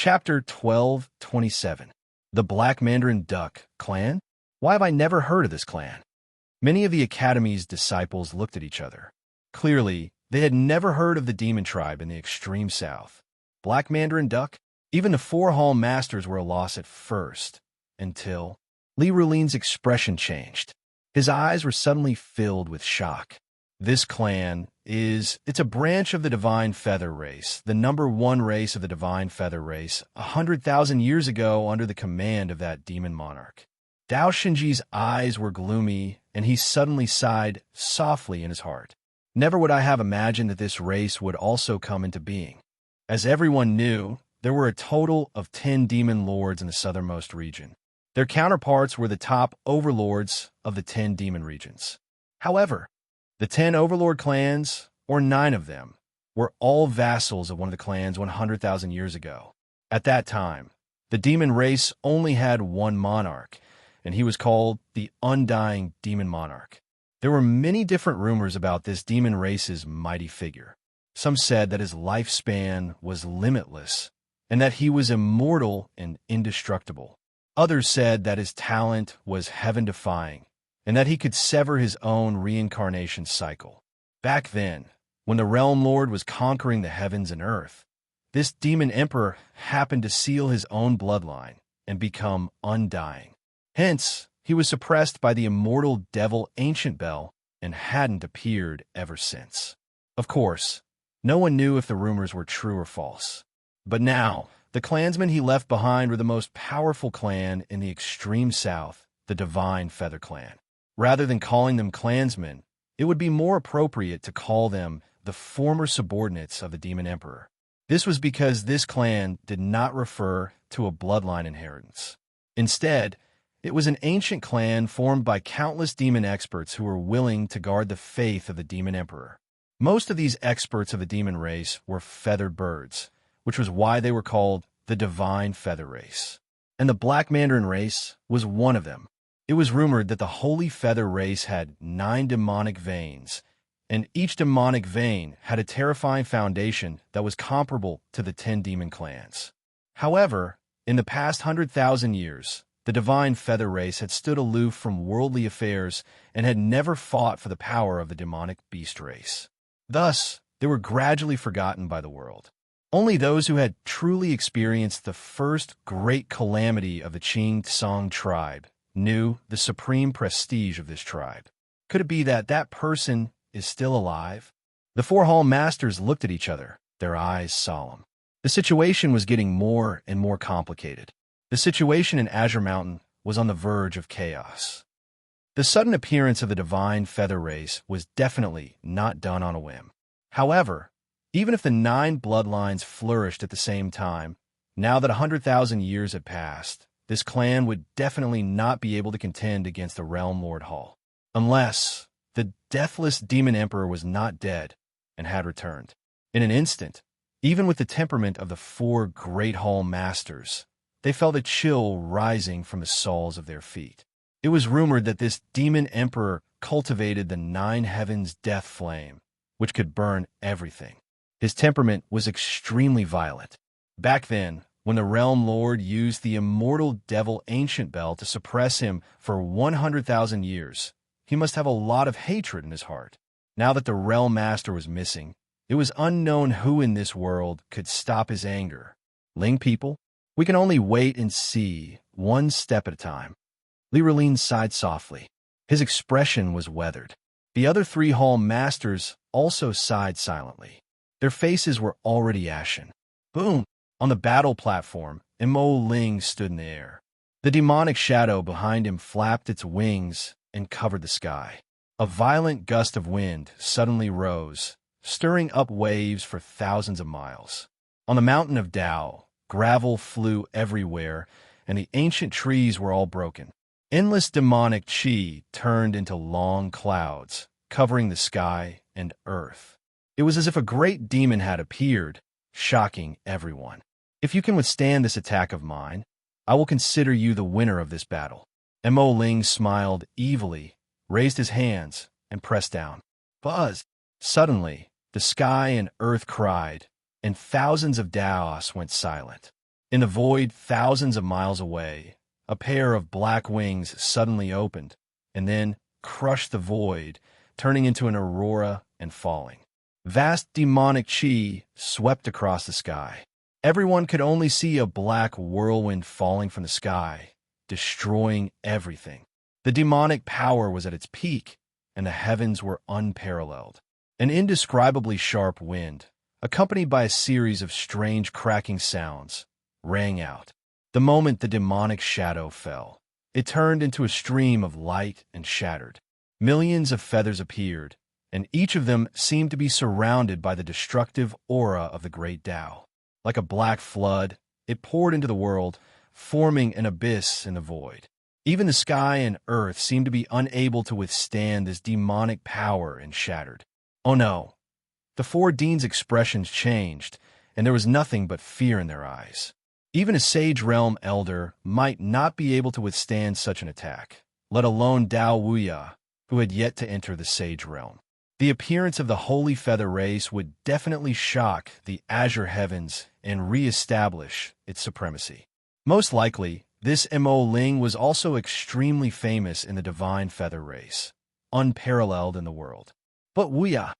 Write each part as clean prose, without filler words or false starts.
Chapter 1227. The Black Mandarin Duck Clan? Why have I never heard of this clan? Many of the Academy's disciples looked at each other. Clearly, they had never heard of the demon tribe in the extreme south. Black Mandarin Duck? Even the four hall masters were a loss at first, until Li Rulin's expression changed. His eyes were suddenly filled with shock. This clan it's a branch of the Divine Feather race, the #1 race of the Divine Feather race, 100,000 years ago under the command of that demon monarch. Dao Xinji's eyes were gloomy, and he suddenly sighed softly in his heart. Never would I have imagined that this race would also come into being. As everyone knew, there were a total of 10 demon lords in the southernmost region. Their counterparts were the top overlords of the 10 demon regions. However, the 10 overlord clans, or 9 of them, were all vassals of one of the clans 100,000 years ago. At that time, the demon race only had one monarch, and he was called the Undying Demon Monarch. There were many different rumors about this demon race's mighty figure. Some said that his lifespan was limitless, and that he was immortal and indestructible. Others said that his talent was heaven-defying, and that he could sever his own reincarnation cycle. Back then, when the Realm Lord was conquering the heavens and earth, this demon emperor happened to seal his own bloodline and become undying. Hence, he was suppressed by the immortal devil Ancient Bell and hadn't appeared ever since. Of course, no one knew if the rumors were true or false. But now, the clansmen he left behind were the most powerful clan in the extreme south, the Divine Feather Clan. Rather than calling them clansmen, it would be more appropriate to call them the former subordinates of the Demon Emperor. This was because this clan did not refer to a bloodline inheritance. Instead, it was an ancient clan formed by countless demon experts who were willing to guard the faith of the Demon Emperor. Most of these experts of the demon race were feathered birds, which was why they were called the Divine Feather Race. And the Black Mandarin race was one of them. It was rumored that the Holy Feather race had 9 demonic veins, and each demonic vein had a terrifying foundation that was comparable to the 10 demon clans. However, in the past 100,000 years, the Divine Feather race had stood aloof from worldly affairs and had never fought for the power of the demonic beast race. Thus, they were gradually forgotten by the world. Only those who had truly experienced the first great calamity of the Qing Tsang tribe knew the supreme prestige of this tribe. Could it be that that person is still alive? The four hall masters looked at each other, their eyes solemn. The situation was getting more and more complicated. The situation in Azure Mountain was on the verge of chaos. The sudden appearance of the Divine Feather race was definitely not done on a whim. However, even if the 9 bloodlines flourished at the same time, now that 100,000 years had passed, this clan would definitely not be able to contend against the Realm Lord Hall, unless the deathless Demon Emperor was not dead and had returned. In an instant, even with the temperament of the 4 Great Hall Masters, they felt a chill rising from the soles of their feet. It was rumored that this Demon Emperor cultivated the 9 heavens death flame, which could burn everything. His temperament was extremely violent. Back then, when the Realm Lord used the immortal devil Ancient Bell to suppress him for 100,000 years, he must have a lot of hatred in his heart. Now that the Realm Master was missing, it was unknown who in this world could stop his anger. Ling people, we can only wait and see, one step at a time. Li Rulin sighed softly. His expression was weathered. The other 3 hall masters also sighed silently. Their faces were already ashen. Boom! On the battle platform, Mo Ling stood in the air. The demonic shadow behind him flapped its wings and covered the sky. A violent gust of wind suddenly rose, stirring up waves for thousands of miles. On the mountain of Dao, gravel flew everywhere, and the ancient trees were all broken. Endless demonic qi turned into long clouds, covering the sky and earth. It was as if a great demon had appeared, shocking everyone. If you can withstand this attack of mine, I will consider you the winner of this battle. Mo Ling smiled evilly, raised his hands, and pressed down. Buzz! Suddenly, the sky and earth cried, and thousands of Daos went silent. In the void thousands of miles away, a pair of black wings suddenly opened, and then crushed the void, turning into an aurora and falling. Vast demonic chi swept across the sky. Everyone could only see a black whirlwind falling from the sky, destroying everything. The demonic power was at its peak, and the heavens were unparalleled. An indescribably sharp wind, accompanied by a series of strange cracking sounds, rang out. The moment the demonic shadow fell, it turned into a stream of light and shattered. Millions of feathers appeared, and each of them seemed to be surrounded by the destructive aura of the great Tao. Like a black flood, it poured into the world, forming an abyss in the void. Even the sky and earth seemed to be unable to withstand this demonic power and shattered. Oh no! The four deans' expressions changed, and there was nothing but fear in their eyes. Even a Sage Realm elder might not be able to withstand such an attack, let alone Dao Wuya, who had yet to enter the Sage Realm. The appearance of the Holy Feather race would definitely shock the Azure Heavens and re-establish its supremacy. Most likely, this Mo Ling was also extremely famous in the Divine Feather race, unparalleled in the world. But Wuya,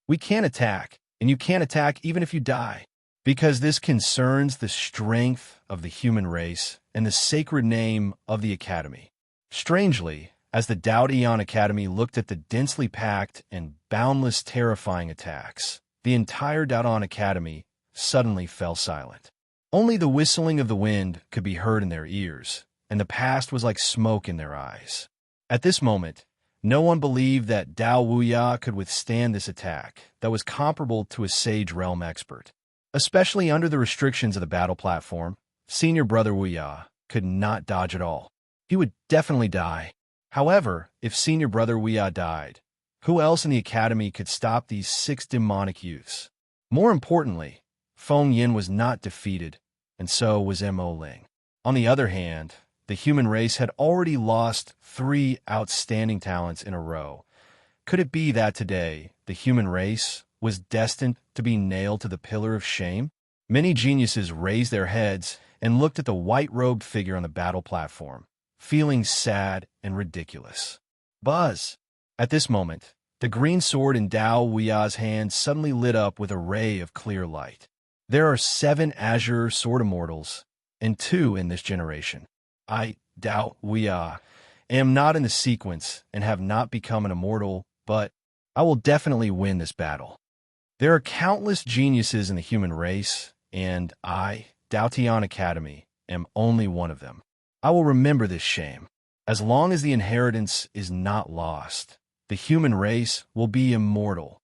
we can't attack, and you can't attack even if you die, because this concerns the strength of the human race and the sacred name of the Academy. Strangely, as the Dao Eon Academy looked at the densely packed and boundless terrifying attacks, the entire Daodon Academy suddenly fell silent. Only the whistling of the wind could be heard in their ears, and the past was like smoke in their eyes. At this moment, no one believed that Dao Wuya could withstand this attack that was comparable to a Sage Realm expert. Especially under the restrictions of the battle platform, Senior Brother Wuya could not dodge at all. He would definitely die. However, if Senior Brother Wuya died, who else in the Academy could stop these 6 demonic youths? More importantly, Feng Yin was not defeated, and so was Mo Ling. On the other hand, the human race had already lost 3 outstanding talents in a row. Could it be that today, the human race was destined to be nailed to the pillar of shame? Many geniuses raised their heads and looked at the white-robed figure on the battle platform, feeling sad and ridiculous. Buzz! At this moment, the green sword in Dao Wuya's hand suddenly lit up with a ray of clear light. There are 7 Azure Sword Immortals, and 2 in this generation. I, Dao Wuya, am not in the sequence and have not become an immortal, but I will definitely win this battle. There are countless geniuses in the human race, and I, Daotian Academy, am only one of them. I will remember this shame. As long as the inheritance is not lost, the human race will be immortal.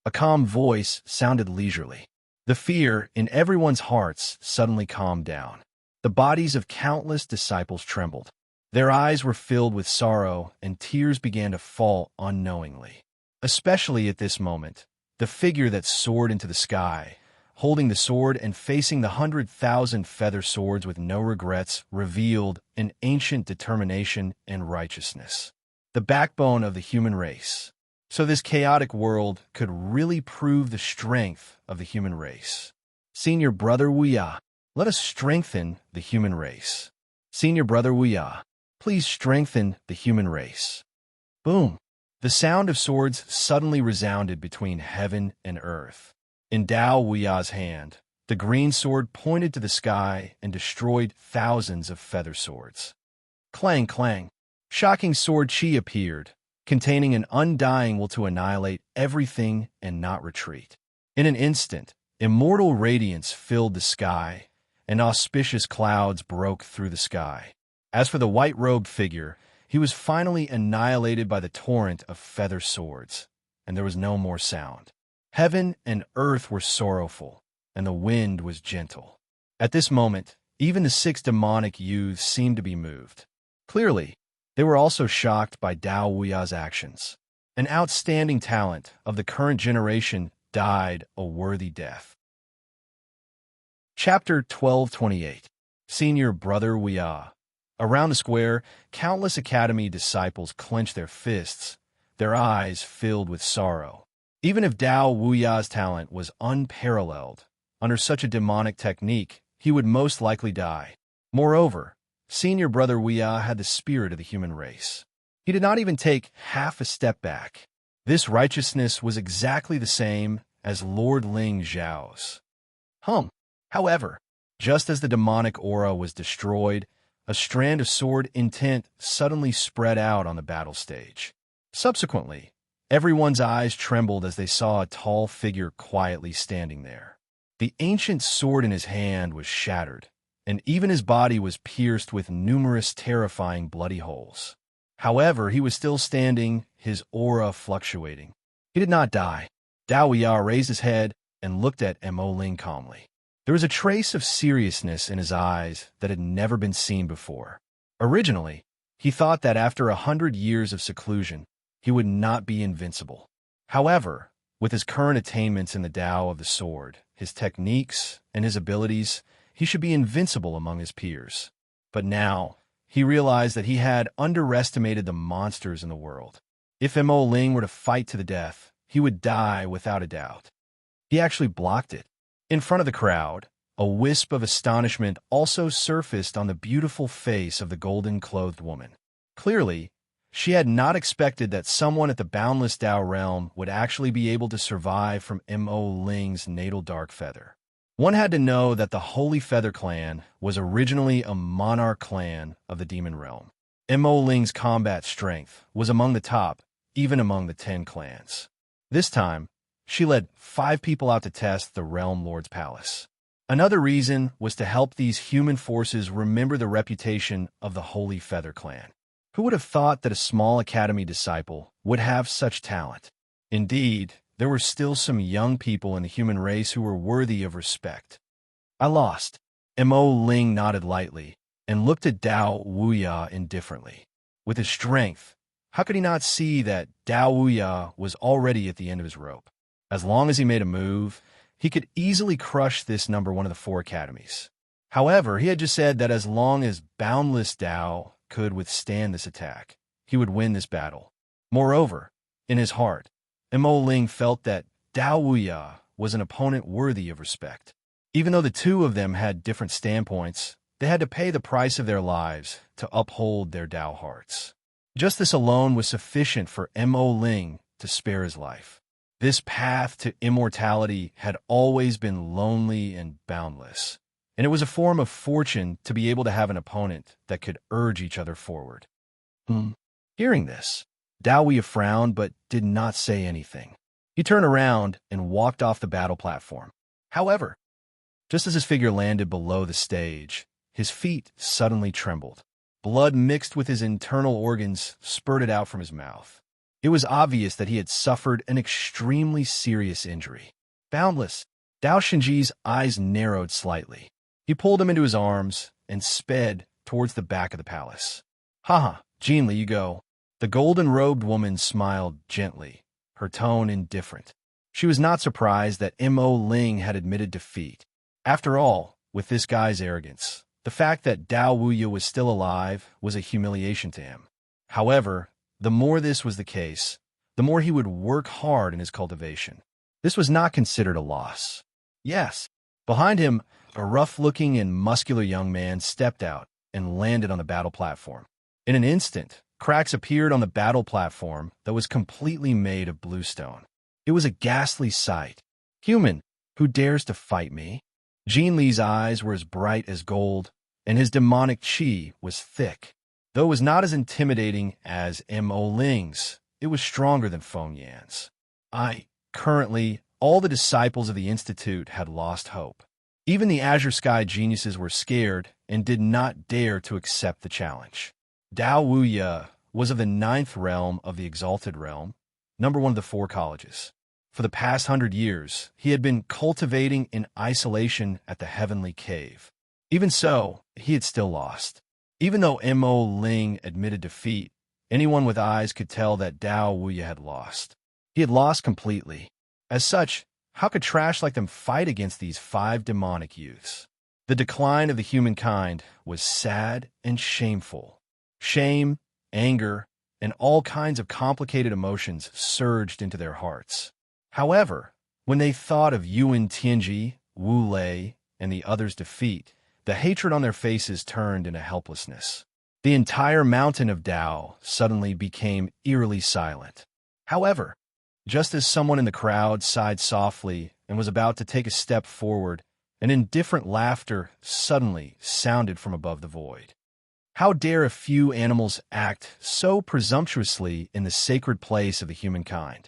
A calm voice sounded leisurely. The fear in everyone's hearts suddenly calmed down. The bodies of countless disciples trembled. Their eyes were filled with sorrow, and tears began to fall unknowingly. Especially at this moment, the figure that soared into the sky, holding the sword and facing the 100,000 feather swords with no regrets, revealed an ancient determination and righteousness. The backbone of the human race. So this chaotic world could really prove the strength of the human race. Senior Brother Wuya, let us strengthen the human race. Senior Brother Wuya, please strengthen the human race. Boom! The sound of swords suddenly resounded between heaven and earth. In Dao Wuya's hand, the green sword pointed to the sky and destroyed thousands of feather swords. Clang, clang. Shocking sword chi appeared, containing an undying will to annihilate everything and not retreat. In an instant, immortal radiance filled the sky, and auspicious clouds broke through the sky. As for the white-robed figure, he was finally annihilated by the torrent of feather swords, and there was no more sound. Heaven and earth were sorrowful, and the wind was gentle. At this moment, even the 6 demonic youths seemed to be moved. Clearly, they were also shocked by Dao Wuya's actions. An outstanding talent of the current generation died a worthy death. Chapter 1228. Senior Brother Wuya. Around the square, countless Academy disciples clenched their fists, their eyes filled with sorrow. Even if Dao Wuya's talent was unparalleled, under such a demonic technique, he would most likely die. Moreover, senior brother Weya had the spirit of the human race. He did not even take half a step back. This righteousness was exactly the same as Lord Ling Zhao's. However, just as the demonic aura was destroyed, a strand of sword intent suddenly spread out on the battle stage. Subsequently, everyone's eyes trembled as they saw a tall figure quietly standing there. The ancient sword in his hand was shattered, and even his body was pierced with numerous terrifying bloody holes. However, he was still standing, his aura fluctuating. He did not die. Dao Weya raised his head and looked at Mo Ling calmly. There was a trace of seriousness in his eyes that had never been seen before. Originally, he thought that after 100 years of seclusion, he would not be invincible. However, with his current attainments in the Tao of the sword, his techniques, and his abilities, he should be invincible among his peers. But now, he realized that he had underestimated the monsters in the world. If Mo Ling were to fight to the death, he would die without a doubt. He actually blocked it. In front of the crowd, a wisp of astonishment also surfaced on the beautiful face of the golden-clothed woman. Clearly, she had not expected that someone at the boundless Tao realm would actually be able to survive from Mo Ling's natal dark feather. One had to know that the Holy Feather Clan was originally a monarch clan of the demon realm. Mo Ling's combat strength was among the top, even among the 10 clans. This time, she led 5 people out to test the Realm Lord's palace. Another reason was to help these human forces remember the reputation of the Holy Feather Clan. Who would have thought that a small academy disciple would have such talent? Indeed, there were still some young people in the human race who were worthy of respect. I lost. Mo Ling nodded lightly and looked at Dao Wuya indifferently. With his strength, how could he not see that Dao Wuya was already at the end of his rope? As long as he made a move, he could easily crush this number one of the 4 academies. However, he had just said that as long as Boundless Dao could withstand this attack, he would win this battle. Moreover, in his heart, Mo Ling felt that Dao Wuya was an opponent worthy of respect. Even though the two of them had different standpoints, they had to pay the price of their lives to uphold their Dao hearts. Just this alone was sufficient for Mo Ling to spare his life. This path to immortality had always been lonely and boundless, and it was a form of fortune to be able to have an opponent that could urge each other forward. Hearing this, Dao Wuya frowned but did not say anything. He turned around and walked off the battle platform. However, just as his figure landed below the stage, his feet suddenly trembled. Blood mixed with his internal organs spurted out from his mouth. It was obvious that he had suffered an extremely serious injury. Boundless, Dao Shenji's eyes narrowed slightly. He pulled him into his arms and sped towards the back of the palace. "Haha, Jinli, you go." The golden-robed woman smiled gently, her tone indifferent. She was not surprised that Mo Ling had admitted defeat. After all, with this guy's arrogance, the fact that Dao Wuya was still alive was a humiliation to him. However, the more this was the case, the more he would work hard in his cultivation. This was not considered a loss. Yes, behind him, a rough-looking and muscular young man stepped out and landed on the battle platform. In an instant, cracks appeared on the battle platform that was completely made of bluestone. It was a ghastly sight. "Human, who dares to fight me?" Jinli's eyes were as bright as gold, and his demonic qi was thick. Though it was not as intimidating as Mo Ling's, it was stronger than Feng Yan's. Currently, all the disciples of the Institute had lost hope. Even the Azure Sky geniuses were scared and did not dare to accept the challenge. Dao Wuya was of the 9th realm of the Exalted Realm, number 1 of the 4 colleges. For the past 100 years, he had been cultivating in isolation at the Heavenly Cave. Even so, he had still lost. Even though Mo Ling admitted defeat, anyone with eyes could tell that Dao Wuya had lost. He had lost completely. As such, how could trash like them fight against these 5 demonic youths? The decline of the humankind was sad and shameful. Shame, anger, and all kinds of complicated emotions surged into their hearts. However, when they thought of Yuan Tianji, Wu Lei, and the other's defeat, the hatred on their faces turned into helplessness. The entire mountain of Tao suddenly became eerily silent. However, just as someone in the crowd sighed softly and was about to take a step forward, an indifferent laughter suddenly sounded from above the void. How dare a few animals act so presumptuously in the sacred place of the humankind?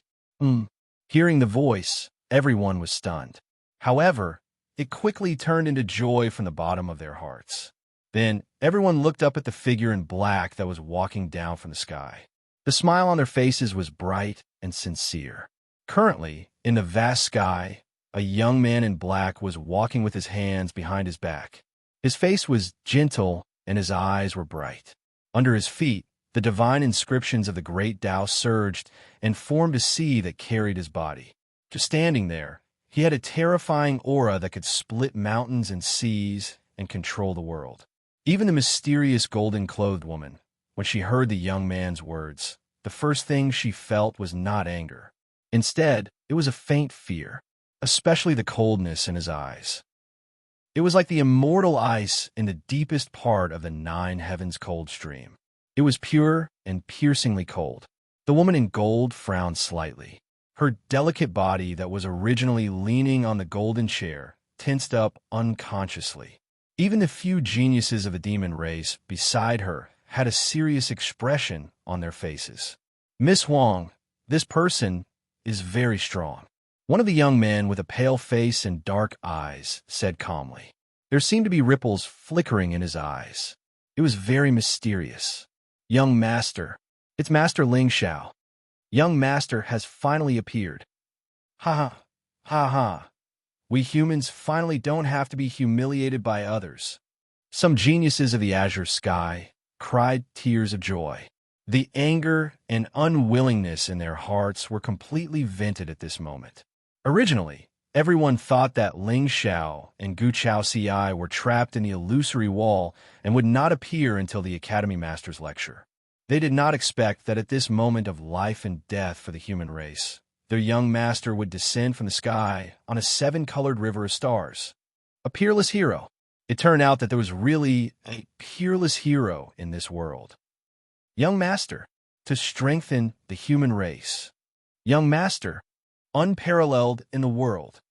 Hearing the voice, everyone was stunned. However, it quickly turned into joy from the bottom of their hearts. Then, everyone looked up at the figure in black that was walking down from the sky. The smile on their faces was bright and sincere. Currently, in the vast sky, a young man in black was walking with his hands behind his back. His face was gentle and his eyes were bright. Under his feet, the divine inscriptions of the great Tao surged and formed a sea that carried his body. Just standing there, he had a terrifying aura that could split mountains and seas and control the world. Even the mysterious golden-clothed woman, when she heard the young man's words, the first thing she felt was not anger. Instead, it was a faint fear, especially the coldness in his eyes. It was like the immortal ice in the deepest part of the nine heavens cold stream. It was pure and piercingly cold. The woman in gold frowned slightly. Her delicate body that was originally leaning on the golden chair tensed up unconsciously. Even the few geniuses of the demon race beside her had a serious expression on their faces. "Miss Huang, this person is very strong," one of the young men with a pale face and dark eyes said calmly. There seemed to be ripples flickering in his eyes. It was very mysterious. "Young master, it's Master Ling Xiao. Young master has finally appeared. Ha ha, ha ha. We humans finally don't have to be humiliated by others." Some geniuses of the azure sky cried tears of joy. The anger and unwillingness in their hearts were completely vented at this moment. Originally, everyone thought that Ling Xiao and Gu Chao Ci were trapped in the illusory wall and would not appear until the Academy Master's lecture. They did not expect that at this moment of life and death for the human race, their young master would descend from the sky on a seven-colored river of stars. A peerless hero. It turned out that there was really a peerless hero in this world. Young master, to strengthen the human race. Young master, unparalleled in the world.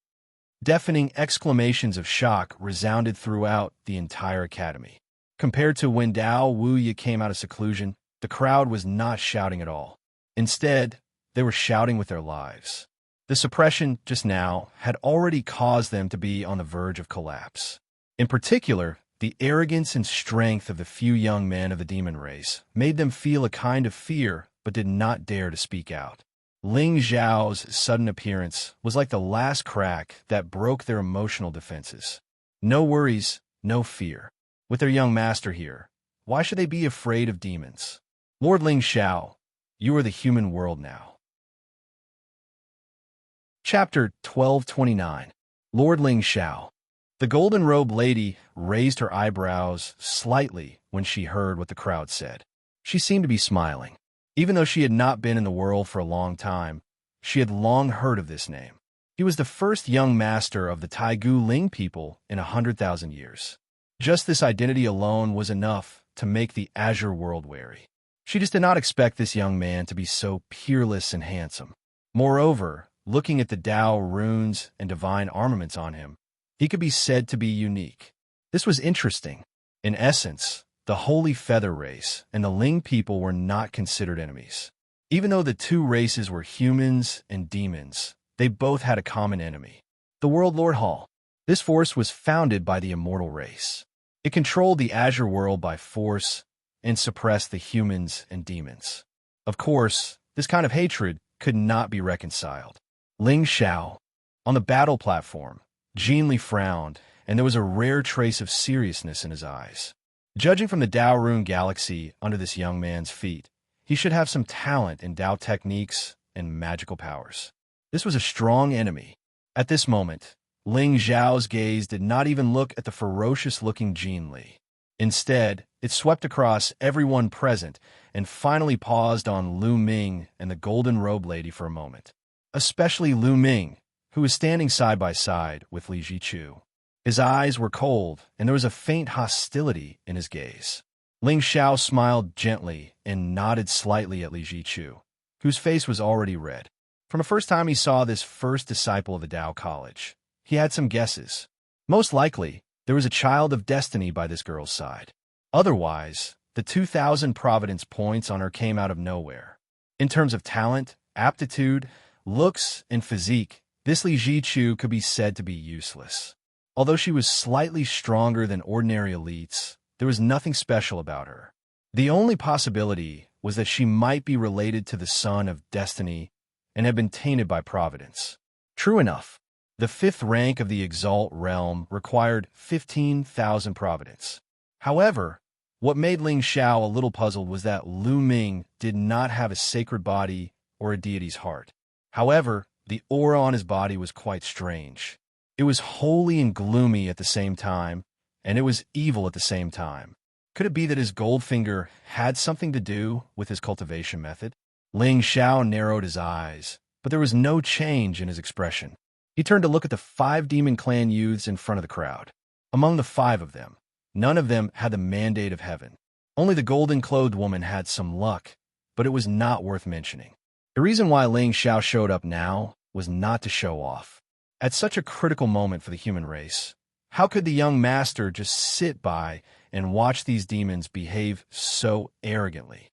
Deafening exclamations of shock resounded throughout the entire academy. Compared to when Dao Wuya came out of seclusion, the crowd was not shouting at all. Instead, they were shouting with their lives. The suppression just now had already caused them to be on the verge of collapse. In particular, the arrogance and strength of the few young men of the demon race made them feel a kind of fear but did not dare to speak out. Ling Xiao's sudden appearance was like the last crack that broke their emotional defenses. No worries, no fear. With their young master here, why should they be afraid of demons? Lord Ling Xiao, you are the human world now. Chapter 1229. Lord Ling Xiao. The golden robe lady raised her eyebrows slightly when she heard what the crowd said. She seemed to be smiling. Even though she had not been in the world for a long time, she had long heard of this name. He was the first young master of the Taigu Ling people in 100,000 years. Just this identity alone was enough to make the azure world wary. She just did not expect this young man to be so peerless and handsome. Moreover, looking at the Tao runes and divine armaments on him, he could be said to be unique. This was interesting. In essence, the Holy Feather race and the Ling people were not considered enemies. Even though the two races were humans and demons, they both had a common enemy. The World Lord Hall. This force was founded by the immortal race. It controlled the azure world by force and suppressed the humans and demons. Of course, this kind of hatred could not be reconciled. Ling Xiao. On the battle platform, Jean Li frowned, and there was a rare trace of seriousness in his eyes. Judging from the Tao rune galaxy under this young man's feet, he should have some talent in Tao techniques and magical powers. This was a strong enemy. At this moment, Ling Xiao's gaze did not even look at the ferocious-looking Jean Li. Instead, it swept across everyone present and finally paused on Lu Ming and the golden robe lady for a moment. Especially Lu Ming, who was standing side by side with Li Jichu. His eyes were cold, and there was a faint hostility in his gaze. Ling Xiao smiled gently and nodded slightly at Li Jichu, whose face was already red. From the first time he saw this first disciple of the Tao College, he had some guesses. Most likely, there was a child of destiny by this girl's side. Otherwise, the 2,000 Providence points on her came out of nowhere. In terms of talent, aptitude, looks, and physique, this Li Jichu could be said to be useless. Although she was slightly stronger than ordinary elites, there was nothing special about her. The only possibility was that she might be related to the son of destiny and had been tainted by Providence. True enough, the 5th rank of the Exalt realm required 15,000 Providence. However, what made Ling Xiao a little puzzled was that Lu Ming did not have a sacred body or a deity's heart. However, the aura on his body was quite strange. It was holy and gloomy at the same time, and it was evil at the same time. Could it be that his gold finger had something to do with his cultivation method? Ling Xiao narrowed his eyes, but there was no change in his expression. He turned to look at the 5 demon clan youths in front of the crowd. Among the 5 of them, none of them had the mandate of heaven. Only the golden-clothed woman had some luck, but it was not worth mentioning. The reason why Ling Xiao showed up now was not to show off. At such a critical moment for the human race, how could the young master just sit by and watch these demons behave so arrogantly?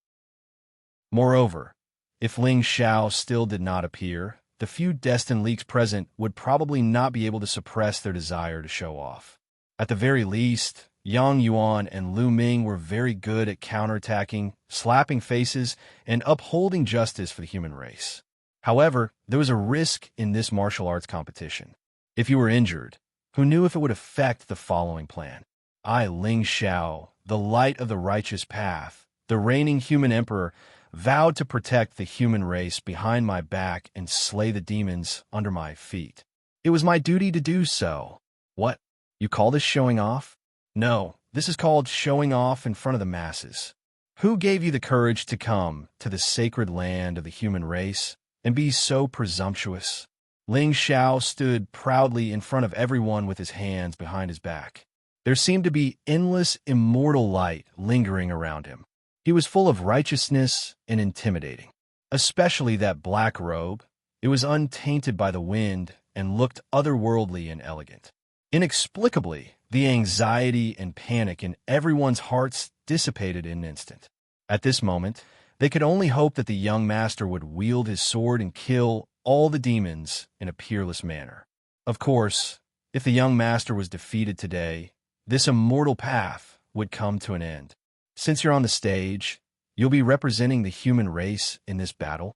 Moreover, if Ling Xiao still did not appear, the few destined leaks present would probably not be able to suppress their desire to show off. At the very least, Yang Yuan and Lu Ming were very good at counterattacking, slapping faces, and upholding justice for the human race. However, there was a risk in this martial arts competition. If you were injured, who knew if it would affect the following plan? I, Ling Xiao, the light of the righteous path, the reigning human emperor, vowed to protect the human race behind my back and slay the demons under my feet. It was my duty to do so. What? You call this showing off? No, this is called showing off in front of the masses. Who gave you the courage to come to the sacred land of the human race and be so presumptuous? Ling Xiao stood proudly in front of everyone with his hands behind his back. There seemed to be endless immortal light lingering around him. He was full of righteousness and intimidating. Especially that black robe. It was untainted by the wind and looked otherworldly and elegant. Inexplicably, the anxiety and panic in everyone's hearts dissipated in an instant. At this moment, they could only hope that the young master would wield his sword and kill all the demons in a peerless manner. Of course, if the young master was defeated today, this immortal path would come to an end. Since you're on the stage, you'll be representing the human race in this battle.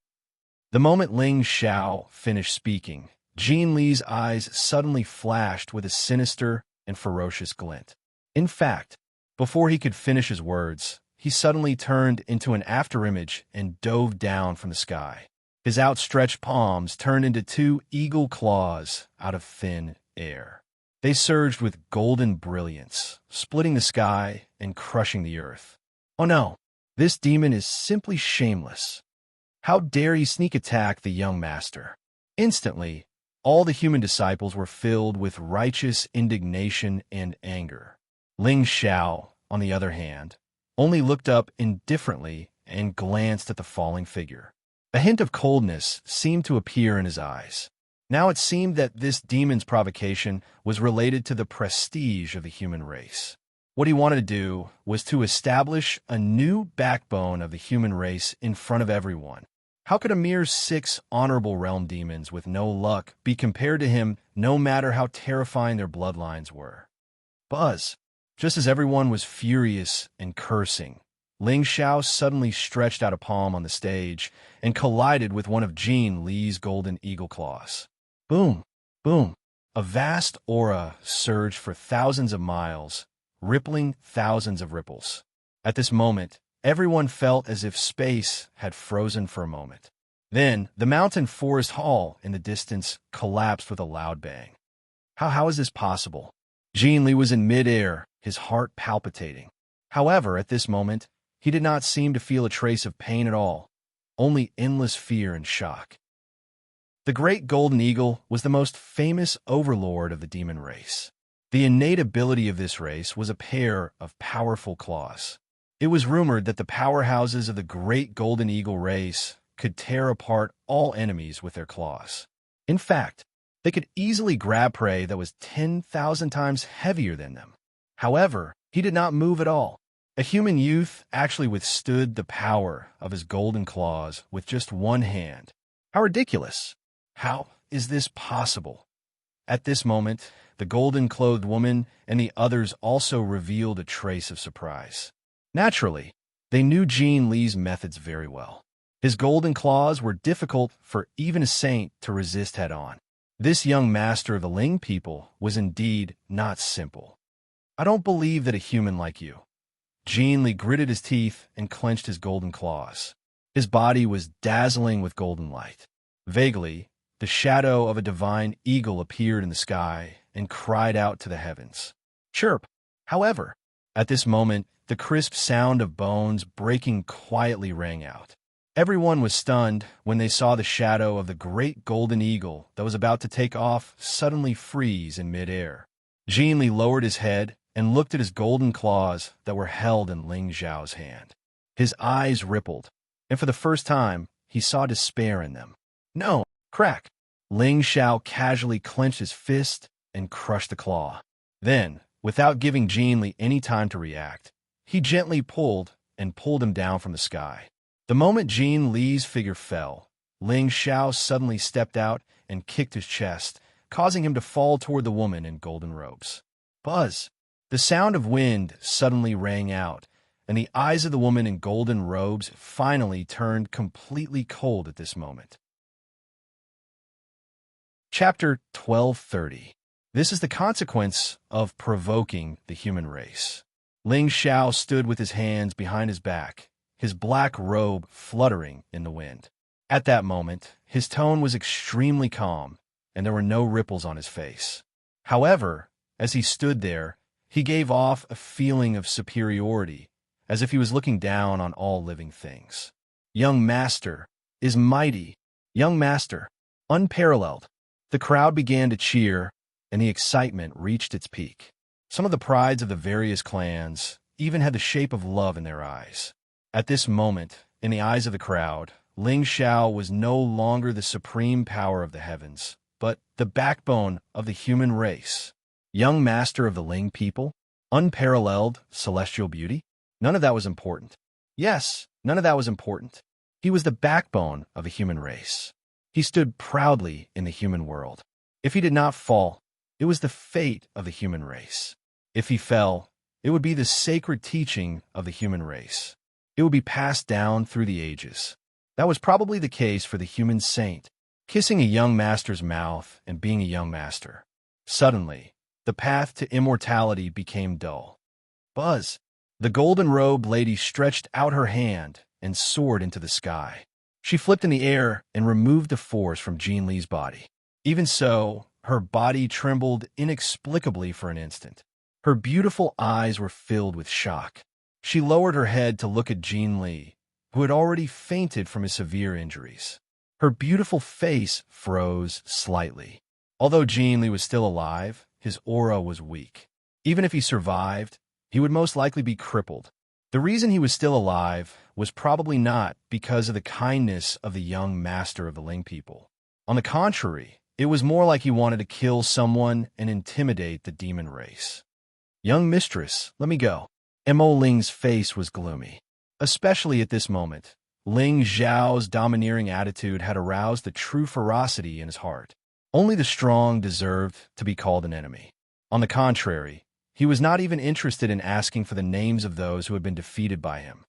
The moment Ling Xiao finished speaking, Jean Li's eyes suddenly flashed with a sinister and ferocious glint. In fact, before he could finish his words, he suddenly turned into an afterimage and dove down from the sky. His outstretched palms turned into 2 eagle claws out of thin air. They surged with golden brilliance, splitting the sky and crushing the earth. Oh no, this demon is simply shameless. How dare he sneak attack the young master? Instantly, all the human disciples were filled with righteous indignation and anger. Ling Xiao, on the other hand, only looked up indifferently and glanced at the falling figure. A hint of coldness seemed to appear in his eyes. Now it seemed that this demon's provocation was related to the prestige of the human race. What he wanted to do was to establish a new backbone of the human race in front of everyone. How could a mere 6 honorable realm demons with no luck be compared to him, no matter how terrifying their bloodlines were? Buzz! Just as everyone was furious and cursing, Ling Xiao suddenly stretched out a palm on the stage and collided with one of Jean Li's golden eagle claws. Boom! Boom! A vast aura surged for thousands of miles, rippling thousands of ripples. At this moment, everyone felt as if space had frozen for a moment. Then, the mountain forest hall in the distance collapsed with a loud bang. How is this possible? Jean Li was in midair, his heart palpitating. However, at this moment, he did not seem to feel a trace of pain at all, only endless fear and shock. The great golden eagle was the most famous overlord of the demon race. The innate ability of this race was a pair of powerful claws. It was rumored that the powerhouses of the great golden eagle race could tear apart all enemies with their claws. In fact, they could easily grab prey that was 10,000 times heavier than them. However, he did not move at all. A human youth actually withstood the power of his golden claws with just one hand. How ridiculous! How is this possible? At this moment, the golden-clothed woman and the others also revealed a trace of surprise. Naturally, they knew Jean Lee's methods very well. His golden claws were difficult for even a saint to resist head-on. This young master of the Ling people was indeed not simple. I don't believe that a human like you. Jean Lee gritted his teeth and clenched his golden claws. His body was dazzling with golden light. Vaguely, the shadow of a divine eagle appeared in the sky and cried out to the heavens. Chirp! However, at this moment, the crisp sound of bones breaking quietly rang out. Everyone was stunned when they saw the shadow of the great golden eagle that was about to take off suddenly freeze in midair. Jean Lee lowered his head and looked at his golden claws that were held in Ling Zhao's hand. His eyes rippled, and for the first time, he saw despair in them. No! Crack! Ling Zhao casually clenched his fist and crushed the claw. Then, without giving Jean Lee any time to react, he gently pulled him down from the sky. The moment Jean Lee's figure fell, Ling Zhao suddenly stepped out and kicked his chest, causing him to fall toward the woman in golden robes. Buzz! The sound of wind suddenly rang out, and the eyes of the woman in golden robes finally turned completely cold at this moment. Chapter 1230. This is the consequence of provoking the human race. Ling Zhao stood with his hands behind his back, his black robe fluttering in the wind. At that moment, his tone was extremely calm, and there were no ripples on his face. However, as he stood there, he gave off a feeling of superiority, as if he was looking down on all living things. Young Master is mighty. Young Master, unparalleled. The crowd began to cheer, and the excitement reached its peak. Some of the prides of the various clans even had the shape of love in their eyes. At this moment, in the eyes of the crowd, Ling Zhao was no longer the supreme power of the heavens, but the backbone of the human race. Young master of the Ling people? Unparalleled celestial beauty? None of that was important. Yes, none of that was important. He was the backbone of a human race. He stood proudly in the human world. If he did not fall, it was the fate of the human race. If he fell, it would be the sacred teaching of the human race. It would be passed down through the ages. That was probably the case for the human saint, kissing a young master's mouth and being a young master. Suddenly, the path to immortality became dull. Buzz! The golden-robed lady stretched out her hand and soared into the sky. She flipped in the air and removed the force from Jean Lee's body. Even so, her body trembled inexplicably for an instant. Her beautiful eyes were filled with shock. She lowered her head to look at Jean Lee, who had already fainted from his severe injuries. Her beautiful face froze slightly. Although Jean Lee was still alive, his aura was weak. Even if he survived, he would most likely be crippled. The reason he was still alive was probably not because of the kindness of the young master of the Ling people. On the contrary, it was more like he wanted to kill someone and intimidate the demon race. Young mistress, let me go. Mo Ling's face was gloomy. Especially at this moment, Ling Zhao's domineering attitude had aroused the true ferocity in his heart. Only the strong deserved to be called an enemy. On the contrary, he was not even interested in asking for the names of those who had been defeated by him.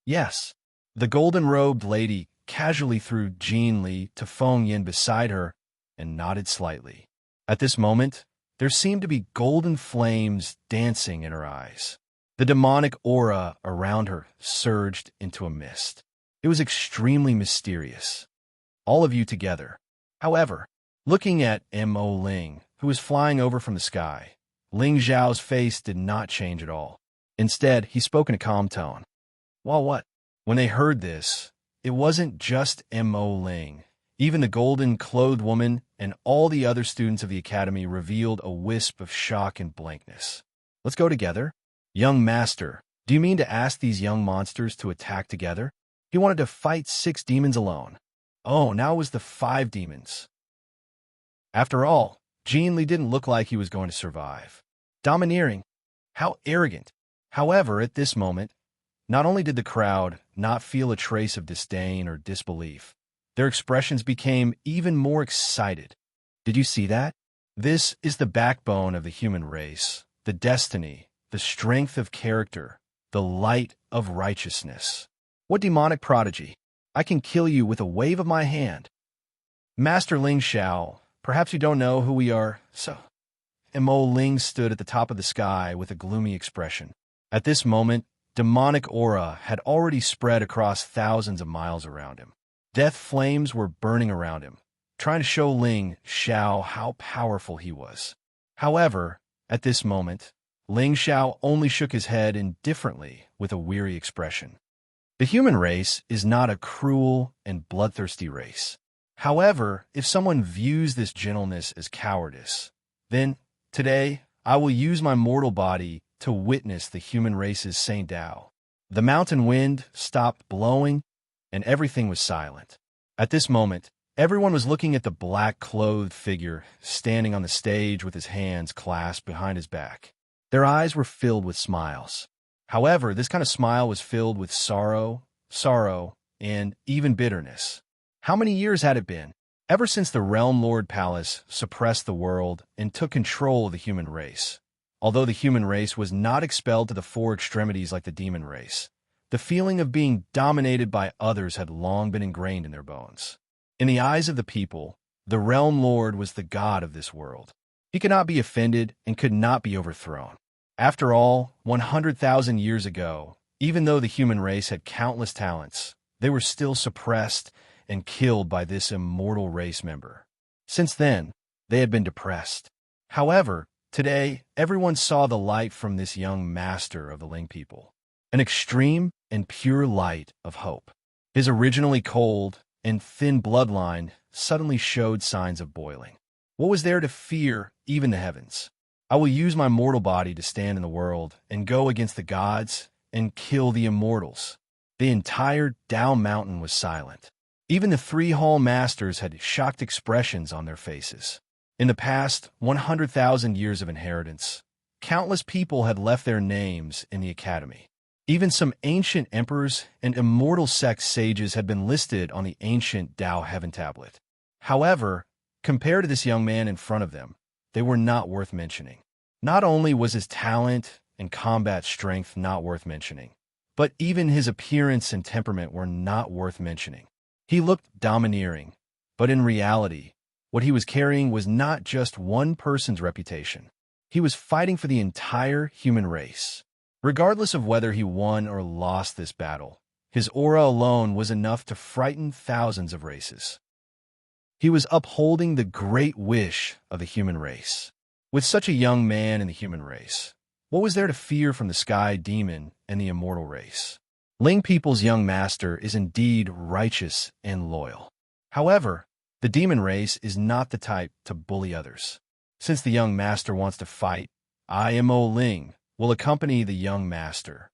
Yes, the golden-robed lady casually threw Jean Lee to Feng Yin beside her and nodded slightly. At this moment, there seemed to be golden flames dancing in her eyes. The demonic aura around her surged into a mist. It was extremely mysterious. All of you together. However, looking at Mo Ling, who was flying over from the sky, Ling Zhao's face did not change at all. Instead, he spoke in a calm tone. Well, what? When they heard this, it wasn't just Mo Ling. Even the golden-clothed woman and all the other students of the academy revealed a wisp of shock and blankness. Let's go together? Young master, do you mean to ask these young monsters to attack together? He wanted to fight 6 demons alone. Oh, now it was the 5 demons. After all, Jean Lee didn't look like he was going to survive. Domineering. How arrogant. However, at this moment, not only did the crowd not feel a trace of disdain or disbelief, their expressions became even more excited. Did you see that? This is the backbone of the human race, the destiny, the strength of character, the light of righteousness. What demonic prodigy! I can kill you with a wave of my hand. Master Ling Xiao, perhaps you don't know who we are, so... Mo Ling stood at the top of the sky with a gloomy expression. At this moment, demonic aura had already spread across thousands of miles around him. Death flames were burning around him, trying to show Ling Xiao how powerful he was. However, at this moment, Ling Xiao only shook his head indifferently with a weary expression. The human race is not a cruel and bloodthirsty race. However, if someone views this gentleness as cowardice, then today I will use my mortal body to witness the human race's Saint Tao. The mountain wind stopped blowing, and everything was silent. At this moment, everyone was looking at the black-clothed figure standing on the stage with his hands clasped behind his back. Their eyes were filled with smiles. However, this kind of smile was filled with sorrow, and even bitterness. How many years had it been? Ever since the Realm Lord Palace suppressed the world and took control of the human race. Although the human race was not expelled to the 4 extremities like the demon race, the feeling of being dominated by others had long been ingrained in their bones. In the eyes of the people, the Realm Lord was the god of this world. He could not be offended and could not be overthrown. After all, 100,000 years ago, even though the human race had countless talents, they were still suppressed and killed by this immortal race member. Since then, they had been depressed. However, today, everyone saw the light from this young master of the Ling people, an extreme and pure light of hope. His originally cold and thin bloodline suddenly showed signs of boiling. What was there to fear even the heavens? I will use my mortal body to stand in the world and go against the gods and kill the immortals. The entire Tao Mountain was silent. Even the 3 hall masters had shocked expressions on their faces. In the past 100,000 years of inheritance, countless people had left their names in the academy. Even some ancient emperors and immortal sect sages had been listed on the ancient Tao Heaven Tablet. However, compared to this young man in front of them, they were not worth mentioning. Not only was his talent and combat strength not worth mentioning, but even his appearance and temperament were not worth mentioning. He looked domineering, but in reality, what he was carrying was not just one person's reputation. He was fighting for the entire human race. Regardless of whether he won or lost this battle, his aura alone was enough to frighten thousands of races. He was upholding the great wish of the human race. With such a young man in the human race, what was there to fear from the sky demon and the immortal race? Ling people's young master is indeed righteous and loyal. However, the demon race is not the type to bully others. Since the young master wants to fight, I, Mo Ling, will accompany the young master.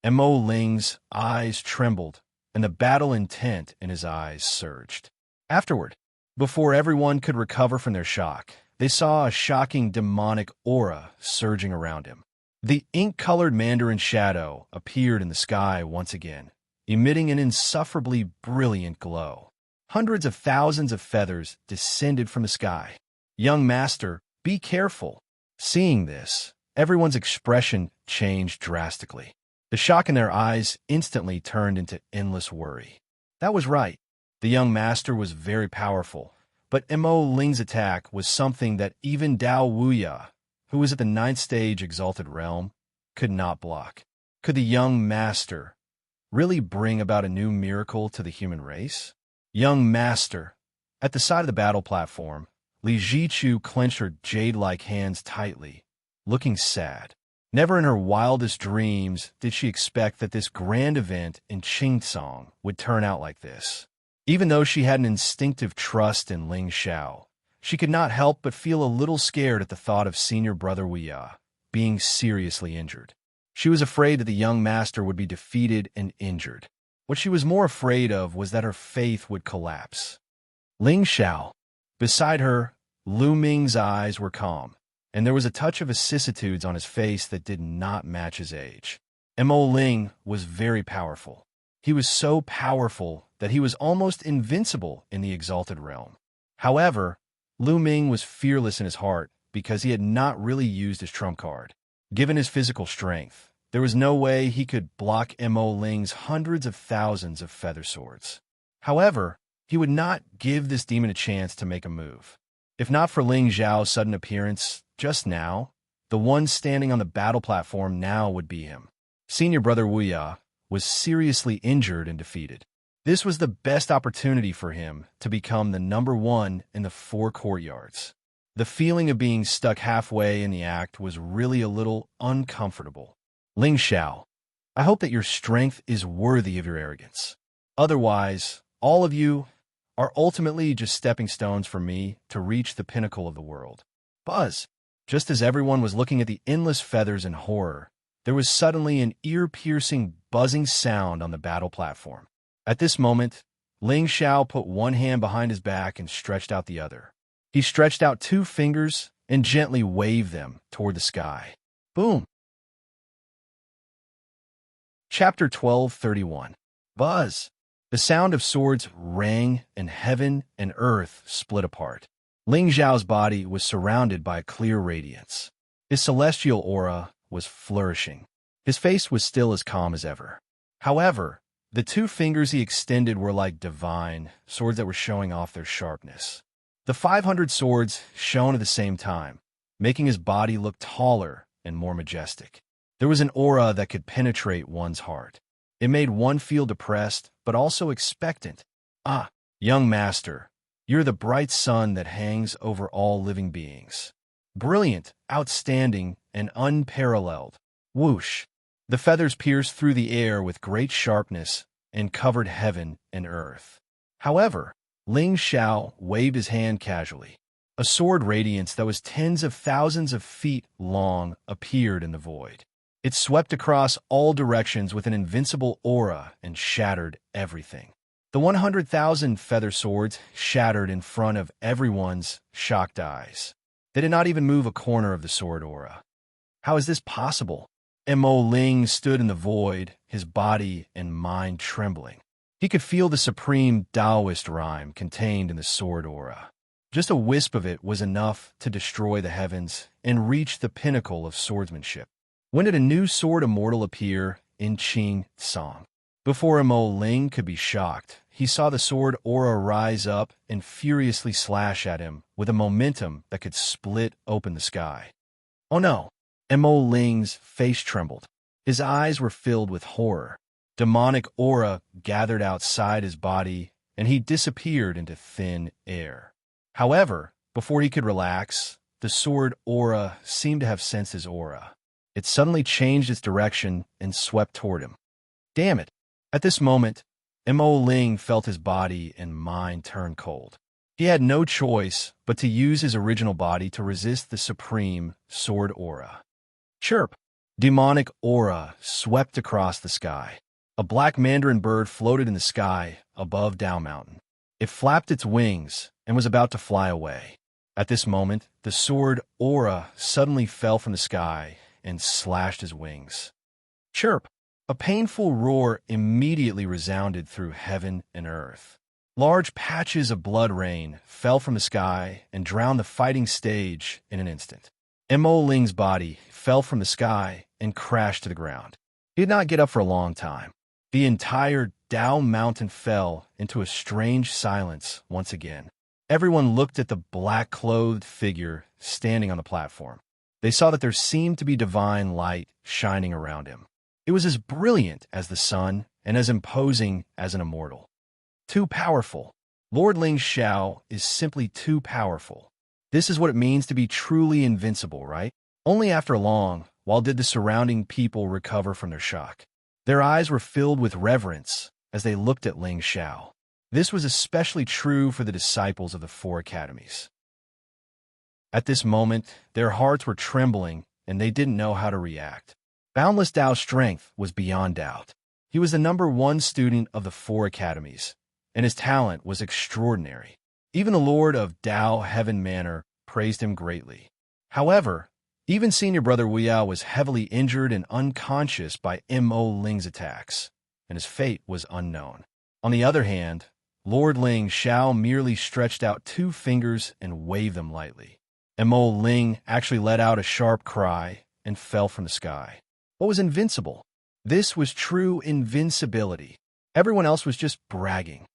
Mo Ling's eyes trembled, and the battle intent in his eyes surged. Afterward, before everyone could recover from their shock, they saw a shocking demonic aura surging around him. The ink-colored Mandarin shadow appeared in the sky once again, emitting an insufferably brilliant glow. Hundreds of thousands of feathers descended from the sky. Young master, be careful. Seeing this, everyone's expression changed drastically. The shock in their eyes instantly turned into endless worry. That was right. The young master was very powerful, but Mo Ling's attack was something that even Dao Wuya, who was at the 9th stage Exalted Realm, could not block. Could the young master really bring about a new miracle to the human race? Young master. At the side of the battle platform, Li Zichu clenched her jade-like hands tightly, looking sad. Never in her wildest dreams did she expect that this grand event in Qingsong would turn out like this. Even though she had an instinctive trust in Ling Xiao, She could not help but feel a little scared at the thought of senior brother Wuya being seriously injured. She was afraid that the young master would be defeated and injured. What she was more afraid of was that her faith would collapse. Ling Xiao. Beside her, Lu Ming's eyes were calm, and there was a touch of vicissitudes on his face that did not match his age. Mo Ling was very powerful. He was so powerful that he was almost invincible in the exalted realm. However, Lu Ming was fearless in his heart because he had not really used his trump card. Given his physical strength, there was no way he could block Mo Ling's hundreds of thousands of feather swords. However, he would not give this demon a chance to make a move. If not for Ling Xiao's sudden appearance just now, the one standing on the battle platform now would be him. Senior brother Wuya was seriously injured and defeated. This was the best opportunity for him to become the number one in the 4 courtyards. The feeling of being stuck halfway in the act was really a little uncomfortable. Ling Xiao, I hope that your strength is worthy of your arrogance. Otherwise, all of you are ultimately just stepping stones for me to reach the pinnacle of the world. Buzz! Just as everyone was looking at the endless feathers in horror, there was suddenly an ear-piercing, buzzing sound on the battle platform. At this moment, Ling Xiao put one hand behind his back and stretched out the other. He stretched out 2 fingers and gently waved them toward the sky. Boom! Chapter 12:31. Buzz! The sound of swords rang, and heaven and earth split apart. Ling Xiao's body was surrounded by a clear radiance. His celestial aura was flourishing. His face was still as calm as ever. However, the 2 fingers he extended were like divine swords that were showing off their sharpness. The 500 swords shone at the same time, making his body look taller and more majestic. There was an aura that could penetrate one's heart. It made one feel depressed, but also expectant. Ah, young master, you're the bright sun that hangs over all living beings. Brilliant, outstanding, and unparalleled. Whoosh! The feathers pierced through the air with great sharpness and covered heaven and earth. However, Ling Xiao waved his hand casually. A sword radiance that was tens of thousands of feet long appeared in the void. It swept across all directions with an invincible aura and shattered everything. The 100,000 feather swords shattered in front of everyone's shocked eyes. They did not even move a corner of the sword aura. How is this possible? Mo Ling stood in the void, his body and mind trembling. He could feel the supreme Taoist rhyme contained in the sword aura. Just a wisp of it was enough to destroy the heavens and reach the pinnacle of swordsmanship. When did a new sword immortal appear in Qing Song? Before Mo Ling could be shocked, he saw the sword aura rise up and furiously slash at him with a momentum that could split open the sky. Oh no! Mo Ling's face trembled. His eyes were filled with horror. Demonic aura gathered outside his body, and he disappeared into thin air. However, before he could relax, the sword aura seemed to have sensed his aura. It suddenly changed its direction and swept toward him. Damn it! At this moment, Mo Ling felt his body and mind turn cold. He had no choice but to use his original body to resist the supreme sword aura. Chirp! Demonic aura swept across the sky. A black mandarin bird floated in the sky above Dao Mountain. It flapped its wings and was about to fly away. At this moment, the sword aura suddenly fell from the sky and slashed his wings. Chirp! A painful roar immediately resounded through heaven and earth. Large patches of blood rain fell from the sky and drowned the fighting stage in an instant. Mo Ling's body fell from the sky and crashed to the ground. He did not get up for a long time. The entire Dao Mountain fell into a strange silence once again. Everyone looked at the black-clothed figure standing on the platform. They saw that there seemed to be divine light shining around him. It was as brilliant as the sun and as imposing as an immortal. Too powerful. Lord Ling Xiao is simply too powerful. This is what it means to be truly invincible, right? Only after long, while did the surrounding people recover from their shock. Their eyes were filled with reverence as they looked at Ling Xiao. This was especially true for the disciples of the 4 academies. At this moment, their hearts were trembling, and they didn't know how to react. Boundless Tao's strength was beyond doubt. He was the #1 student of the 4 academies, and his talent was extraordinary. Even the Lord of Tao Heaven Manor praised him greatly. However, even senior brother Wu Yao was heavily injured and unconscious by Mo Ling's attacks, and his fate was unknown. On the other hand, Lord Ling Xiao merely stretched out 2 fingers and waved them lightly. Mo Ling actually let out a sharp cry and fell from the sky. What was invincible? This was true invincibility. Everyone else was just bragging.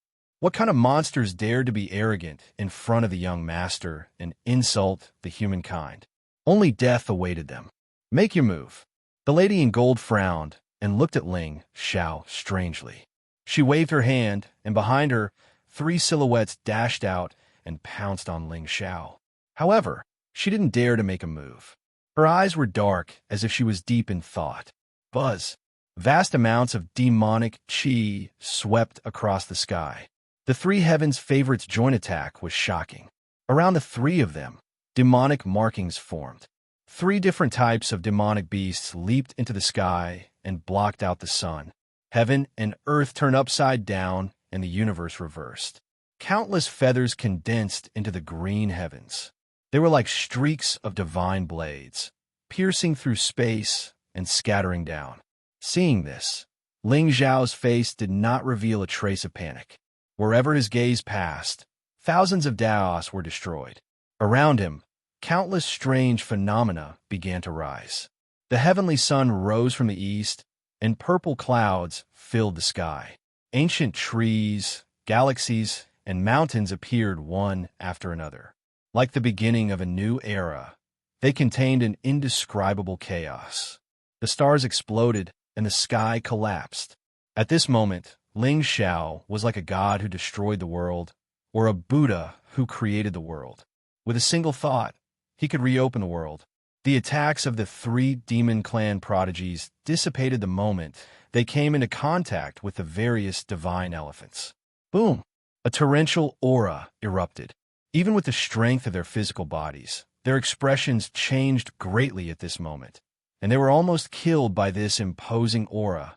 What kind of monsters dared to be arrogant in front of the young master and insult the humankind? Only death awaited them. Make your move. The lady in gold frowned and looked at Ling Xiao strangely. She waved her hand, and behind her, 3 silhouettes dashed out and pounced on Ling Xiao. However, she didn't dare to make a move. Her eyes were dark, as if she was deep in thought. Buzz. Vast amounts of demonic qi swept across the sky. The 3 heavens' favorites' joint attack was shocking. Around the 3 of them, demonic markings formed. 3 different types of demonic beasts leaped into the sky and blocked out the sun. Heaven and earth turned upside down, and the universe reversed. Countless feathers condensed into the green heavens. They were like streaks of divine blades, piercing through space and scattering down. Seeing this, Ling Xiao's face did not reveal a trace of panic. Wherever his gaze passed, thousands of Daos were destroyed. Around him, countless strange phenomena began to rise. The heavenly sun rose from the east, and purple clouds filled the sky. Ancient trees, galaxies, and mountains appeared one after another. Like the beginning of a new era, they contained an indescribable chaos. The stars exploded, and the sky collapsed. At this moment, Ling Xiao was like a god who destroyed the world, or a Buddha who created the world. With a single thought, he could reopen the world. The attacks of the 3 demon clan prodigies dissipated the moment they came into contact with the various divine elephants. Boom! A torrential aura erupted. Even with the strength of their physical bodies, their expressions changed greatly at this moment, and they were almost killed by this imposing aura,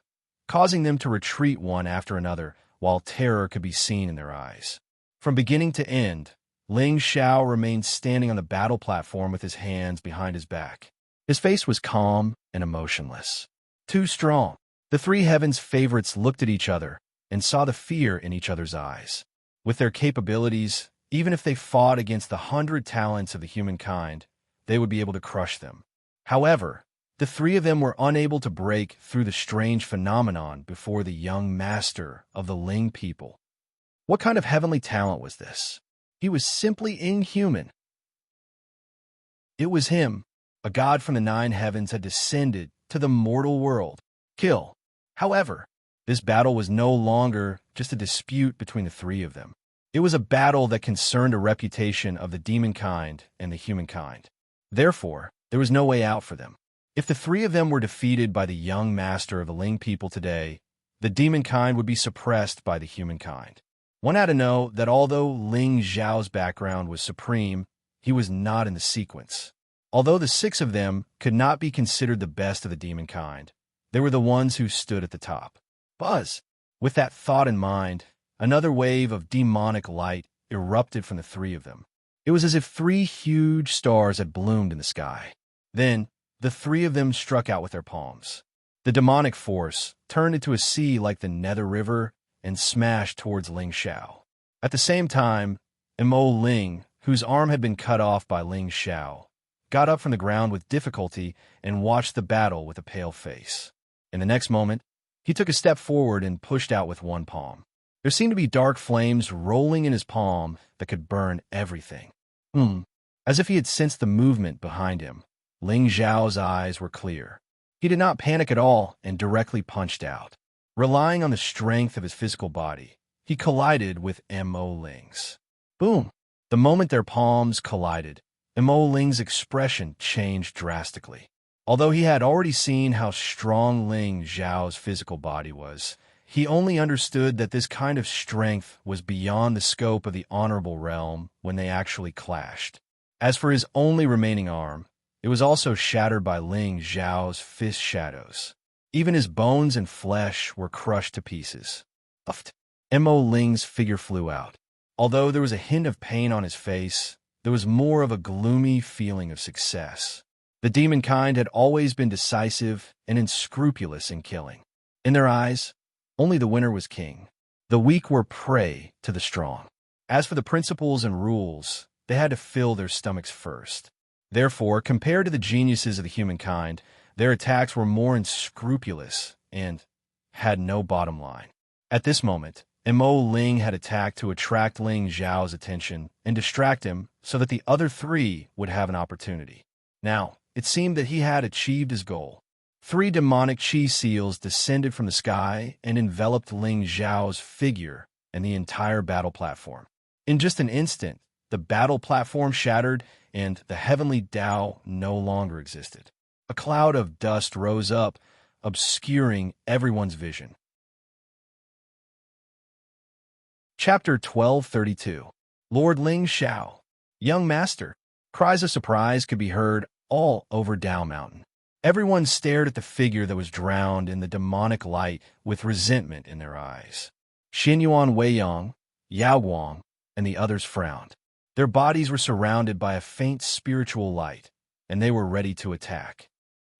causing them to retreat one after another while terror could be seen in their eyes. From beginning to end, Ling Xiao remained standing on the battle platform with his hands behind his back. His face was calm and emotionless. Too strong. The 3 heavens' favorites looked at each other and saw the fear in each other's eyes. With their capabilities, even if they fought against the 100 talents of the humankind, they would be able to crush them. However, the 3 of them were unable to break through the strange phenomenon before the young master of the Ling people. What kind of heavenly talent was this? He was simply inhuman. It was him, a god from the 9 heavens, had descended to the mortal world. Kill. However, this battle was no longer just a dispute between the 3 of them. It was a battle that concerned a reputation of the demonkind and the humankind. Therefore, there was no way out for them. If the 3 of them were defeated by the young master of the Ling people today, the demonkind would be suppressed by the humankind. One had to know that although Ling Xiao's background was supreme, he was not in the sequence. Although the 6 of them could not be considered the best of the demonkind, they were the ones who stood at the top. Buzz! With that thought in mind, another wave of demonic light erupted from the 3 of them. It was as if 3 huge stars had bloomed in the sky. Then, the 3 of them struck out with their palms. The demonic force turned into a sea like the Nether River and smashed towards Ling Xiao. At the same time, Mo Ling, whose arm had been cut off by Ling Xiao, got up from the ground with difficulty and watched the battle with a pale face. In the next moment, he took a step forward and pushed out with one palm. There seemed to be dark flames rolling in his palm that could burn everything. As if he had sensed the movement behind him, Ling Xiao's eyes were clear. He did not panic at all and directly punched out. Relying on the strength of his physical body, he collided with Mo Ling's. Boom! The moment their palms collided, Mo Ling's expression changed drastically. Although he had already seen how strong Ling Xiao's physical body was, he only understood that this kind of strength was beyond the scope of the honorable realm when they actually clashed. As for his only remaining arm, it was also shattered by Ling Zhao's fist shadows. Even his bones and flesh were crushed to pieces. Uffed. Mo Ling's figure flew out. Although there was a hint of pain on his face, there was more of a gloomy feeling of success. The demon kind had always been decisive and unscrupulous in killing. In their eyes, only the winner was king. The weak were prey to the strong. As for the principles and rules, they had to fill their stomachs first. Therefore, compared to the geniuses of the humankind, their attacks were more unscrupulous and had no bottom line. At this moment, Mo Ling had attacked to attract Ling Zhao's attention and distract him so that the other three would have an opportunity. Now, it seemed that he had achieved his goal. 3 demonic chi seals descended from the sky and enveloped Ling Zhao's figure and the entire battle platform. In just an instant, the battle platform shattered and the heavenly Tao no longer existed. A cloud of dust rose up, obscuring everyone's vision. Chapter 1232. Lord Ling Xiao. Young Master. Cries of surprise could be heard all over Dao Mountain. Everyone stared at the figure that was drowned in the demonic light with resentment in their eyes. Xinyuan Weiyang, Yao Guang, and the others frowned. Their bodies were surrounded by a faint spiritual light, and they were ready to attack.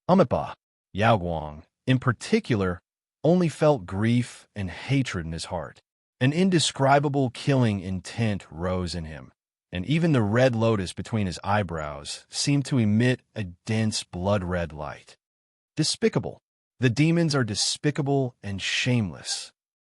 Umipa, Yao Guang, in particular, only felt grief and hatred in his heart. An indescribable killing intent rose in him, and even the red lotus between his eyebrows seemed to emit a dense blood-red light. Despicable. The demons are despicable and shameless.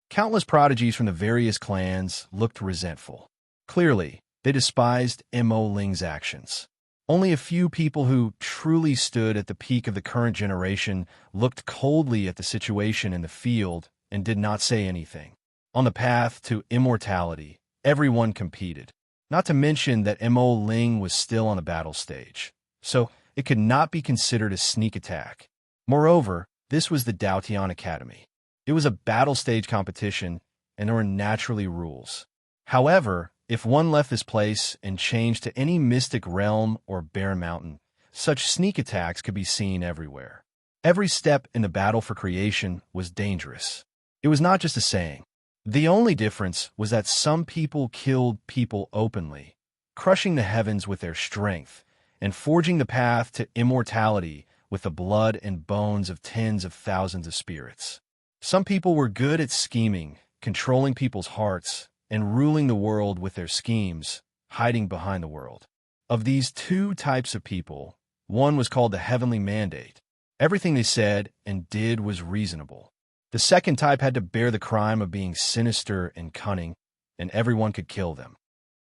Countless prodigies from the various clans looked resentful. Clearly, they despised Mo Ling's actions. Only a few people who truly stood at the peak of the current generation looked coldly at the situation in the field and did not say anything. On the path to immortality, everyone competed. Not to mention that Mo Ling was still on the battle stage, so it could not be considered a sneak attack. Moreover, this was the Daotian Academy. It was a battle stage competition, and there were naturally rules. However, if one left this place and changed to any mystic realm or bare mountain, such sneak attacks could be seen everywhere. Every step in the battle for creation was dangerous. It was not just a saying. The only difference was that some people killed people openly, crushing the heavens with their strength, and forging the path to immortality with the blood and bones of tens of thousands of spirits. Some people were good at scheming, controlling people's hearts, and ruling the world with their schemes, hiding behind the world. Of these 2 types of people, one was called the Heavenly Mandate. Everything they said and did was reasonable. The second type had to bear the crime of being sinister and cunning, and everyone could kill them.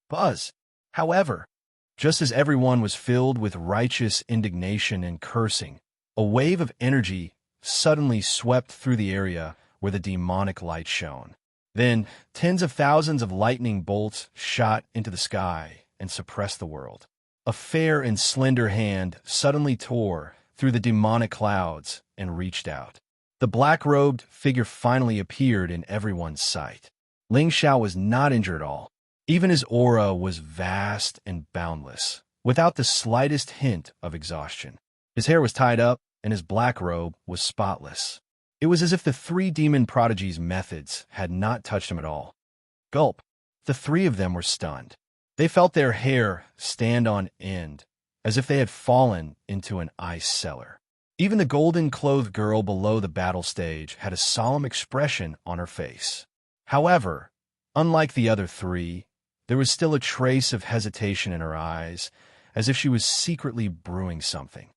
Buzz. However, just as everyone was filled with righteous indignation and cursing, a wave of energy suddenly swept through the area where the demonic light shone. Then, tens of thousands of lightning bolts shot into the sky and suppressed the world. A fair and slender hand suddenly tore through the demonic clouds and reached out. The black-robed figure finally appeared in everyone's sight. Ling Xiao was not injured at all. Even his aura was vast and boundless, without the slightest hint of exhaustion. His hair was tied up, and his black robe was spotless. It was as if the 3 demon prodigies' methods had not touched him at all. Gulp. The 3 of them were stunned. They felt their hair stand on end, as if they had fallen into an ice cellar. Even the golden-clothed girl below the battle stage had a solemn expression on her face. However, unlike the other 3, there was still a trace of hesitation in her eyes, as if she was secretly brewing something.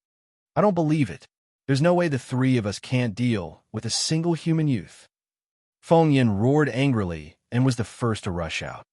I don't believe it. There's no way the 3 of us can't deal with a single human youth. Feng Yin roared angrily and was the first to rush out.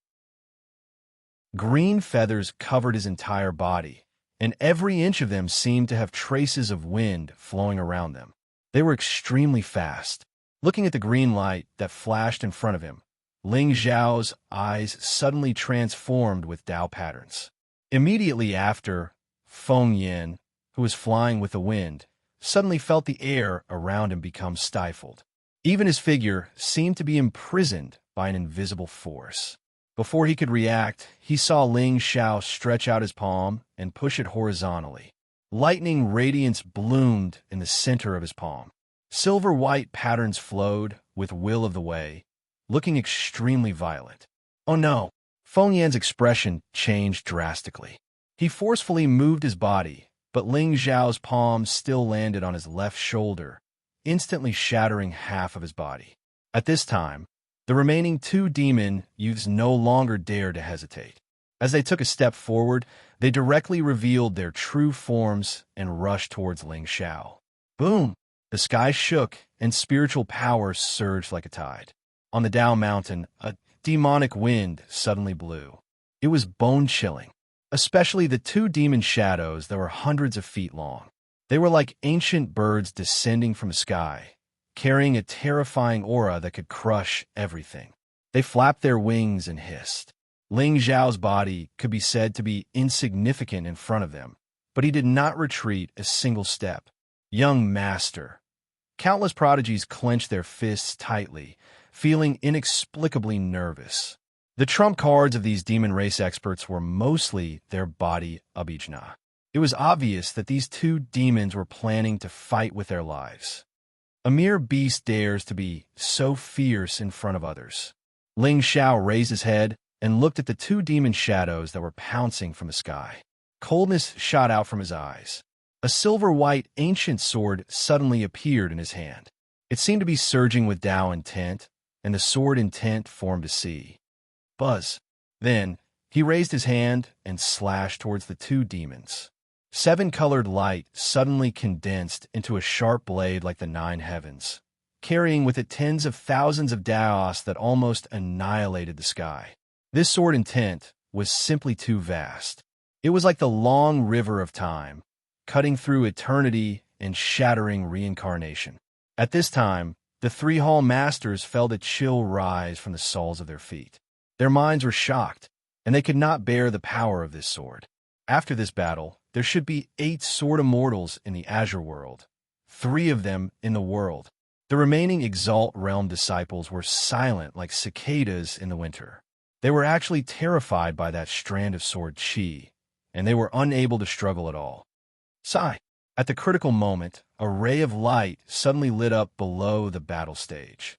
Green feathers covered his entire body, and every inch of them seemed to have traces of wind flowing around them. They were extremely fast. Looking at the green light that flashed in front of him, Ling Zhao's eyes suddenly transformed with Tao patterns. Immediately after, Feng Yin, who was flying with the wind, suddenly felt the air around him become stifled. Even his figure seemed to be imprisoned by an invisible force. Before he could react, he saw Ling Xiao stretch out his palm and push it horizontally. Lightning radiance bloomed in the center of his palm. Silver-white patterns flowed with will of the way, looking extremely violent. Oh no! Feng Yan's expression changed drastically. He forcefully moved his body, but Ling Xiao's palm still landed on his left shoulder, instantly shattering half of his body. At this time, the remaining two demon youths no longer dared to hesitate. As they took a step forward, they directly revealed their true forms and rushed towards Ling Xiao. Boom! The sky shook, and spiritual power surged like a tide. On the Dao Mountain, a demonic wind suddenly blew. It was bone-chilling, especially the two demon shadows that were hundreds of feet long. They were like ancient birds descending from the sky, carrying a terrifying aura that could crush everything. They flapped their wings and hissed. Ling Xiao's body could be said to be insignificant in front of them, but he did not retreat a single step. Young master. Countless prodigies clenched their fists tightly, feeling inexplicably nervous. The trump cards of these demon race experts were mostly their body abhijna. It was obvious that these two demons were planning to fight with their lives. A mere beast dares to be so fierce in front of others. Ling Xiao raised his head and looked at the two demon shadows that were pouncing from the sky. Coldness shot out from his eyes. A silver-white ancient sword suddenly appeared in his hand. It seemed to be surging with Dao intent, and the sword intent formed a sea. Buzz. Then, he raised his hand and slashed towards the two demons. Seven-colored light suddenly condensed into a sharp blade like the nine heavens, carrying with it tens of thousands of Daos that almost annihilated the sky. This sword intent was simply too vast. It was like the long river of time, cutting through eternity and shattering reincarnation. At this time, the three hall masters felt a chill rise from the soles of their feet. Their minds were shocked, and they could not bear the power of this sword. After this battle, there should be 8 sword immortals in the Azure world, 3 of them in the world. The remaining Exalt Realm disciples were silent like cicadas in the winter. They were actually terrified by that strand of sword chi, and they were unable to struggle at all. Sigh. At the critical moment, a ray of light suddenly lit up below the battle stage.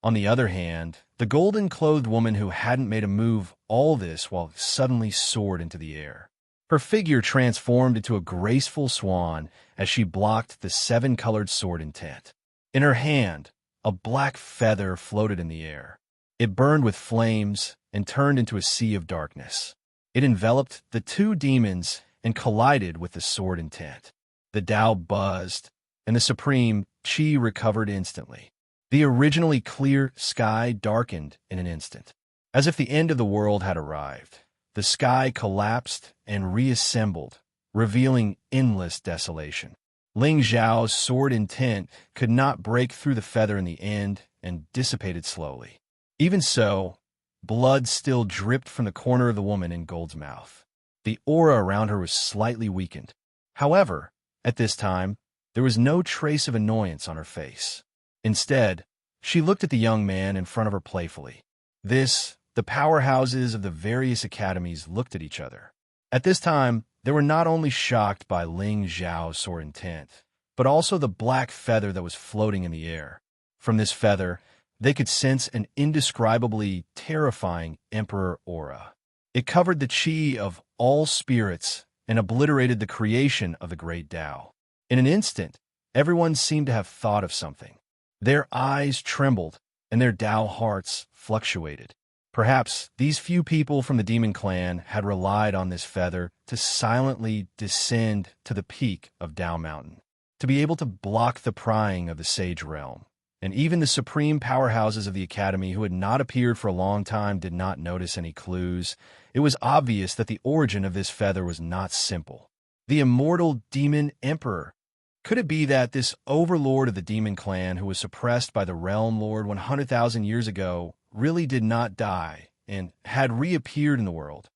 On the other hand, the golden-clothed woman who hadn't made a move all this while suddenly soared into the air. Her figure transformed into a graceful swan as she blocked the 7-colored sword intent. In her hand, a black feather floated in the air. It burned with flames and turned into a sea of darkness. It enveloped the two demons and collided with the sword intent. The Tao buzzed, and the supreme Qi recovered instantly. The originally clear sky darkened in an instant. As if the end of the world had arrived, the sky collapsed and reassembled, revealing endless desolation. Ling Xiao's sword intent could not break through the feather in the end and dissipated slowly. Even so, blood still dripped from the corner of the woman in Gold's mouth. The aura around her was slightly weakened. However, at this time, there was no trace of annoyance on her face. Instead, she looked at the young man in front of her playfully. The powerhouses of the various academies looked at each other. At this time, they were not only shocked by Ling Xiao's sword intent, but also the black feather that was floating in the air. From this feather, they could sense an indescribably terrifying emperor aura. It covered the chi of all spirits and obliterated the creation of the great Tao. In an instant, everyone seemed to have thought of something. Their eyes trembled, and their Tao hearts fluctuated. Perhaps these few people from the demon clan had relied on this feather to silently descend to the peak of Tao Mountain, to be able to block the prying of the Sage Realm. And even the supreme powerhouses of the Academy who had not appeared for a long time did not notice any clues. It was obvious that the origin of this feather was not simple. The immortal demon emperor. Could it be that this overlord of the demon clan who was suppressed by the realm lord 100,000 years ago really did not die and had reappeared in the world?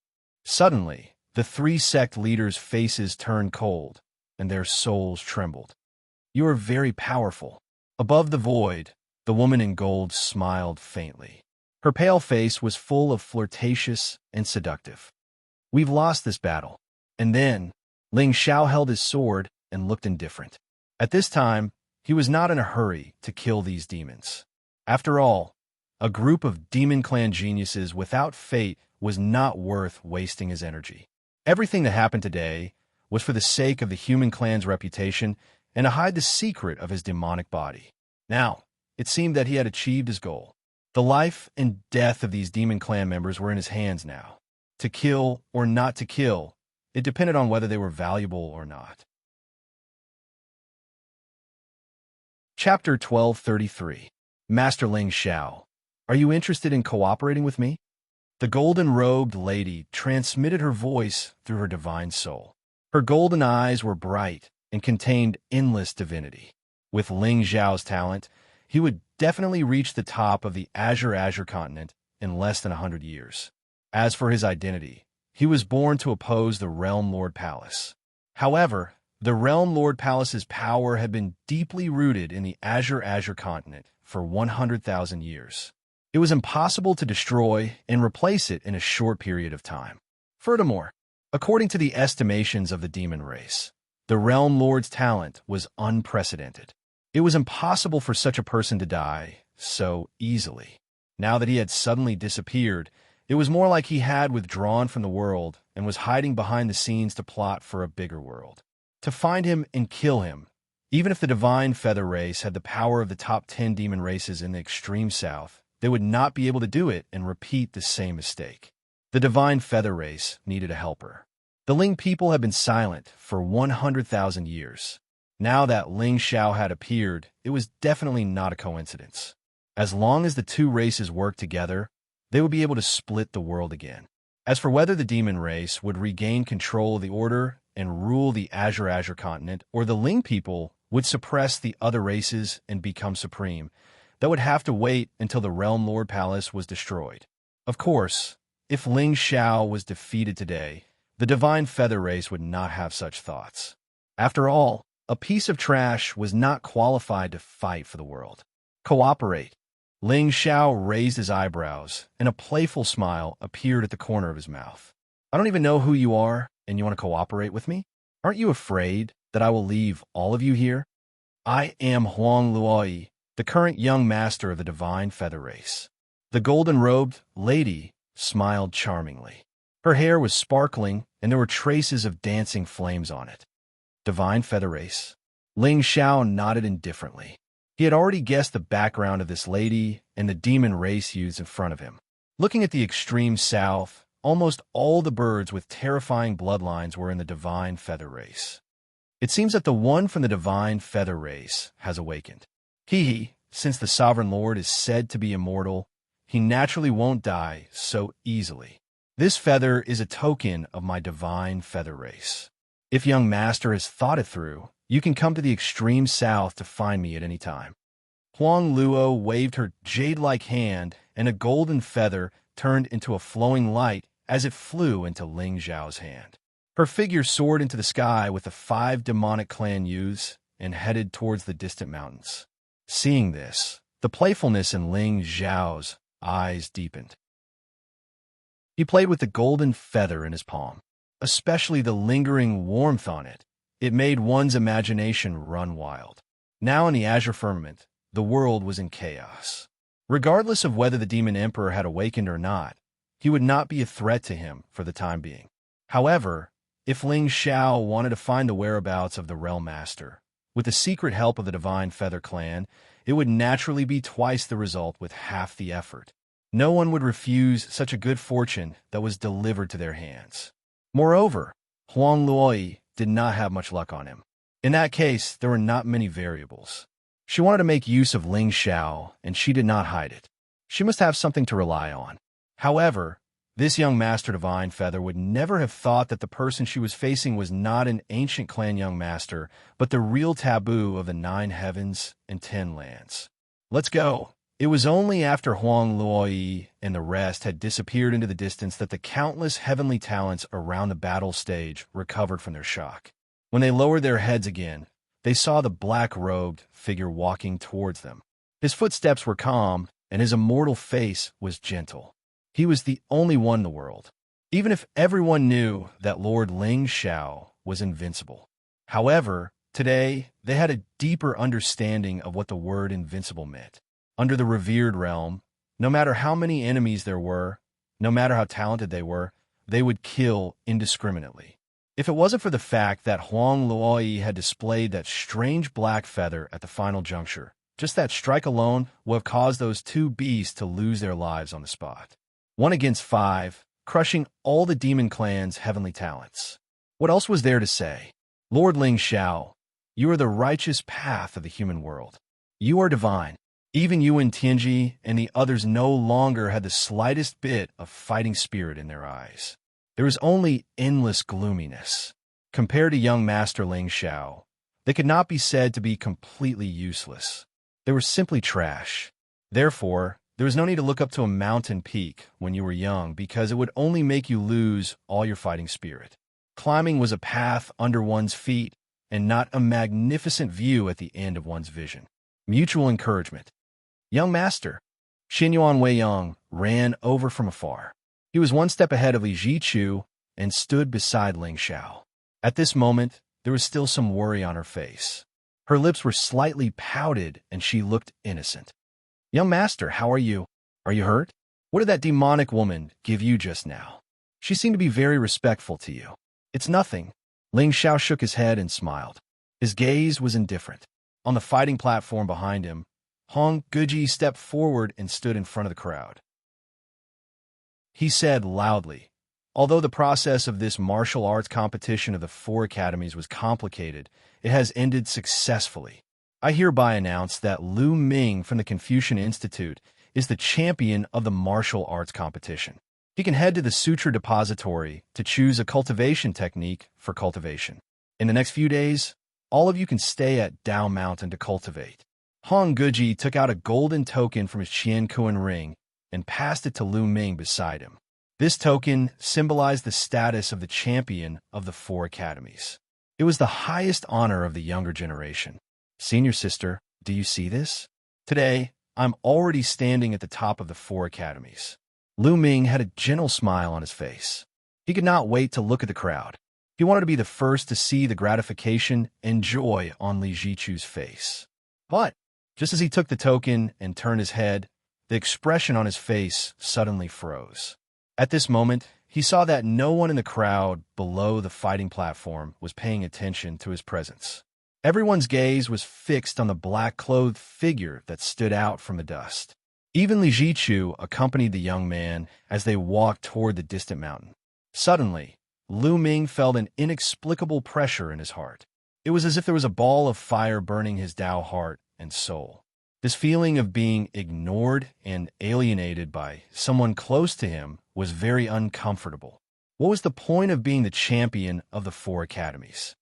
Suddenly, the 3 sect leaders' faces turned cold, and their souls trembled. You are very powerful. Above the void, the woman in gold smiled faintly. Her pale face was full of flirtatious and seductive. "We've lost this battle." And then, Ling Xiao held his sword and looked indifferent. At this time, he was not in a hurry to kill these demons. After all, a group of demon clan geniuses without fate was not worth wasting his energy. Everything that happened today was for the sake of the human clan's reputation and to hide the secret of his demonic body. Now, it seemed that he had achieved his goal. The life and death of these demon clan members were in his hands now. To kill or not to kill, it depended on whether they were valuable or not. Chapter 1233. Master Ling Xiao, are you interested in cooperating with me? The golden-robed lady transmitted her voice through her divine soul. Her golden eyes were bright and contained endless divinity. With Ling Xiao's talent, he would definitely reach the top of the Azure continent in less than 100 years. As for his identity, he was born to oppose the Realm Lord Palace. However, the Realm Lord Palace's power had been deeply rooted in the Azure continent for 100,000 years. It was impossible to destroy and replace it in a short period of time. Furthermore, according to the estimations of the demon race, the Realm Lord's talent was unprecedented. It was impossible for such a person to die so easily. Now that he had suddenly disappeared, it was more like he had withdrawn from the world and was hiding behind the scenes to plot for a bigger world. To find him and kill him, even if the Divine Feather Race had the power of the top 10 demon races in the extreme south, they would not be able to do it and repeat the same mistake. The Divine Feather Race needed a helper. The Ling people had been silent for 100,000 years. Now that Ling Xiao had appeared, it was definitely not a coincidence. As long as the two races worked together, they would be able to split the world again. As for whether the demon race would regain control of the order and rule the Azure continent, or the Ling people would suppress the other races and become supreme, that would have to wait until the Realm Lord Palace was destroyed. Of course, if Ling Xiao was defeated today, the Divine Feather Race would not have such thoughts. After all, a piece of trash was not qualified to fight for the world. Cooperate. Ling Xiao raised his eyebrows, and a playful smile appeared at the corner of his mouth. I don't even know who you are, and you want to cooperate with me? Aren't you afraid that I will leave all of you here? I am Huang Luoyi, the current young master of the Divine Feather Race. The golden-robed lady smiled charmingly. Her hair was sparkling, and there were traces of dancing flames on it. Divine Feather Race. Ling Xiao nodded indifferently. He had already guessed the background of this lady and the demon race youths in front of him. Looking at the extreme south, almost all the birds with terrifying bloodlines were in the Divine Feather Race. It seems that the one from the Divine Feather Race has awakened. Since the Sovereign Lord is said to be immortal, he naturally won't die so easily. This feather is a token of my Divine Feather Race. If young master has thought it through, you can come to the extreme south to find me at any time. Huang Luo waved her jade-like hand, and a golden feather turned into a flowing light as it flew into Ling Xiao's hand. Her figure soared into the sky with the 5 demonic clan youths and headed towards the distant mountains. Seeing this, the playfulness in Ling Xiao's eyes deepened. He played with the golden feather in his palm, especially the lingering warmth on it. It made one's imagination run wild. Now in the azure firmament, the world was in chaos. Regardless of whether the demon emperor had awakened or not, he would not be a threat to him for the time being. However, if Ling Xiao wanted to find the whereabouts of the Realm Master, with the secret help of the Divine Feather Clan, it would naturally be twice the result with half the effort. No one would refuse such a good fortune that was delivered to their hands. Moreover, Huang Luoyi did not have much luck on him. In that case, there were not many variables. She wanted to make use of Ling Xiao, and she did not hide it. She must have something to rely on. However, this young Master Divine Feather would never have thought that the person she was facing was not an ancient clan young master, but the real taboo of the 9 heavens and 10 lands. Let's go. It was only after Huang Luoyi and the rest had disappeared into the distance that the countless heavenly talents around the battle stage recovered from their shock. When they lowered their heads again, they saw the black-robed figure walking towards them. His footsteps were calm, and his immortal face was gentle. He was the only one in the world, even if everyone knew that Lord Ling Xiao was invincible. However, today they had a deeper understanding of what the word invincible meant. Under the revered realm, no matter how many enemies there were, no matter how talented they would kill indiscriminately. If it wasn't for the fact that Huang Luoyi had displayed that strange black feather at the final juncture, just that strike alone would have caused those two beasts to lose their lives on the spot. 1 against 5, crushing all the demon clan's heavenly talents. What else was there to say? Lord Ling Xiao, you are the righteous path of the human world. You are divine. Even Yuan Tianji and the others no longer had the slightest bit of fighting spirit in their eyes. There was only endless gloominess. Compared to young Master Ling Xiao, they could not be said to be completely useless. They were simply trash. Therefore, there was no need to look up to a mountain peak when you were young because it would only make you lose all your fighting spirit. Climbing was a path under one's feet and not a magnificent view at the end of one's vision. Mutual encouragement. Young Master, Xinyuan Weiyang ran over from afar. He was one step ahead of Li Zichu and stood beside Ling Xiao. At this moment, there was still some worry on her face. Her lips were slightly pouted and she looked innocent. Young Master, how are you? Are you hurt? What did that demonic woman give you just now? She seemed to be very respectful to you. It's nothing. Ling Xiao shook his head and smiled. His gaze was indifferent. On the fighting platform behind him, Hong Guji stepped forward and stood in front of the crowd. He said loudly, although the process of this martial arts competition of the 4 academies was complicated, it has ended successfully. I hereby announce that Lu Ming from the Confucian Institute is the champion of the martial arts competition. He can head to the Sutra Depository to choose a cultivation technique for cultivation. In the next few days, all of you can stay at Dao Mountain to cultivate. Hong Guji took out a golden token from his Qian Kuan ring and passed it to Lu Ming beside him. This token symbolized the status of the champion of the 4 academies. It was the highest honor of the younger generation. Senior sister, do you see this? Today, I'm already standing at the top of the 4 academies. Lu Ming had a gentle smile on his face. He could not wait to look at the crowd. He wanted to be the first to see the gratification and joy on Li Zichu's face. But, just as he took the token and turned his head, the expression on his face suddenly froze. At this moment, he saw that no one in the crowd below the fighting platform was paying attention to his presence. Everyone's gaze was fixed on the black-clothed figure that stood out from the dust. Even Li Zichu accompanied the young man as they walked toward the distant mountain. Suddenly, Lu Ming felt an inexplicable pressure in his heart. It was as if there was a ball of fire burning his Dao heart and soul. This feeling of being ignored and alienated by someone close to him was very uncomfortable. What was the point of being the champion of the 4 academies?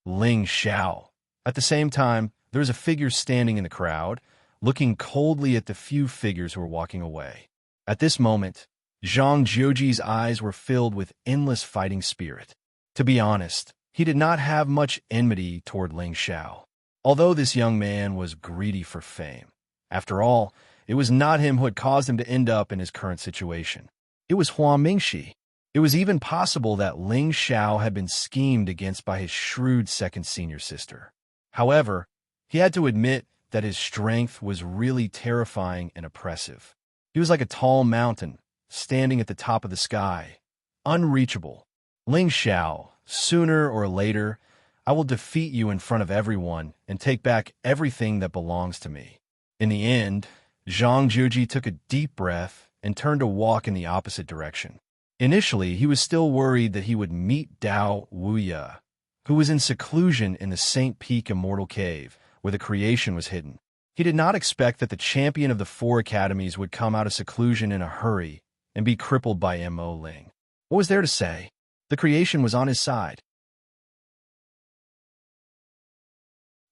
Ling Xiao. At the same time, there was a figure standing in the crowd, looking coldly at the few figures who were walking away. At this moment, Zhang Jiuji's eyes were filled with endless fighting spirit. To be honest, he did not have much enmity toward Ling Xiao. Although this young man was greedy for fame, after all, it was not him who had caused him to end up in his current situation. It was Hua Mingxi. It was even possible that Ling Xiao had been schemed against by his shrewd second senior sister. However, he had to admit that his strength was really terrifying and oppressive. He was like a tall mountain, standing at the top of the sky, unreachable. Ling Xiao, sooner or later, I will defeat you in front of everyone and take back everything that belongs to me. In the end, Zhang Jiuji took a deep breath and turned to walk in the opposite direction. Initially, he was still worried that he would meet Dao Wuya, who was in seclusion in the St. Peak Immortal Cave, where the creation was hidden. He did not expect that the champion of the 4 academies would come out of seclusion in a hurry and be crippled by Mo Ling. What was there to say? The creation was on his side.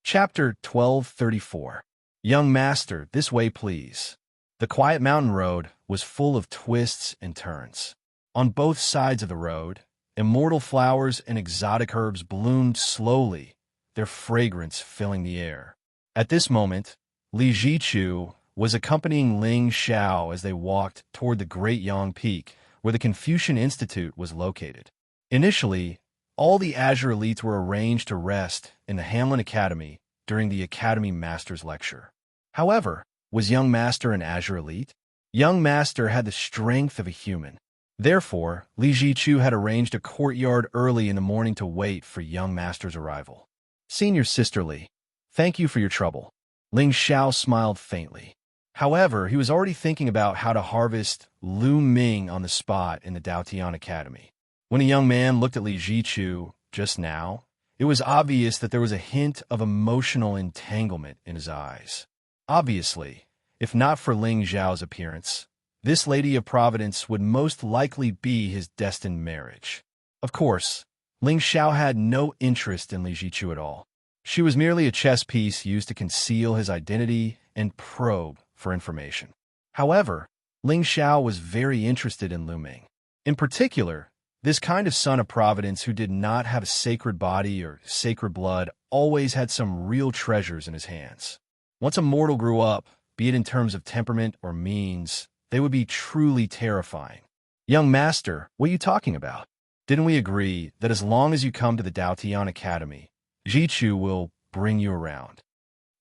Chapter 1234. Young Master, this way please. The quiet mountain road was full of twists and turns. On both sides of the road, immortal flowers and exotic herbs bloomed slowly, their fragrance filling the air. At this moment, Li Zichu was accompanying Ling Xiao as they walked toward the Great Yang Peak, where the Confucian Institute was located. Initially, all the Azure elites were arranged to rest in the Hanlin Academy during the Academy Master's lecture. However, was young Master an Azure elite? Young Master had the strength of a human. Therefore, Li Jichu had arranged a courtyard early in the morning to wait for young Master's arrival. Senior Sister Li, thank you for your trouble. Ling Xiao smiled faintly. However, he was already thinking about how to harvest Lu Ming on the spot in the Daotian Academy. When a young man looked at Li Jichu just now, it was obvious that there was a hint of emotional entanglement in his eyes. Obviously, if not for Ling Xiao's appearance, this Lady of Providence would most likely be his destined marriage. Of course, Ling Xiao had no interest in Li Jichu at all. She was merely a chess piece used to conceal his identity and probe for information. However, Ling Xiao was very interested in Lu Ming. In particular, this kind of son of Providence who did not have a sacred body or sacred blood always had some real treasures in his hands. Once a mortal grew up, be it in terms of temperament or means, they would be truly terrifying. Young Master, what are you talking about? Didn't we agree that as long as you come to the Daotian Academy, Jichu will bring you around?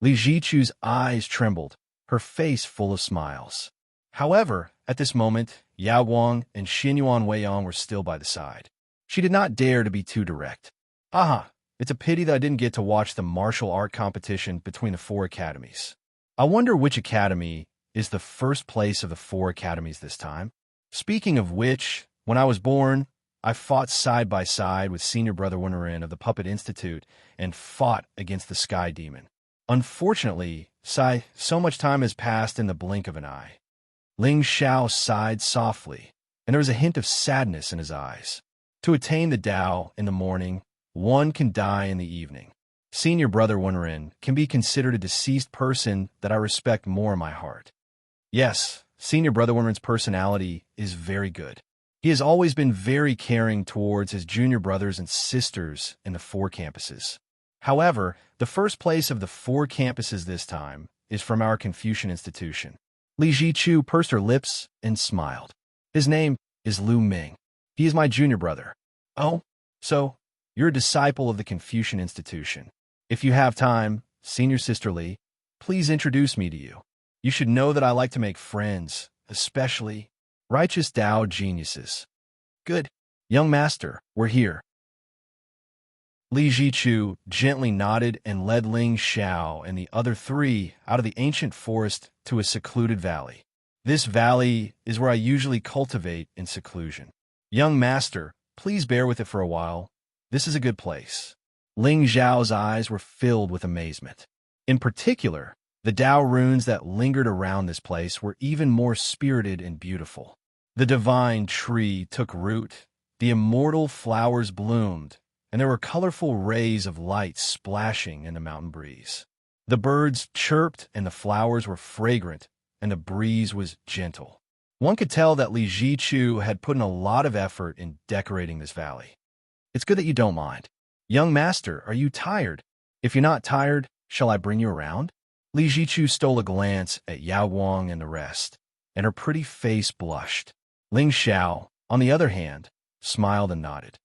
Li Jichu's eyes trembled, her face full of smiles. However, at this moment, Yao Guang and Xinyuan Weiyang were still by the side. She did not dare to be too direct. Aha, it's a pity that I didn't get to watch the martial art competition between the 4 academies. I wonder which academy is the first place of the 4 academies this time. Speaking of which, when I was born, I fought side by side with Senior Brother Winterin of the Puppet Institute and fought against the Sky Demon. Unfortunately, so much time has passed in the blink of an eye. Ling Xiao sighed softly, and there was a hint of sadness in his eyes. To attain the Tao in the morning, one can die in the evening. Senior Brother Winterin can be considered a deceased person that I respect more in my heart. Yes, Senior Brother Winterin's personality is very good. He has always been very caring towards his junior brothers and sisters in the 4 campuses. However, the first place of the 4 campuses this time is from our Confucian institution. Li Jichu pursed her lips and smiled. His name is Lu Ming. He is my junior brother. Oh, so you're a disciple of the Confucian institution. If you have time, Senior Sister Li, please introduce me to you. You should know that I like to make friends, especially righteous Tao geniuses. Good. Young Master, we're here. Li Jichu gently nodded and led Ling Xiao and the other 3 out of the ancient forest to a secluded valley. This valley is where I usually cultivate in seclusion. Young Master, please bear with it for a while. This is a good place. Ling Xiao's eyes were filled with amazement. In particular, the Tao runes that lingered around this place were even more spirited and beautiful. The divine tree took root, the immortal flowers bloomed, and there were colorful rays of light splashing in the mountain breeze. The birds chirped and the flowers were fragrant, and the breeze was gentle. One could tell that Li Jichu had put in a lot of effort in decorating this valley. It's good that you don't mind. Young Master, are you tired? If you're not tired, shall I bring you around? Li Jichu stole a glance at Yao Guang and the rest, and her pretty face blushed. Ling Xiao, on the other hand, smiled and nodded.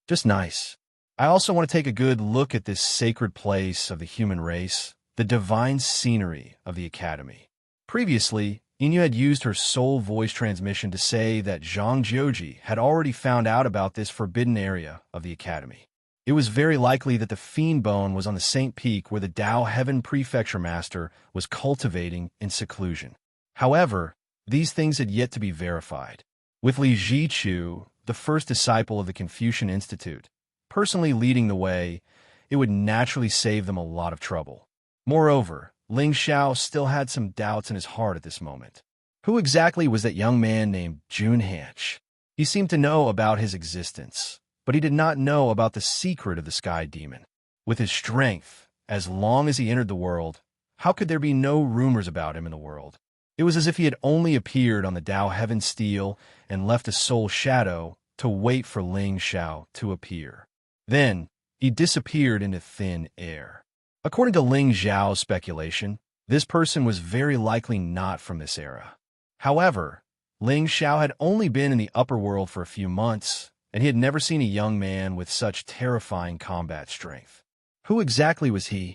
Just nice. I also want to take a good look at this sacred place of the human race, the divine scenery of the Academy. Previously, Inyu had used her soul voice transmission to say that Zhang Jiuji had already found out about this forbidden area of the Academy. It was very likely that the Fiend Bone was on the Saint Peak where the Tao Heaven Prefecture Master was cultivating in seclusion. However, these things had yet to be verified. With Li Jichu, the first disciple of the Confucian Institute, personally leading the way, it would naturally save them a lot of trouble. Moreover, Ling Xiao still had some doubts in his heart at this moment. Who exactly was that young man named Jun Hanch? He seemed to know about his existence, but he did not know about the secret of the Sky Demon. With his strength, as long as he entered the world, how could there be no rumors about him in the world? It was as if he had only appeared on the Tao Heaven Steel and left a soul shadow to wait for Ling Xiao to appear. Then, he disappeared into thin air. According to Ling Xiao's speculation, This person was very likely not from this era. However, Ling Xiao had only been in the upper world for a few months, and he had never seen a young man with such terrifying combat strength. Who exactly was he?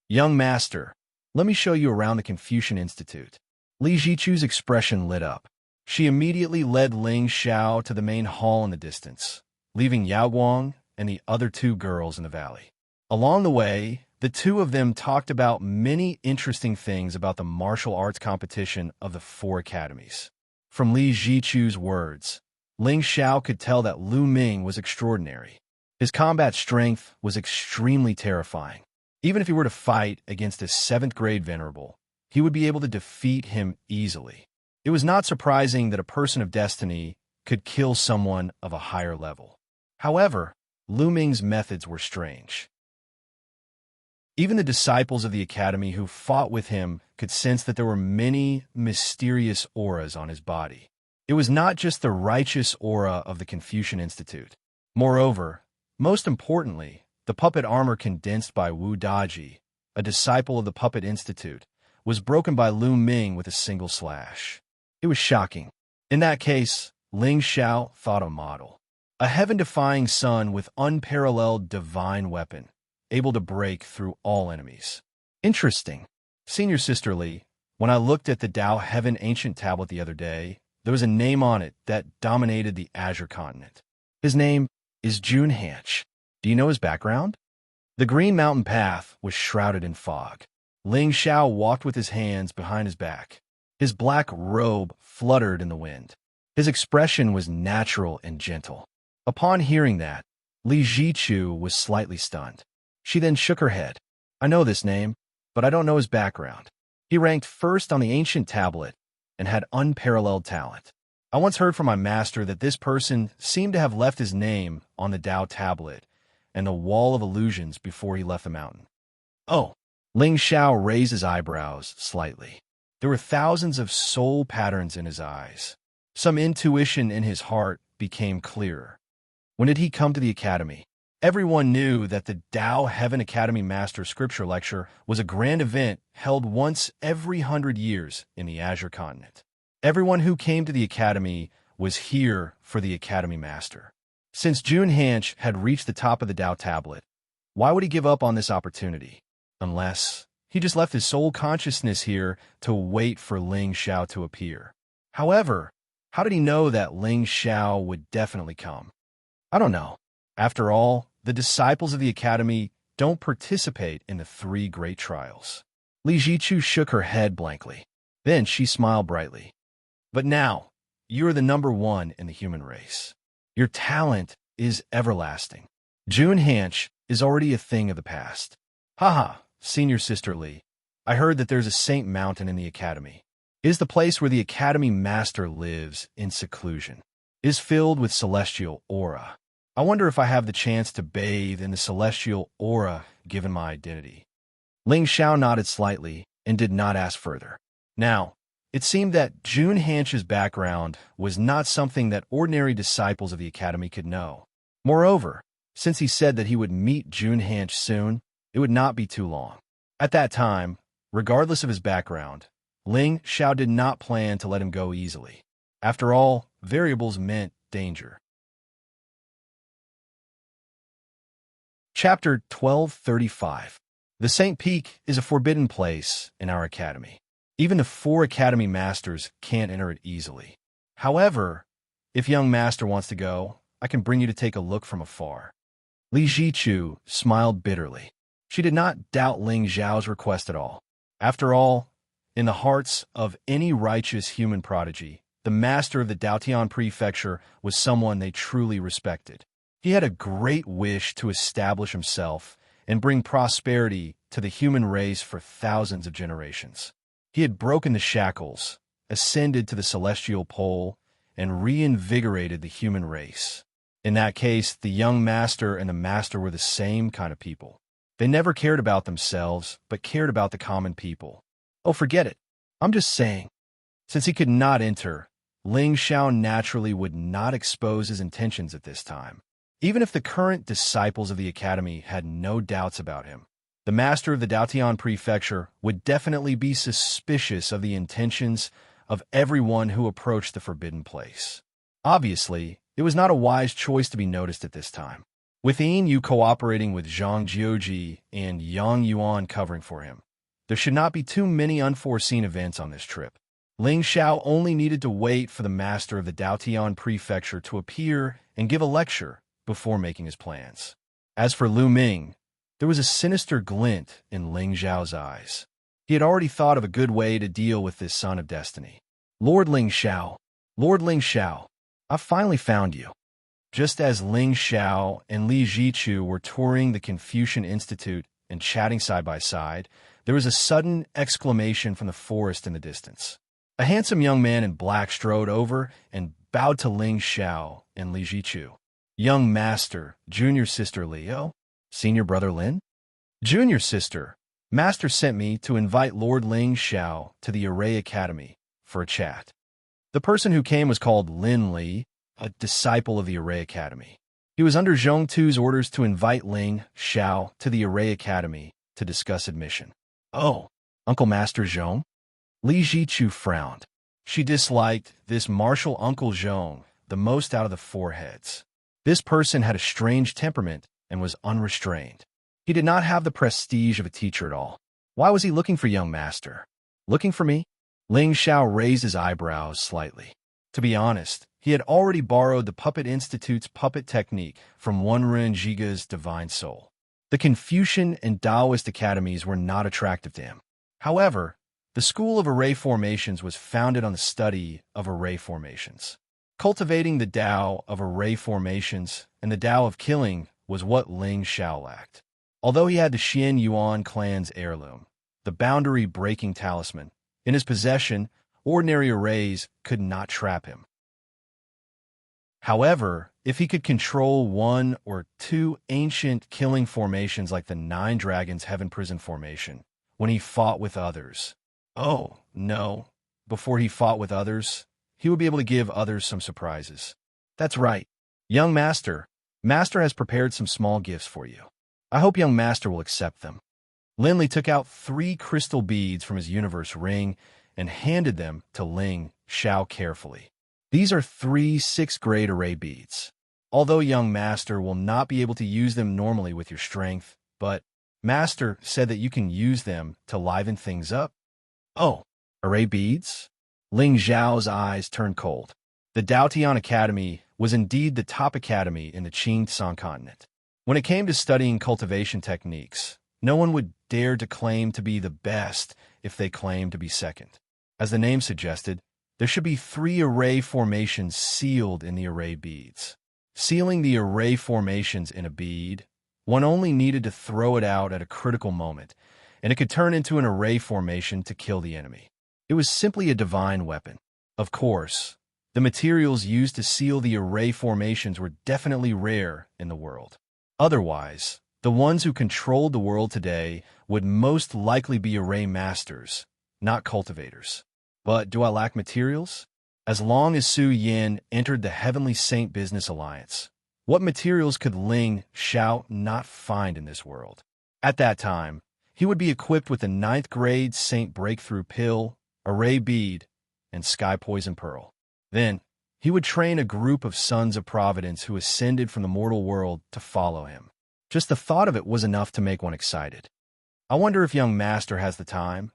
Young master, let me show you around the Confucian Institute. Li Jichu's expression lit up. She immediately led Ling Xiao to the main hall in the distance, leaving Yao Guang and the other two girls in the valley. Along the way, the two of them talked about many interesting things about the martial arts competition of the 4 academies. From Li Jichu's words, Ling Xiao could tell that Lu Ming was extraordinary. His combat strength was extremely terrifying. Even if he were to fight against a 7th-grade venerable, he would be able to defeat him easily. It was not surprising that a person of destiny could kill someone of a higher level. However, Lu Ming's methods were strange. Even the disciples of the academy who fought with him could sense that there were many mysterious auras on his body. It was not just the righteous aura of the Confucian Institute. Moreover, most importantly, the puppet armor condensed by Wu Daji, a disciple of the Puppet Institute, was broken by Lu Ming with a single slash. It was shocking. In that case, Ling Xiao thought a model. A heaven-defying sun with unparalleled divine weapon, able to break through all enemies. Interesting. Senior Sister Li, when I looked at the Tao Heaven Ancient Tablet the other day, there was a name on it that dominated the Azure continent. His name is Jun Hanch. Do you know his background? The Green Mountain Path was shrouded in fog. Ling Xiao walked with his hands behind his back. His black robe fluttered in the wind. His expression was natural and gentle. Upon hearing that, Li Jichu was slightly stunned. She then shook her head. I know this name, but I don't know his background. He ranked first on the ancient tablet and had unparalleled talent. I once heard from my master that this person seemed to have left his name on the Tao tablet and the wall of illusions before he left the mountain. Oh, Ling Xiao raised his eyebrows slightly. There were thousands of soul patterns in his eyes. Some intuition in his heart became clearer. When did he come to the academy? Everyone knew that the Tao Heaven Academy Master Scripture Lecture was a grand event held once every 100 years in the Azure continent. Everyone who came to the academy was here for the Academy Master. Since Jun Hanch had reached the top of the Tao tablet, why would he give up on this opportunity? Unless he just left his soul consciousness here to wait for Ling Xiao to appear. However, how did he know that Ling Xiao would definitely come? I don't know. After all, the disciples of the academy don't participate in the 3 great trials. Li Jichu shook her head blankly. Then she smiled brightly. But now, you are the number 1 in the human race. Your talent is everlasting. Jun Hanch is already a thing of the past. Haha, Senior Sister Li, I heard that there's a Saint Mountain in the academy. It is the place where the academy master lives in seclusion. It is filled with celestial aura. I wonder if I have the chance to bathe in the celestial aura given my identity. Ling Xiao nodded slightly and did not ask further. Now, it seemed that Jun Hanch's background was not something that ordinary disciples of the academy could know. Moreover, since he said that he would meet Jun Hanch soon, it would not be too long. At that time, regardless of his background, Ling Xiao did not plan to let him go easily. After all, variables meant danger. Chapter 1235. The Saint Peak is a forbidden place in our academy. Even the 4 academy masters can't enter it easily. However, if young master wants to go, I can bring you to take a look from afar. Li Jichu smiled bitterly. She did not doubt Ling Xiao's request at all. After all, in the hearts of any righteous human prodigy, the master of the Daotian prefecture was someone they truly respected. He had a great wish to establish himself and bring prosperity to the human race for thousands of generations. He had broken the shackles, ascended to the celestial pole, and reinvigorated the human race. In that case, the young master and the master were the same kind of people. They never cared about themselves, but cared about the common people. Oh, forget it. I'm just saying. Since he could not enter, Ling Xiao naturally would not expose his intentions at this time. Even if the current disciples of the academy had no doubts about him, The master of the Daotian prefecture would definitely be suspicious of the intentions of everyone who approached the forbidden place. Obviously, it was not a wise choice to be noticed at this time. With Yin Yu cooperating with Zhang Jiuji and Yang Yuan covering for him, there should not be too many unforeseen events on this trip. Ling Xiao only needed to wait for the master of the Daotian prefecture to appear and give a lecture before making his plans. As for Lu Ming, there was a sinister glint in Ling Xiao's eyes. He had already thought of a good way to deal with this son of destiny. Lord Ling Xiao, I've finally found you. Just as Ling Xiao and Li Jichu were touring the Confucian Institute and chatting side by side, there was a sudden exclamation from the forest in the distance. A handsome young man in black strode over and bowed to Ling Xiao and Li Jichu. Young master, junior sister Leo, senior brother Lin? Junior sister, master sent me to invite Lord Ling Xiao to the Array Academy for a chat. The person who came was called Lin Li, a disciple of the Array Academy. He was under Zhong Tu's orders to invite Ling Xiao to the Array Academy to discuss admission. Oh, Uncle Master Zhong? Li Jichu frowned. She disliked this martial Uncle Zhong the most out of the four heads. This person had a strange temperament and was unrestrained. He did not have the prestige of a teacher at all. Why was he looking for young master? Looking for me? Ling Xiao raised his eyebrows slightly. To be honest, he had already borrowed the Puppet Institute's puppet technique from Wenren Zhige's divine soul. The Confucian and Taoist academies were not attractive to him. However, the School of Array Formations was founded on the study of array formations. Cultivating the Tao of array formations and the Tao of killing was what Ling Xiao lacked. Although he had the Xian Yuan clan's heirloom, the boundary-breaking talisman, in his possession, ordinary arrays could not trap him. However, if he could control one or two ancient killing formations like the Nine Dragons Heaven Prison formation, when he fought with others, before he fought with others, he would be able to give others some surprises. That's right. Young Master, Master has prepared some small gifts for you. I hope young Master will accept them. Linley took out 3 crystal beads from his universe ring and handed them to Ling Xiao carefully. These are 3 6th-grade array beads. Although young Master will not be able to use them normally with your strength, but Master said that you can use them to liven things up. Oh, array beads? Ling Xiao's eyes turned cold. The Daotian Academy was indeed the top academy in the Qing Tsang continent. When it came to studying cultivation techniques, no one would dare to claim to be the best if they claimed to be second. As the name suggested, there should be 3 array formations sealed in the array beads. Sealing the array formations in a bead, one only needed to throw it out at a critical moment, and it could turn into an array formation to kill the enemy. It was simply a divine weapon. Of course, the materials used to seal the array formations were definitely rare in the world. Otherwise, the ones who controlled the world today would most likely be array masters, not cultivators. But do I lack materials? As long as Su Yin entered the Heavenly Saint Business Alliance, what materials could Ling Xiao not find in this world? At that time, he would be equipped with the 9th-grade Saint Breakthrough Pill, Array Bead, and Sky Poison Pearl. Then, he would train a group of Sons of Providence who ascended from the mortal world to follow him. Just the thought of it was enough to make one excited. I wonder if young Master has the time.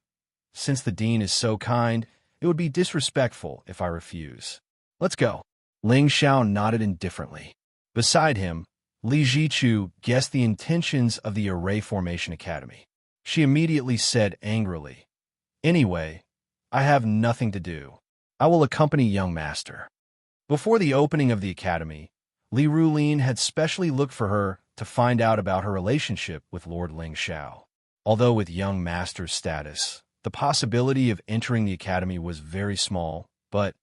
Since the Dean is so kind, it would be disrespectful if I refuse. Let's go. Ling Xiao nodded indifferently. Beside him, Li Jichu guessed the intentions of the Array Formation Academy. She immediately said angrily, "Anyway, I have nothing to do. I will accompany young Master." Before the opening of the academy, Li Rulin had specially looked for her to find out about her relationship with Lord Ling Xiao. Although with young Master's status, the possibility of entering the academy was very small, but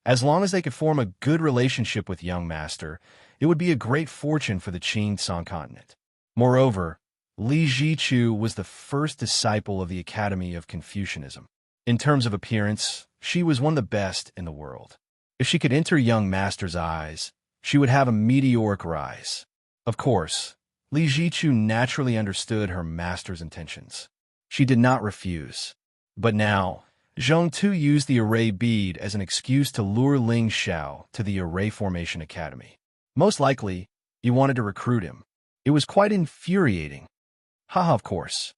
as long as they could form a good relationship with young Master, it would be a great fortune for the Qing Tsang continent. Moreover, Li Jichu was the first disciple of the Academy of Confucianism. In terms of appearance, she was one of the best in the world. If she could enter young Master's eyes, she would have a meteoric rise. Of course, Li Jichu naturally understood her master's intentions. She did not refuse. But now, Zhong Tu used the array bead as an excuse to lure Ling Xiao to the Array Formation Academy. Most likely, he wanted to recruit him. It was quite infuriating. Haha, of course.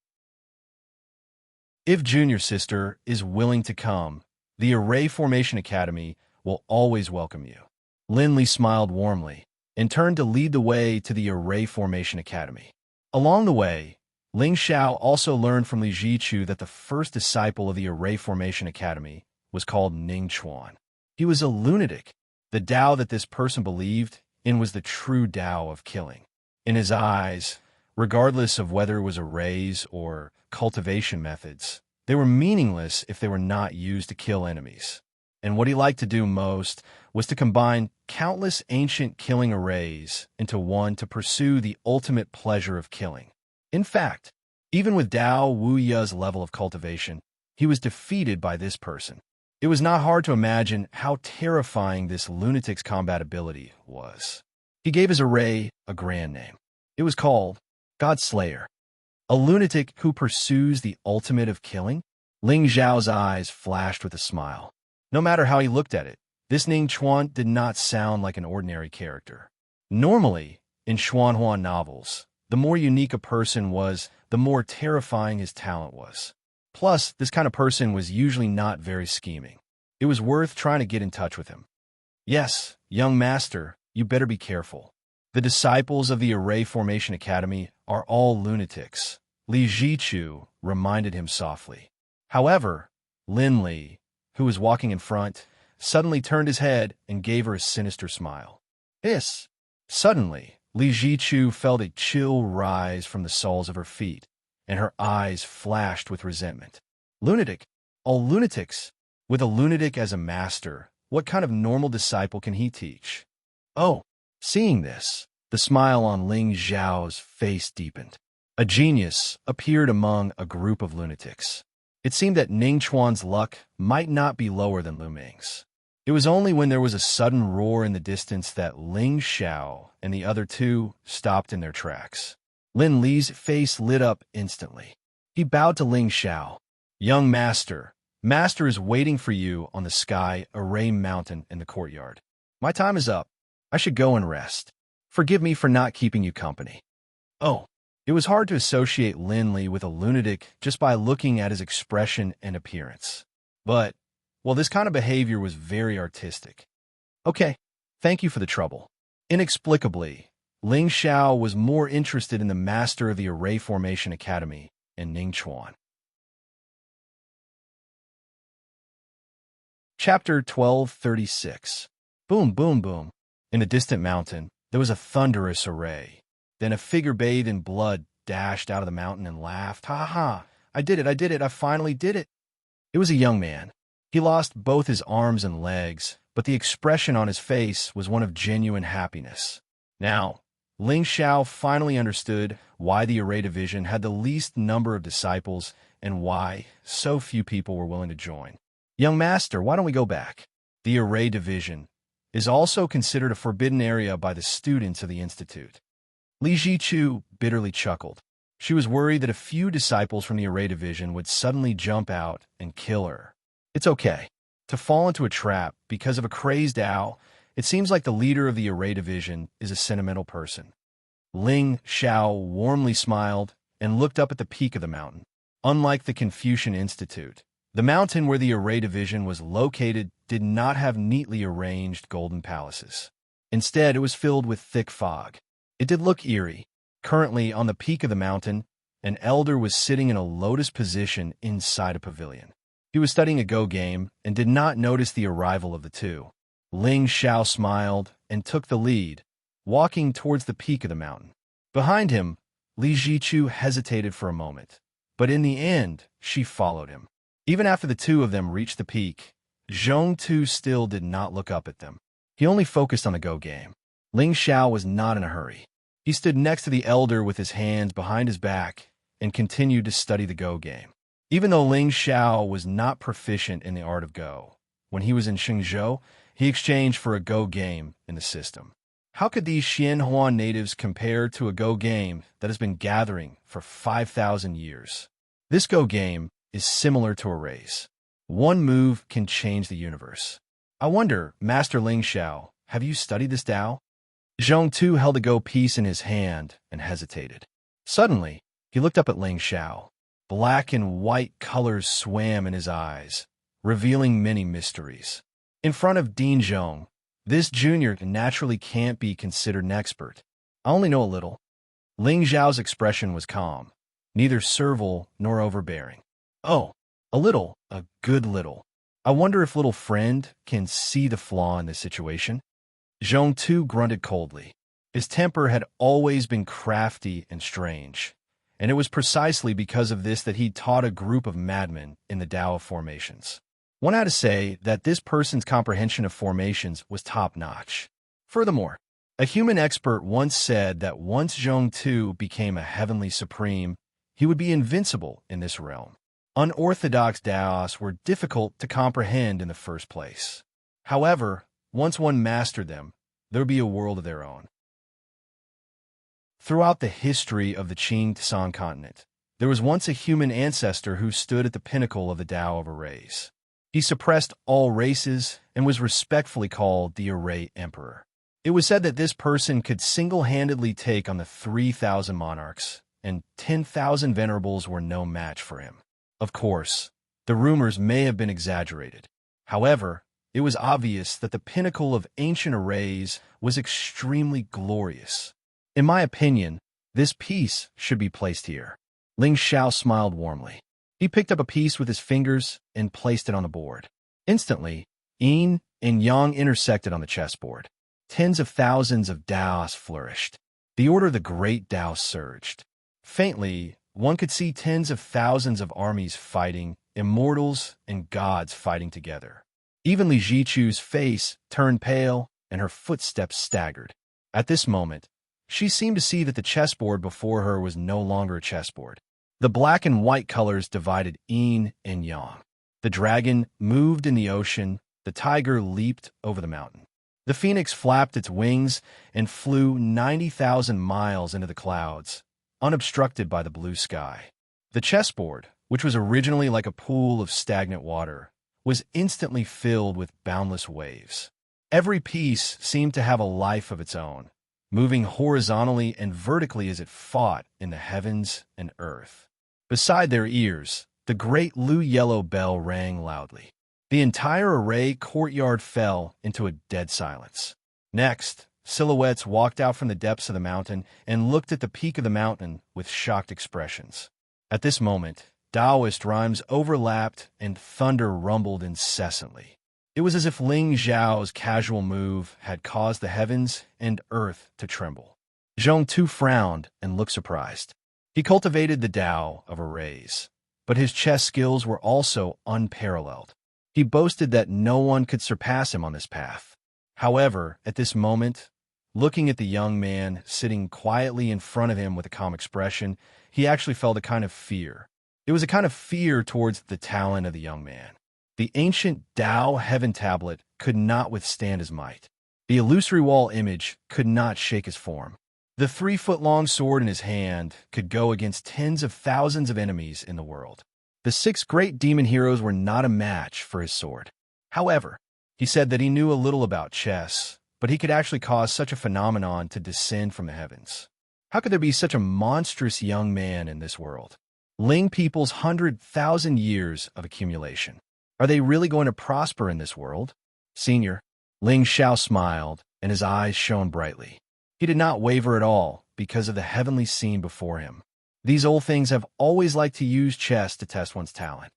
If junior sister is willing to come, the Array Formation Academy will always welcome you. Lin Li smiled warmly and turned to lead the way to the Array Formation Academy. Along the way, Ling Xiao also learned from Li Jichu that the first disciple of the Array Formation Academy was called Ning Chuan. He was a lunatic. The Tao that this person believed in was the true Tao of killing. In his eyes, regardless of whether it was arrays or cultivation methods, they were meaningless if they were not used to kill enemies. And what he liked to do most was to combine countless ancient killing arrays into one to pursue the ultimate pleasure of killing. In fact, even with Dao Wuya's level of cultivation, he was defeated by this person. It was not hard to imagine how terrifying this lunatic's combat ability was. He gave his array a grand name. It was called Godslayer. A lunatic who pursues the ultimate of killing? Ling Zhao's eyes flashed with a smile. No matter how he looked at it, this Ning Chuan did not sound like an ordinary character. Normally, in Xuanhuan novels, the more unique a person was, the more terrifying his talent was. Plus, this kind of person was usually not very scheming. It was worth trying to get in touch with him. Yes, young master, you better be careful. The disciples of the Array Formation Academy are all lunatics, Li Jichu reminded him softly. However, Lin Li, who was walking in front, suddenly turned his head and gave her a sinister smile. Hiss! Suddenly, Li Jichu felt a chill rise from the soles of her feet, and her eyes flashed with resentment. Lunatic! All lunatics! With a lunatic as a master, what kind of normal disciple can he teach? Oh! Seeing this, the smile on Ling Zhao's face deepened. A genius appeared among a group of lunatics. It seemed that Ning Chuan's luck might not be lower than Lu Ming's. It was only when there was a sudden roar in the distance that Ling Xiao and the other two stopped in their tracks. Lin Li's face lit up instantly. He bowed to Ling Xiao. Young master, master is waiting for you on the sky array mountain in the courtyard. My time is up. I should go and rest. Forgive me for not keeping you company. Oh, it was hard to associate Lin Li with a lunatic just by looking at his expression and appearance. But, well, this kind of behavior was very artistic. Okay, thank you for the trouble. Inexplicably, Ling Xiao was more interested in the master of the Array Formation Academy and Ning Chuan. Chapter 1236. Boom, boom, boom. In the distant mountain, there was a thunderous array. Then a figure bathed in blood dashed out of the mountain and laughed. Ha ha! I did it, I finally did it. It was a young man. He lost both his arms and legs, but the expression on his face was one of genuine happiness. Now, Ling Xiao finally understood why the Array Division had the least number of disciples and why so few people were willing to join. Young master, why don't we go back? The Array Division is also considered a forbidden area by the students of the Institute. Li Jichu bitterly chuckled. She was worried that a few disciples from the Array Division would suddenly jump out and kill her. It's okay to fall into a trap because of a crazed owl. It seems like the leader of the Array Division is a sentimental person. Ling Xiao warmly smiled and looked up at the peak of the mountain. Unlike the Confucian Institute, the mountain where the Array Division was located did not have neatly arranged golden palaces. Instead, it was filled with thick fog. It did look eerie. Currently, on the peak of the mountain, an elder was sitting in a lotus position inside a pavilion. He was studying a Go game and did not notice the arrival of the two. Ling Xiao smiled and took the lead, walking towards the peak of the mountain. Behind him, Li Jichu hesitated for a moment, but in the end, she followed him. Even after the two of them reached the peak, Zhong Tu still did not look up at them. He only focused on the Go game. Ling Xiao was not in a hurry. He stood next to the elder with his hands behind his back and continued to study the Go game. Even though Ling Xiao was not proficient in the art of Go, when he was in Xingzhou, he exchanged for a Go game in the system. How could these Xianhuan natives compare to a Go game that has been gathering for 5,000 years? This Go game is similar to a race. One move can change the universe. I wonder, Master Ling Xiao, have you studied this Tao? Zhong Tu held a Go piece in his hand and hesitated. Suddenly, he looked up at Ling Xiao. Black and white colors swam in his eyes, revealing many mysteries. In front of Dean Zhong, this junior naturally can't be considered an expert. I only know a little. Ling Xiao's expression was calm, neither servile nor overbearing. Oh, a good little. I wonder if little friend can see the flaw in this situation. Zhong Tu grunted coldly. His temper had always been crafty and strange, and it was precisely because of this that he taught a group of madmen in the Tao of formations. One had to say that this person's comprehension of formations was top-notch. Furthermore, a human expert once said that once Zhong Tu became a heavenly supreme, he would be invincible in this realm. Unorthodox Taoists were difficult to comprehend in the first place. However, once one mastered them, there would be a world of their own. Throughout the history of the Qing Tsan continent, there was once a human ancestor who stood at the pinnacle of the Tao of arrays. He suppressed all races and was respectfully called the Array Emperor. It was said that this person could single-handedly take on the 3,000 monarchs, and 10,000 venerables were no match for him. Of course, the rumors may have been exaggerated. However, it was obvious that the pinnacle of ancient arrays was extremely glorious. In my opinion, this piece should be placed here. Ling Xiao smiled warmly. He picked up a piece with his fingers and placed it on the board. Instantly, yin and yang intersected on the chessboard. Tens of thousands of Daos flourished. The order of the great Tao surged. Faintly, one could see tens of thousands of armies fighting, immortals and gods fighting together. Even Li Zichu's face turned pale and her footsteps staggered. At this moment, she seemed to see that the chessboard before her was no longer a chessboard. The black and white colors divided yin and yang. The dragon moved in the ocean, the tiger leaped over the mountain. The phoenix flapped its wings and flew 90,000 miles into the clouds, unobstructed by the blue sky. The chessboard, which was originally like a pool of stagnant water, was instantly filled with boundless waves. Every piece seemed to have a life of its own, moving horizontally and vertically as it fought in the heavens and earth. Beside their ears, the great blue-yellow bell rang loudly. The entire array courtyard fell into a dead silence. Next, silhouettes walked out from the depths of the mountain and looked at the peak of the mountain with shocked expressions. At this moment, Taoist rhymes overlapped and thunder rumbled incessantly. It was as if Ling Xiao's casual move had caused the heavens and earth to tremble. Zhong Tu frowned and looked surprised. He cultivated the Tao of arrays, but his chess skills were also unparalleled. He boasted that no one could surpass him on this path. However, at this moment, looking at the young man sitting quietly in front of him with a calm expression, he actually felt a kind of fear. It was a kind of fear towards the talent of the young man. The ancient Tao heaven tablet could not withstand his might. The illusory wall image could not shake his form. The 3-foot-long sword in his hand could go against tens of thousands of enemies in the world. The 6 great demon heroes were not a match for his sword. However, he said that he knew a little about chess, but he could actually cause such a phenomenon to descend from the heavens. How could there be such a monstrous young man in this world? Ling people's 100,000 years of accumulation. Are they really going to prosper in this world? Senior, Ling Xiao smiled, and his eyes shone brightly. He did not waver at all because of the heavenly scene before him. These old things have always liked to use chess to test one's talent.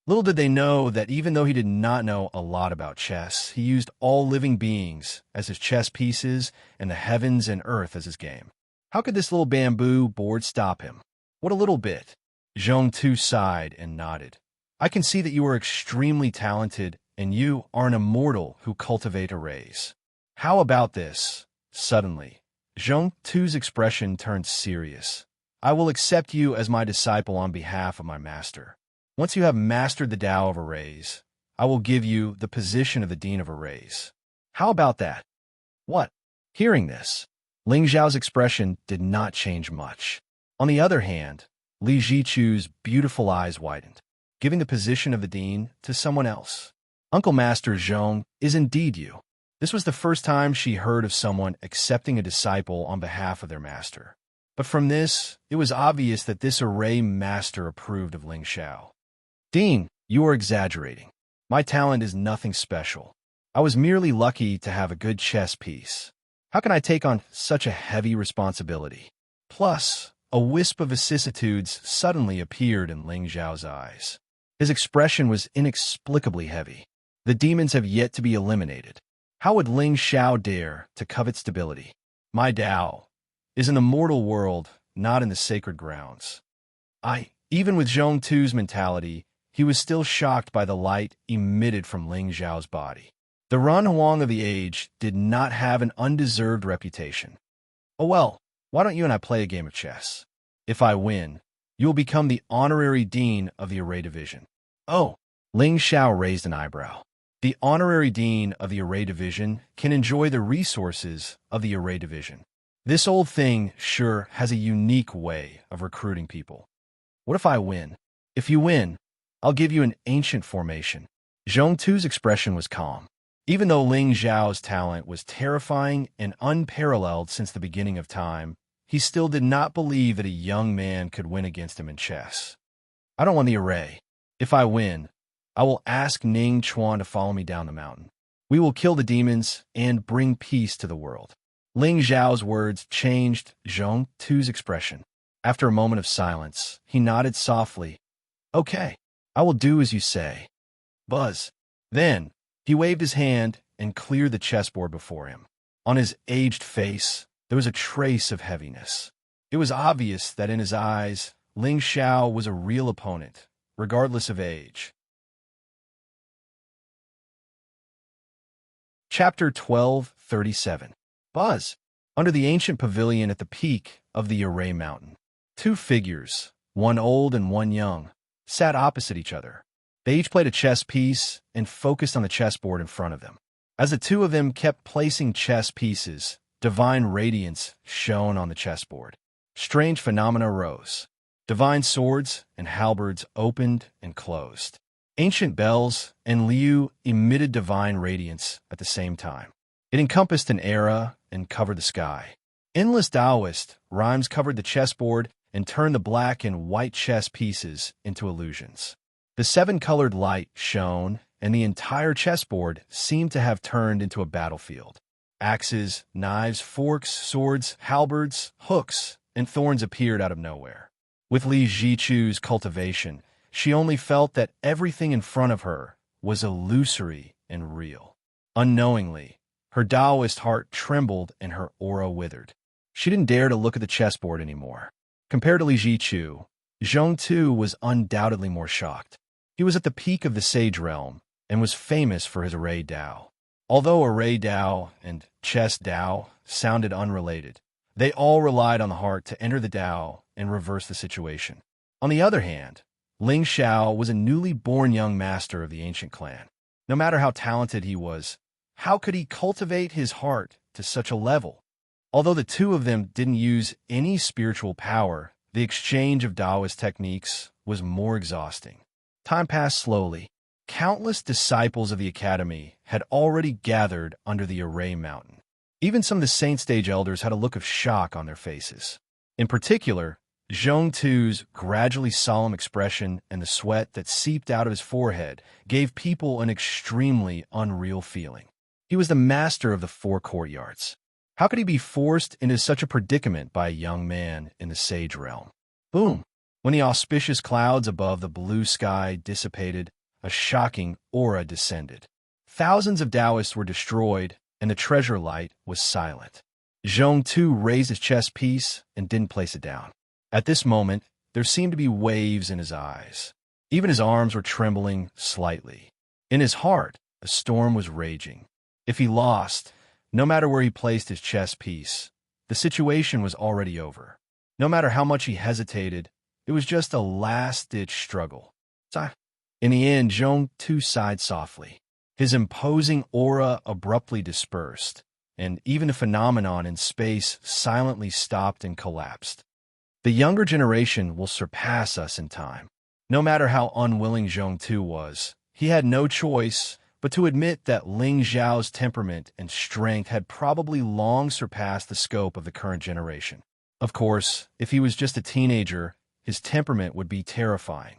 Little did they know that even though he did not know a lot about chess, he used all living beings as his chess pieces and the heavens and earth as his game. How could this little bamboo board stop him? What a little bit. Zhong Tu sighed and nodded. I can see that you are extremely talented, and you are an immortal who cultivate arrays. How about this? Suddenly, Zhong Tu's expression turned serious. I will accept you as my disciple on behalf of my master. Once you have mastered the Tao of arrays, I will give you the position of the Dean of Arrays. How about that? What? Hearing this, Ling Xiao's expression did not change much. On the other hand, Li Zichu's beautiful eyes widened, giving the position of the dean to someone else. Uncle Master Zhong is indeed you. This was the first time she heard of someone accepting a disciple on behalf of their master. But from this, it was obvious that this array master approved of Ling Xiao. Dean, you are exaggerating. My talent is nothing special. I was merely lucky to have a good chess piece. How can I take on such a heavy responsibility? Plus, a wisp of vicissitudes suddenly appeared in Ling Xiao's eyes. His expression was inexplicably heavy. The demons have yet to be eliminated. How would Ling Xiao dare to covet stability? My Tao is in the mortal world, not in the sacred grounds. Even with Zhong Tu's mentality, he was still shocked by the light emitted from Ling Xiao's body. The Ran Huang of the age did not have an undeserved reputation. Oh well, why don't you and I play a game of chess? If I win, you will become the honorary dean of the array division. Oh, Ling Xiao raised an eyebrow. The honorary dean of the array division can enjoy the resources of the array division. This old thing sure has a unique way of recruiting people. What if I win? If you win, I'll give you an ancient formation. Zhong Tu's expression was calm. Even though Ling Xiao's talent was terrifying and unparalleled since the beginning of time, he still did not believe that a young man could win against him in chess. I don't want the array. If I win, I will ask Ning Chuan to follow me down the mountain. We will kill the demons and bring peace to the world. Ling Xiao's words changed Zhong Tu's expression. After a moment of silence, he nodded softly. Okay, I will do as you say. Buzz. Then, he waved his hand and cleared the chessboard before him. On his aged face, there was a trace of heaviness. It was obvious that in his eyes, Ling Xiao was a real opponent, regardless of age. Chapter 12:37. Buzz. Under the ancient pavilion at the peak of the Array Mountain, two figures, one old and one young, sat opposite each other. They each played a chess piece and focused on the chessboard in front of them. As the two of them kept placing chess pieces, divine radiance shone on the chessboard. Strange phenomena arose. Divine swords and halberds opened and closed. Ancient bells and liu emitted divine radiance at the same time. It encompassed an era and covered the sky. Endless Taoist rhymes covered the chessboard and turned the black and white chess pieces into illusions. The seven-colored light shone, and the entire chessboard seemed to have turned into a battlefield. Axes, knives, forks, swords, halberds, hooks, and thorns appeared out of nowhere. With Li Zichu's cultivation, she only felt that everything in front of her was illusory and real. Unknowingly, her Taoist heart trembled and her aura withered. She didn't dare to look at the chessboard anymore. Compared to Li Zichu, Zhong Tu was undoubtedly more shocked. He was at the peak of the Sage Realm and was famous for his Array Dao. Although Array Dao and Chess Dao sounded unrelated, they all relied on the heart to enter the Dao and reverse the situation. On the other hand, Ling Xiao was a newly born young master of the ancient clan. No matter how talented he was, how could he cultivate his heart to such a level? Although the two of them didn't use any spiritual power, the exchange of Taoist techniques was more exhausting. Time passed slowly. Countless disciples of the academy had already gathered under the Array Mountain. Even some of the Saint Stage elders had a look of shock on their faces. In particular, Zhong Tu's gradually solemn expression and the sweat that seeped out of his forehead gave people an extremely unreal feeling. He was the master of the four courtyards. How could he be forced into such a predicament by a young man in the Sage Realm? Boom! When the auspicious clouds above the blue sky dissipated, a shocking aura descended. Thousands of Taoists were destroyed, and the treasure light was silent. Zhong Tu raised his chess piece and didn't place it down. At this moment, there seemed to be waves in his eyes. Even his arms were trembling slightly. In his heart, a storm was raging. If he lost, no matter where he placed his chess piece, the situation was already over. No matter how much he hesitated, it was just a last-ditch struggle. In the end, Zhong Tu sighed softly. His imposing aura abruptly dispersed, and even a phenomenon in space silently stopped and collapsed. The younger generation will surpass us in time. No matter how unwilling Zhong-Tu was, he had no choice but to admit that Ling Xiao's temperament and strength had probably long surpassed the scope of the current generation. Of course, if he was just a teenager, his temperament would be terrifying.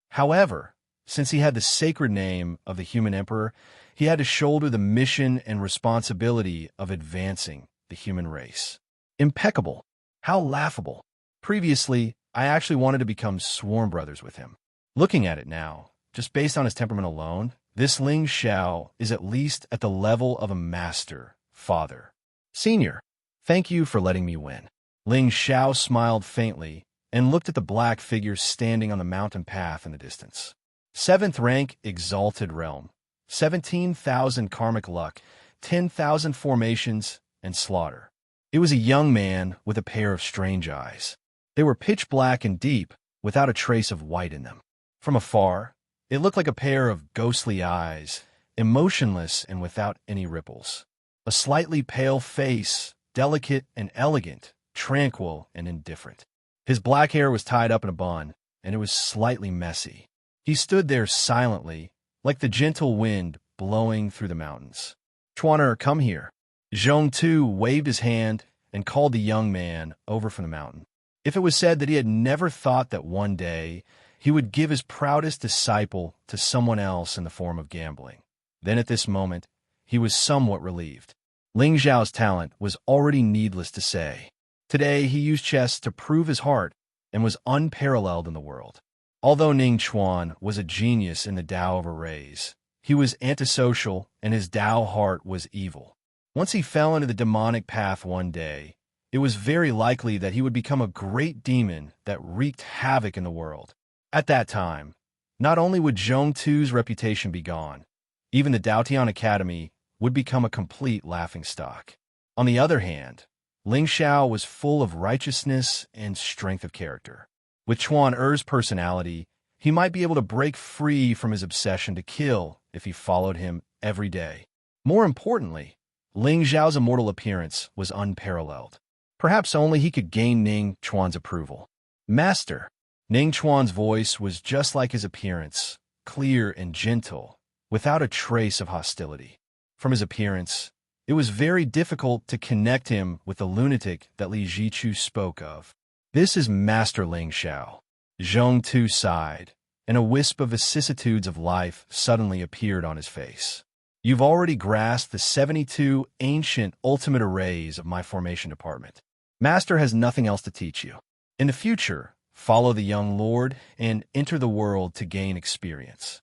However, since he had the sacred name of the human emperor, he had to shoulder the mission and responsibility of advancing the human race. Impeccable. How laughable. Previously, I actually wanted to become sworn brothers with him. Looking at it now, just based on his temperament alone, this Ling Xiao is at least at the level of a master, father. Senior, thank you for letting me win. Ling Xiao smiled faintly and looked at the black figure standing on the mountain path in the distance. 7th rank, Exalted Realm. 17,000 karmic luck, 10,000 formations, and slaughter. It was a young man with a pair of strange eyes. They were pitch black and deep, without a trace of white in them. From afar, it looked like a pair of ghostly eyes, emotionless and without any ripples. A slightly pale face, delicate and elegant, tranquil and indifferent. His black hair was tied up in a bun, and it was slightly messy. He stood there silently, like the gentle wind blowing through the mountains. Chuaner, come here. Zhong-Tu waved his hand and called the young man over from the mountain. If it was said that he had never thought that one day he would give his proudest disciple to someone else in the form of gambling, then at this moment, he was somewhat relieved. Ling Xiao's talent was already needless to say. Today, he used chess to prove his heart and was unparalleled in the world. Although Ning Chuan was a genius in the Tao of arrays, he was antisocial and his Tao heart was evil. Once he fell into the demonic path one day, it was very likely that he would become a great demon that wreaked havoc in the world. At that time, not only would Zhong-Tu's reputation be gone, even the Daotian Academy would become a complete laughingstock. On the other hand, Ling Xiao was full of righteousness and strength of character. With Chuan Er's personality, he might be able to break free from his obsession to kill if he followed him every day. More importantly, Ling Xiao's immortal appearance was unparalleled. Perhaps only he could gain Ning Chuan's approval. Master. Ning Chuan's voice was just like his appearance, clear and gentle, without a trace of hostility. From his appearance, it was very difficult to connect him with the lunatic that Li Zichu spoke of. This is Master Ling Xiao. Zhong-Tu sighed, and a wisp of vicissitudes of life suddenly appeared on his face. You've already grasped the 72 ancient ultimate arrays of my formation department. Master has nothing else to teach you. In the future, follow the young lord and enter the world to gain experience.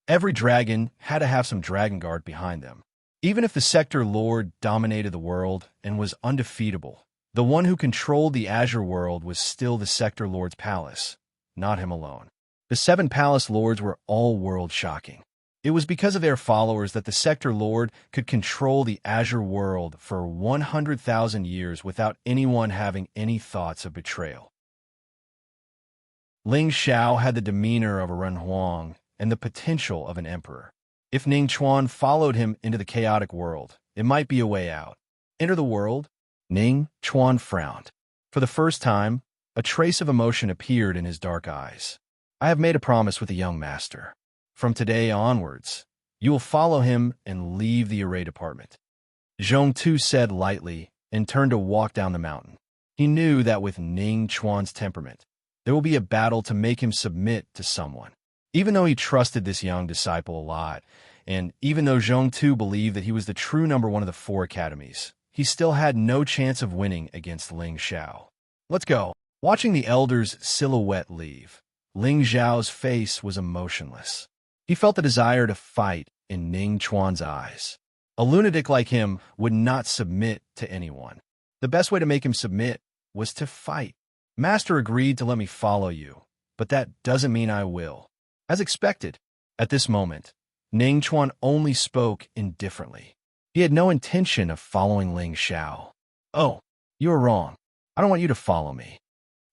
Every dragon had to have some dragon guard behind them. Even if the sector lord dominated the world and was undefeatable, the one who controlled the Azure world was still the sector lord's palace, not him alone. The 7 palace lords were all world-shocking. It was because of their followers that the sector lord could control the Azure world for 100,000 years without anyone having any thoughts of betrayal. Ling Xiao had the demeanor of a Ren Huang and the potential of an emperor. If Ning Chuan followed him into the chaotic world, it might be a way out. Enter the world? Ning Chuan frowned. For the first time, a trace of emotion appeared in his dark eyes. I have made a promise with the young master. From today onwards, you will follow him and leave the array department. Zhong-Tu said lightly and turned to walk down the mountain. He knew that with Ning Chuan's temperament, there will be a battle to make him submit to someone. Even though he trusted this young disciple a lot, and even though Zhong-Tu believed that he was the true number one of the 4 academies, he still had no chance of winning against Ling Xiao. Let's go. Watching the elder's silhouette leave, Ling Xiao's face was emotionless. He felt the desire to fight in Ning Chuan's eyes. A lunatic like him would not submit to anyone. The best way to make him submit was to fight. Master agreed to let me follow you, but that doesn't mean I will. As expected, at this moment, Ning Chuan only spoke indifferently. He had no intention of following Ling Xiao. Oh, you are wrong. I don't want you to follow me.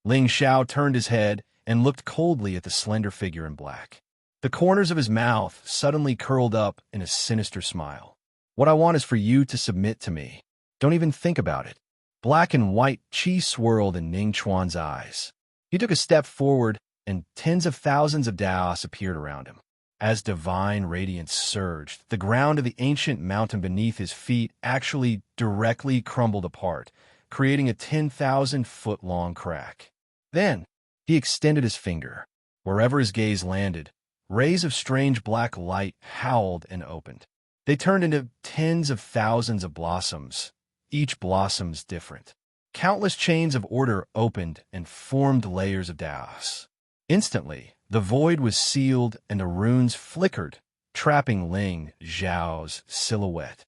Ling Xiao turned his head and looked coldly at the slender figure in black. The corners of his mouth suddenly curled up in a sinister smile. What I want is for you to submit to me. Don't even think about it. Black and white chi swirled in Ning Chuan's eyes. He took a step forward, and tens of thousands of Daos appeared around him. As divine radiance surged, the ground of the ancient mountain beneath his feet actually directly crumbled apart, creating a 10,000-foot-long crack. Then, he extended his finger. Wherever his gaze landed, rays of strange black light howled and opened. They turned into tens of thousands of blossoms, each blossom's different. Countless chains of order opened and formed layers of Daos. Instantly, the void was sealed and the runes flickered, trapping Ling Zhao's silhouette.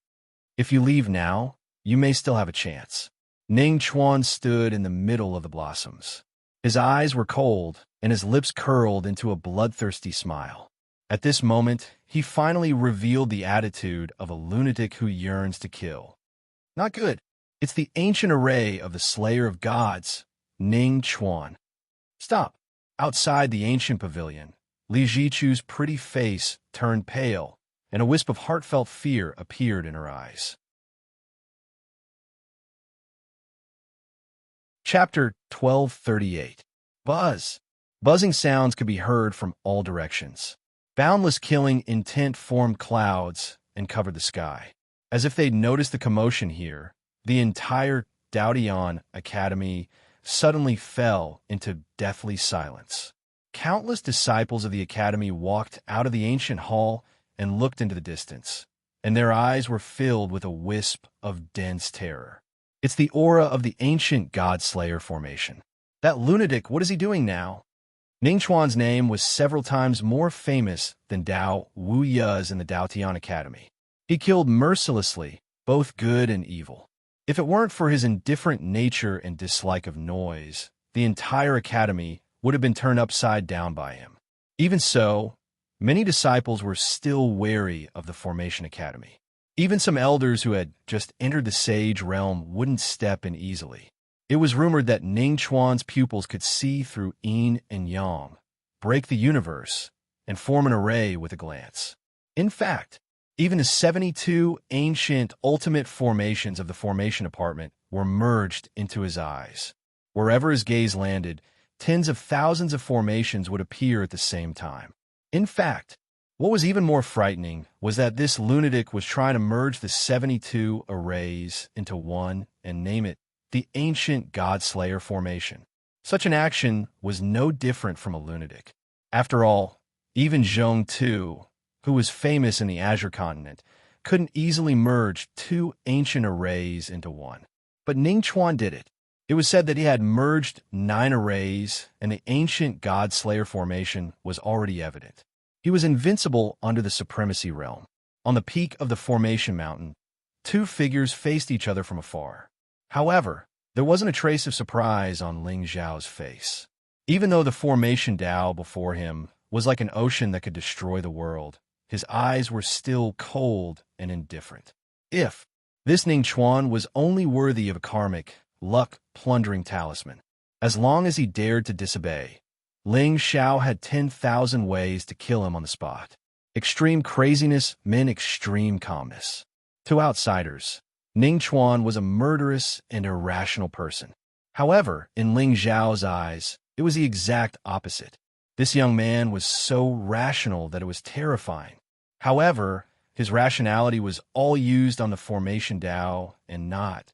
If you leave now, you may still have a chance. Ning Chuan stood in the middle of the blossoms. His eyes were cold, and his lips curled into a bloodthirsty smile. At this moment, he finally revealed the attitude of a lunatic who yearns to kill. Not good. It's the ancient array of the Slayer of Gods, Ning Chuan. Stop. Outside the ancient pavilion, Li Jichu's pretty face turned pale, and a wisp of heartfelt fear appeared in her eyes. Chapter 1238. Buzz. Buzzing sounds could be heard from all directions. Boundless killing intent formed clouds and covered the sky. As if they'd noticed the commotion here, the entire Daodian Academy suddenly fell into deathly silence. Countless disciples of the Academy walked out of the ancient hall and looked into the distance, and their eyes were filled with a wisp of dense terror. It's the aura of the ancient God-Slayer formation. That lunatic, what is he doing now? Ning Chuan's name was several times more famous than Dao Wu Ya's in the Daotian Academy. He killed mercilessly, both good and evil. If it weren't for his indifferent nature and dislike of noise, the entire academy would have been turned upside down by him. Even so, many disciples were still wary of the Formation Academy. Even some elders who had just entered the sage realm wouldn't step in easily. It was rumored that Ning Chuan's pupils could see through yin and yang, break the universe, and form an array with a glance. In fact, even the 72 ancient ultimate formations of the formation department were merged into his eyes. Wherever his gaze landed, tens of thousands of formations would appear at the same time. In fact, what was even more frightening was that this lunatic was trying to merge the 72 arrays into one and name it the ancient God-Slayer formation. Such an action was no different from a lunatic. After all, even Zhong Tu, who was famous in the Azure continent, couldn't easily merge two ancient arrays into one. But Ning Chuan did it. It was said that he had merged 9 arrays, and the ancient God-Slayer formation was already evident. He was invincible under the Supremacy Realm. On the peak of the Formation Mountain, 2 figures faced each other from afar. However, there wasn't a trace of surprise on Ling Zhao's face. Even though the Formation Dao before him was like an ocean that could destroy the world, his eyes were still cold and indifferent. If this Ning Chuan was only worthy of a karmic, luck-plundering talisman, as long as he dared to disobey, Ling Zhao had 10,000 ways to kill him on the spot. Extreme craziness meant extreme calmness. To outsiders, Ning Chuan was a murderous and irrational person. However, in Ling Zhao's eyes, it was the exact opposite. This young man was so rational that it was terrifying. However, his rationality was all used on the Formation Dao and not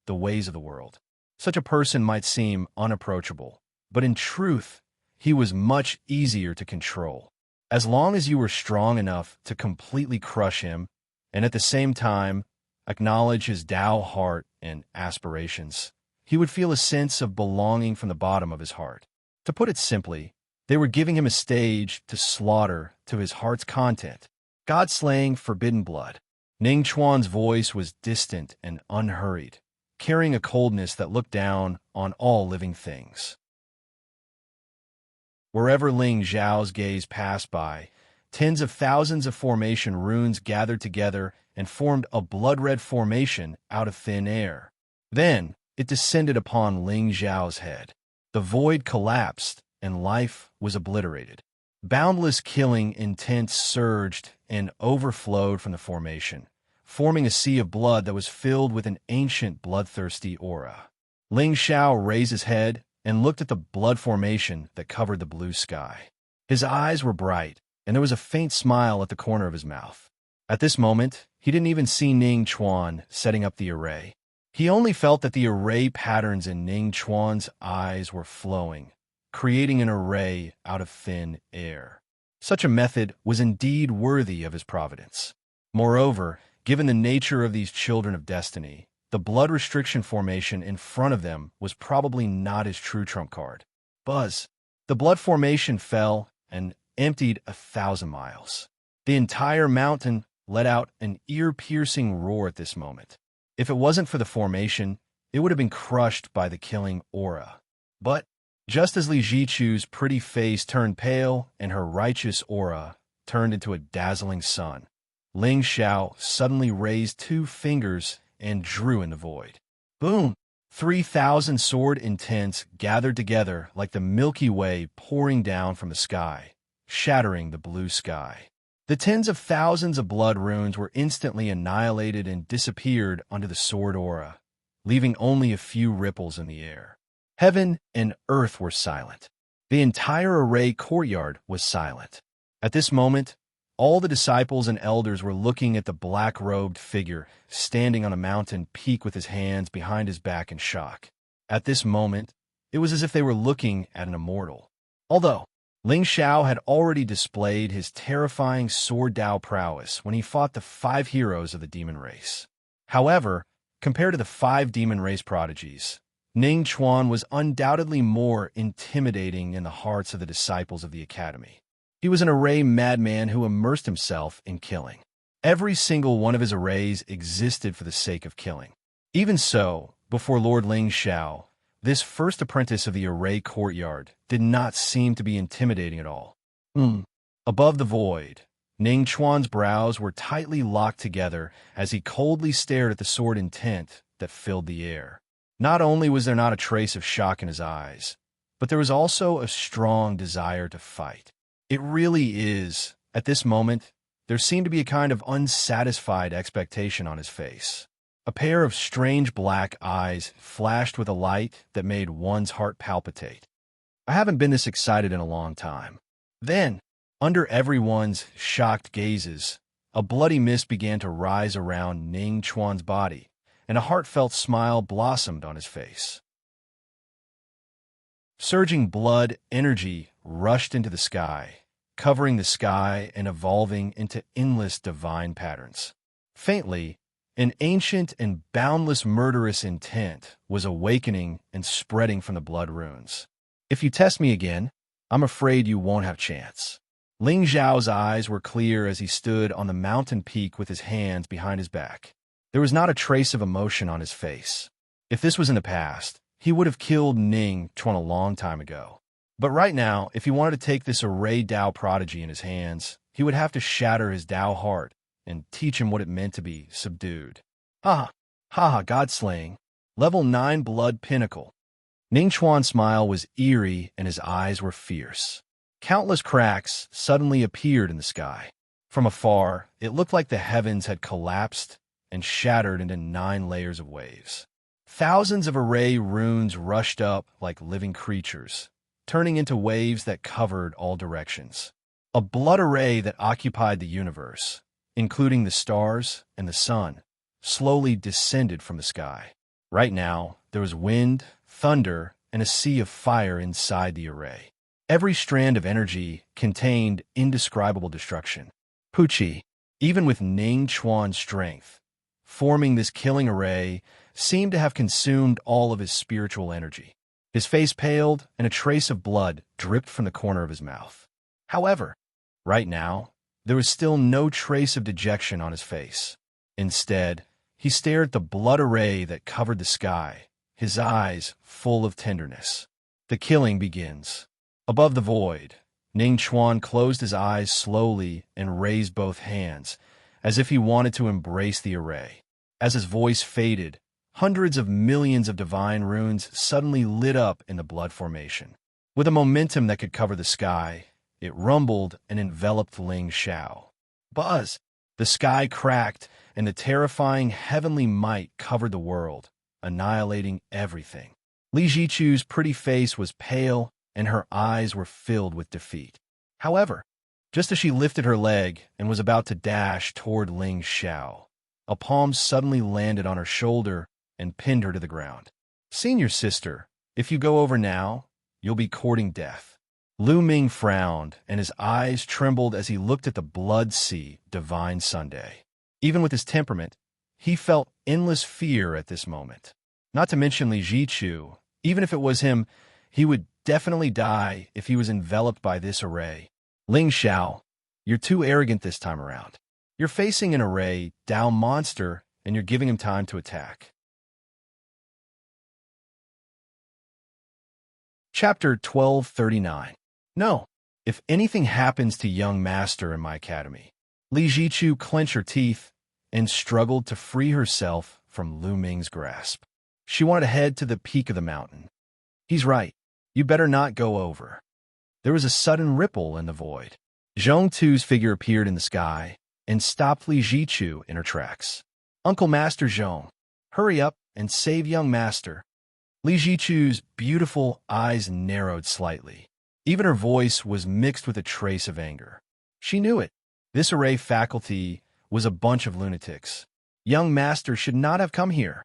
the ways of the world. Such a person might seem unapproachable, but in truth, he was much easier to control. As long as you were strong enough to completely crush him, and at the same time, acknowledge his Dao heart and aspirations, he would feel a sense of belonging from the bottom of his heart. To put it simply, they were giving him a stage to slaughter to his heart's content, God-slaying forbidden blood. Ning Chuan's voice was distant and unhurried, carrying a coldness that looked down on all living things. Wherever Ling Zhao's gaze passed by, tens of thousands of formation runes gathered together and formed a blood-red formation out of thin air. Then, it descended upon Ling Zhao's head. The void collapsed, and life was obliterated. Boundless killing intent surged and overflowed from the formation, forming a sea of blood that was filled with an ancient bloodthirsty aura. Ling Xiao raised his head and looked at the blood formation that covered the blue sky. His eyes were bright, and there was a faint smile at the corner of his mouth. At this moment, he didn't even see Ning Chuan setting up the array. He only felt that the array patterns in Ning Chuan's eyes were flowing, creating an array out of thin air. Such a method was indeed worthy of his providence. Moreover, given the nature of these children of destiny, the blood restriction formation in front of them was probably not his true trump card. Buzz. The blood formation fell and emptied 1,000 miles. The entire mountain let out an ear-piercing roar at this moment. If it wasn't for the formation, it would have been crushed by the killing aura. But just as Li Jichu's pretty face turned pale and her righteous aura turned into a dazzling sun, Ling Xiao suddenly raised 2 fingers and drew in the void. Boom! 3,000 sword intents gathered together like the Milky Way pouring down from the sky, shattering the blue sky. The tens of thousands of blood runes were instantly annihilated and disappeared under the sword aura, leaving only a few ripples in the air. Heaven and earth were silent. The entire array courtyard was silent. At this moment, all the disciples and elders were looking at the black-robed figure standing on a mountain peak with his hands behind his back in shock. At this moment, it was as if they were looking at an immortal. Although Ling Xiao had already displayed his terrifying sword Dao prowess when he fought the 5 heroes of the demon race. However, compared to the 5 demon race prodigies, Ning Chuan was undoubtedly more intimidating in the hearts of the disciples of the academy. He was an array madman who immersed himself in killing. Every single one of his arrays existed for the sake of killing. Even so, before Lord Ling Xiao, this first apprentice of the array courtyard did not seem to be intimidating at all. Above the void, Ning Chuan's brows were tightly locked together as he coldly stared at the sword intent that filled the air. Not only was there not a trace of shock in his eyes, but there was also a strong desire to fight. It really is. At this moment, there seemed to be a kind of unsatisfied expectation on his face. A pair of strange black eyes flashed with a light that made one's heart palpitate. I haven't been this excited in a long time. Then, under everyone's shocked gazes, a bloody mist began to rise around Ning Chuan's body, and a heartfelt smile blossomed on his face. Surging blood energy rushed into the sky, covering the sky and evolving into endless divine patterns. Faintly, an ancient and boundless murderous intent was awakening and spreading from the blood runes. If you test me again, I'm afraid you won't have chance. Ling Xiao's eyes were clear as he stood on the mountain peak with his hands behind his back. There was not a trace of emotion on his face. If this was in the past, he would have killed Ning Chuan a long time ago. But right now, if he wanted to take this array Dao prodigy in his hands, he would have to shatter his Dao heart and teach him what it meant to be subdued. God-slaying. Level 9 blood pinnacle. Ning Chuan's smile was eerie and his eyes were fierce. Countless cracks suddenly appeared in the sky. From afar, it looked like the heavens had collapsed and shattered into 9 layers of waves. Thousands of array runes rushed up like living creatures, turning into waves that covered all directions. A blood array that occupied the universe, including the stars and the sun, slowly descended from the sky. Right now, there was wind, thunder, and a sea of fire inside the array. Every strand of energy contained indescribable destruction. Pucci, even with Ning Chuan's strength, forming this killing array seemed to have consumed all of his spiritual energy. His face paled, and a trace of blood dripped from the corner of his mouth. However, right now, there was still no trace of dejection on his face. Instead, he stared at the blood array that covered the sky, his eyes full of tenderness. The killing begins. Above the void, Ning Chuan closed his eyes slowly and raised both hands, as if he wanted to embrace the array. As his voice faded, hundreds of millions of divine runes suddenly lit up in the blood formation. With a momentum that could cover the sky, it rumbled and enveloped Ling Xiao. Buzz! The sky cracked, and the terrifying heavenly might covered the world, annihilating everything. Li Jichu's pretty face was pale, and her eyes were filled with defeat. However, just as she lifted her leg and was about to dash toward Ling Xiao, a palm suddenly landed on her shoulder and pinned her to the ground. "Senior sister, if you go over now, you'll be courting death." Lu Ming frowned, and his eyes trembled as he looked at the blood sea, divine Sunday. Even with his temperament, he felt endless fear at this moment. Not to mention Li Jichu, even if it was him, he would definitely die if he was enveloped by this array. "Ling Xiao, you're too arrogant this time around. You're facing an array Dao monster, and you're giving him time to attack." Chapter 1239. No. If anything happens to young master in my academy. Li Jichu clenched her teeth and struggled to free herself from Lu Ming's grasp. She wanted to head to the peak of the mountain. "He's right. You better not go over." There was a sudden ripple in the void. Zhong Tu's figure appeared in the sky and stopped Li Jichu in her tracks. "Uncle Master Zhong, hurry up and save young master." Li Jichu's beautiful eyes narrowed slightly. Even her voice was mixed with a trace of anger. She knew it. This array faculty was a bunch of lunatics. Young master should not have come here.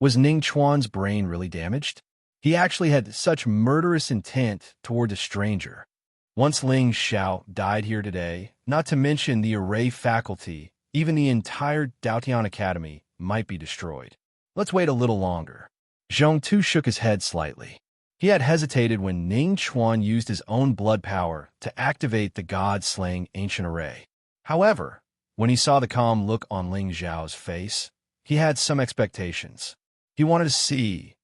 Was Ning Chuan's brain really damaged? He actually had such murderous intent toward a stranger. Once Ling Xiao died here today, not to mention the array faculty, even the entire Daotian Academy might be destroyed. Let's wait a little longer. Zhong Tu shook his head slightly. He had hesitated when Ning Chuan used his own blood power to activate the god-slaying ancient array. However, when he saw the calm look on Ling Xiao's face, he had some expectations. He wanted to see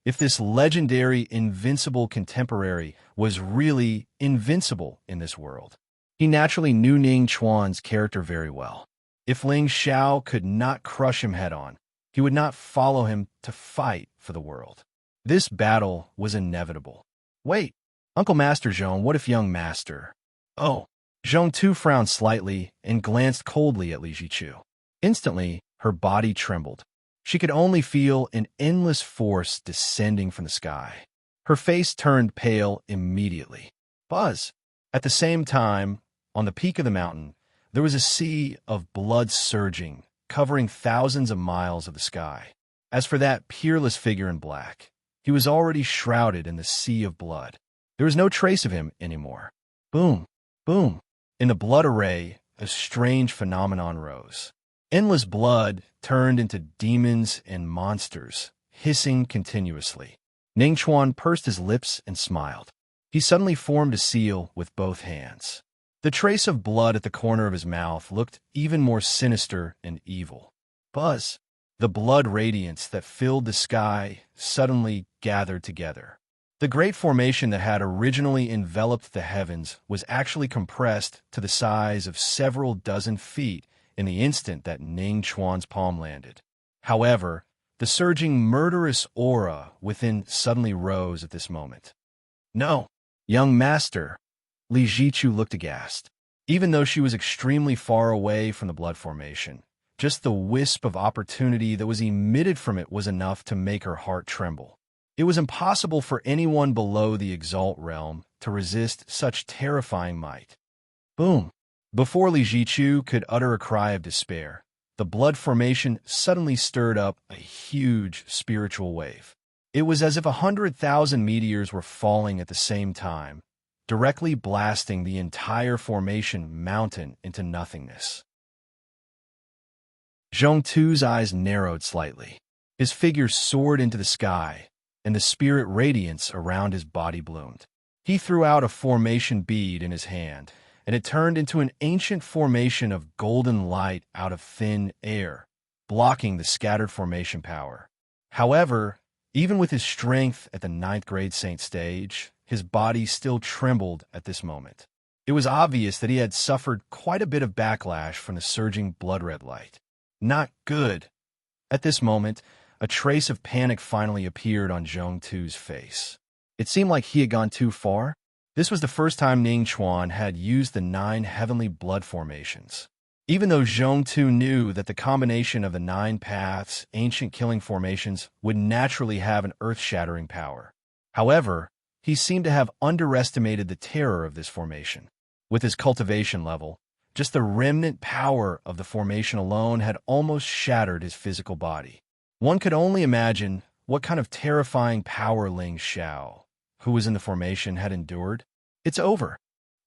if this legendary invincible contemporary was really invincible in this world. He naturally knew Ning Chuan's character very well. If Ling Xiao could not crush him head-on, he would not follow him to fight for the world. This battle was inevitable. "Wait, Uncle Master Zhong, what if young master?" "Oh." Zhong Tu frowned slightly and glanced coldly at Li Jichu. Instantly, her body trembled. She could only feel an endless force descending from the sky. Her face turned pale immediately. Buzz! At the same time, on the peak of the mountain, there was a sea of blood surging, covering thousands of miles of the sky. As for that peerless figure in black, he was already shrouded in the sea of blood. There was no trace of him anymore. Boom! Boom! In the blood array, a strange phenomenon rose. Endless blood turned into demons and monsters, hissing continuously. Ning Chuan pursed his lips and smiled. He suddenly formed a seal with both hands. The trace of blood at the corner of his mouth looked even more sinister and evil. Buzz! The blood radiance that filled the sky suddenly gathered together. The great formation that had originally enveloped the heavens was actually compressed to the size of several dozen feet in the instant that Ning Chuan's palm landed. However, the surging murderous aura within suddenly rose at this moment. "No, young master." Li Jichu looked aghast. Even though she was extremely far away from the blood formation, just the wisp of opportunity that was emitted from it was enough to make her heart tremble. It was impossible for anyone below the Exalt realm to resist such terrifying might. Boom! Before Li Jichu could utter a cry of despair, the blood formation suddenly stirred up a huge spiritual wave. It was as if 100,000 meteors were falling at the same time, directly blasting the entire formation mountain into nothingness. Zhong Tu's eyes narrowed slightly. His figure soared into the sky, and the spirit radiance around his body bloomed. He threw out a formation bead in his hand, and it turned into an ancient formation of golden light out of thin air, blocking the scattered formation power. However, even with his strength at the 9th grade saint stage, his body still trembled at this moment. It was obvious that he had suffered quite a bit of backlash from the surging blood-red light. Not good. At this moment, a trace of panic finally appeared on Zhong Tu's face. It seemed like he had gone too far. This was the first time Ning Chuan had used the 9 heavenly blood formations. Even though Zhong-Tu knew that the combination of the 9 paths, ancient killing formations, would naturally have an earth-shattering power. However, he seemed to have underestimated the terror of this formation. With his cultivation level, just the remnant power of the formation alone had almost shattered his physical body. One could only imagine what kind of terrifying power Ling Xiao, who was in the formation, had endured. It's over.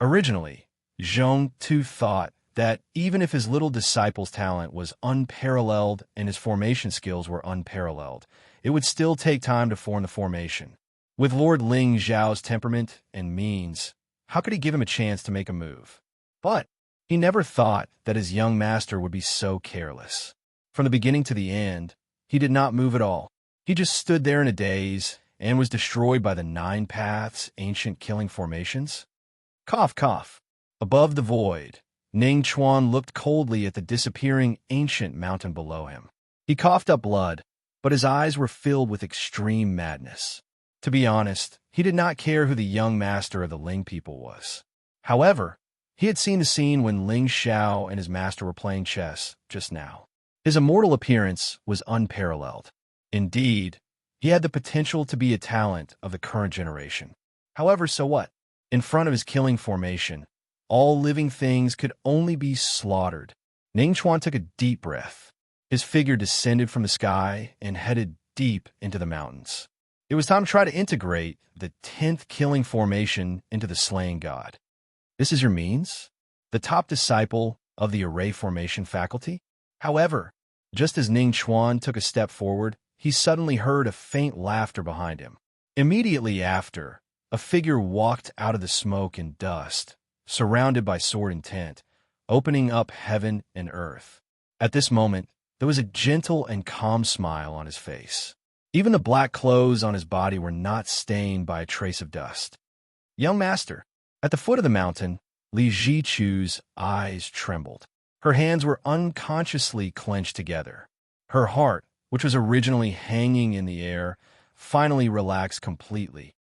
Originally, Zhong-Tu thought that even if his little disciple's talent was unparalleled and his formation skills were unparalleled, it would still take time to form the formation. With Lord Ling Xiao's temperament and means, how could he give him a chance to make a move? But he never thought that his young master would be so careless. From the beginning to the end, he did not move at all. He just stood there in a daze and was destroyed by the 9 paths, ancient killing formations. Cough, cough. Above the void, Ning Chuan looked coldly at the disappearing ancient mountain below him. He coughed up blood, but his eyes were filled with extreme madness. To be honest, he did not care who the young master of the Ling people was. However, he had seen the scene when Ling Xiao and his master were playing chess just now. His immortal appearance was unparalleled. Indeed, he had the potential to be a talent of the current generation. However, so what? In front of his killing formation, all living things could only be slaughtered. Ning Chuan took a deep breath. His figure descended from the sky and headed deep into the mountains. It was time to try to integrate the 10th killing formation into the slaying god. This is your means? The top disciple of the array formation faculty? However, just as Ning Chuan took a step forward, he suddenly heard a faint laughter behind him. Immediately after, a figure walked out of the smoke and dust, surrounded by sword and tent, opening up heaven and earth. At this moment, there was a gentle and calm smile on his face. Even the black clothes on his body were not stained by a trace of dust. Young master, at the foot of the mountain, Li Zichu's eyes trembled. Her hands were unconsciously clenched together. Her heart, which was originally hanging in the air, finally relaxed completely.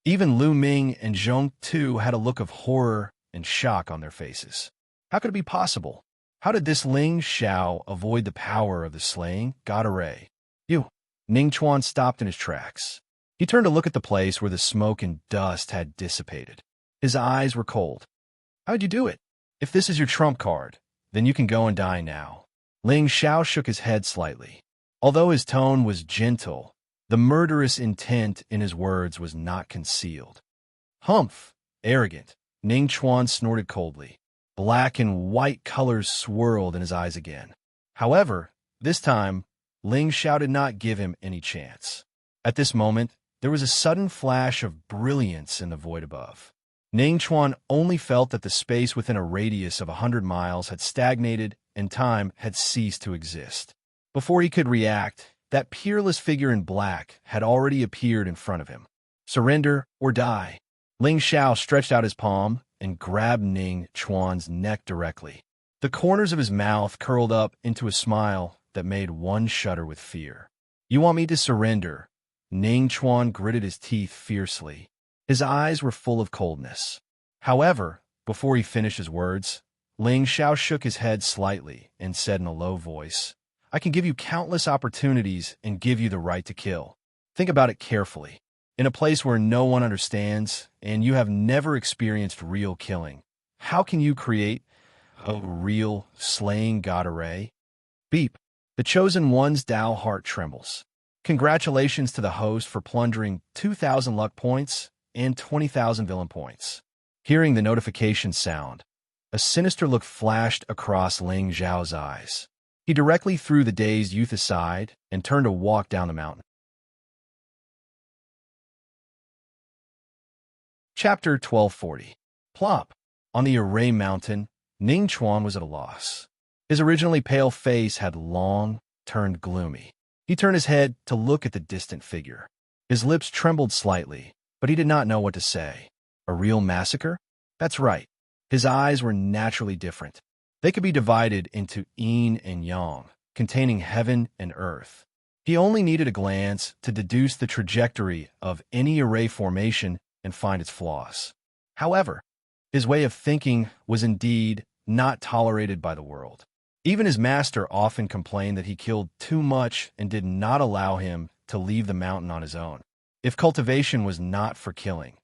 Even Lu Ming and Zhong-Tu had a look of horror and shock on their faces. How could it be possible? How did this Ling Xiao avoid the power of the slaying god array? You! Ning Chuan stopped in his tracks. He turned to look at the place where the smoke and dust had dissipated. His eyes were cold. How'd you do it? If this is your trump card, then you can go and die now. Ling Xiao shook his head slightly. Although his tone was gentle, the murderous intent in his words was not concealed. Humph! Arrogant! Ning Chuan snorted coldly. Black and white colors swirled in his eyes again. However, this time, Ling Xiao did not give him any chance. At this moment, there was a sudden flash of brilliance in the void above. Ning Chuan only felt that the space within a radius of 100 miles had stagnated and time had ceased to exist. Before he could react, that peerless figure in black had already appeared in front of him. Surrender or die. Ling Xiao stretched out his palm and grabbed Ning Chuan's neck directly. The corners of his mouth curled up into a smile that made one shudder with fear. You want me to surrender? Ning Chuan gritted his teeth fiercely. His eyes were full of coldness. However, before he finished his words, Ling Xiao shook his head slightly and said in a low voice, I can give you countless opportunities and give you the right to kill. Think about it carefully. In a place where no one understands and you have never experienced real killing, how can you create a real slaying god array? Beep. The chosen one's Tao heart trembles. Congratulations to the host for plundering 2,000 luck points and 20,000 villain points. Hearing the notification sound, a sinister look flashed across Ling Xiao's eyes. He directly threw the dazed youth aside and turned to walk down the mountain. Chapter 1240. Plop. On the Array Mountain, Ning Chuan was at a loss. His originally pale face had long turned gloomy. He turned his head to look at the distant figure. His lips trembled slightly, but he did not know what to say. A real massacre? That's right. His eyes were naturally different. They could be divided into yin and yang, containing heaven and earth. He only needed a glance to deduce the trajectory of any array formation and find its flaws. However, his way of thinking was indeed not tolerated by the world. Even his master often complained that he killed too much and did not allow him to leave the mountain on his own. If cultivation was not for killing,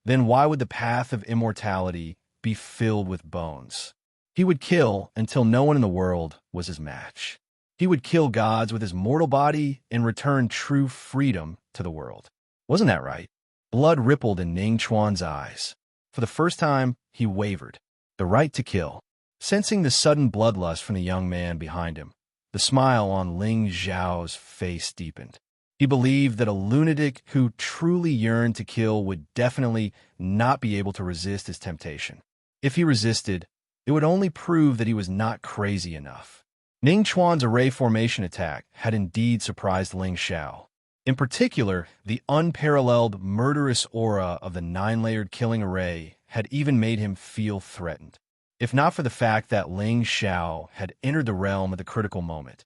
then why would the path of immortality be filled with bones? He would kill until no one in the world was his match. He would kill gods with his mortal body and return true freedom to the world. Wasn't that right? Blood rippled in Ning Chuan's eyes. For the first time, he wavered. The right to kill. Sensing the sudden bloodlust from the young man behind him, the smile on Ling Zhao's face deepened. He believed that a lunatic who truly yearned to kill would definitely not be able to resist his temptation. If he resisted, it would only prove that he was not crazy enough. Ning Chuan's array formation attack had indeed surprised Ling Zhao. In particular, the unparalleled murderous aura of the 9-layered killing array had even made him feel threatened. If not for the fact that Ling Zhao had entered the realm at the critical moment,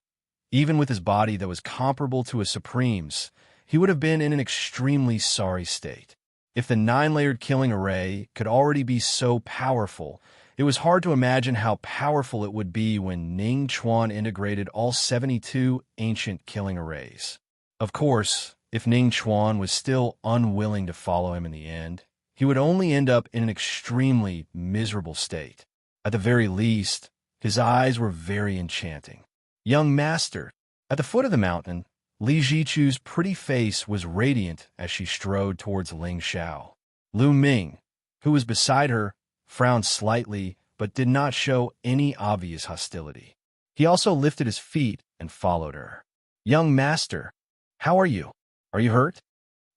even with his body that was comparable to a Supreme's, he would have been in an extremely sorry state. If the 9-layered killing array could already be so powerful, it was hard to imagine how powerful it would be when Ning Chuan integrated all 72 ancient killing arrays. Of course, if Ning Chuan was still unwilling to follow him in the end, he would only end up in an extremely miserable state. At the very least, his eyes were very enchanting. Young master. At the foot of the mountain, Li Zichu's pretty face was radiant as she strode towards Ling Zhao. Lu Ming, who was beside her, frowned slightly but did not show any obvious hostility. He also lifted his feet and followed her. Young master, how are you? Are you hurt?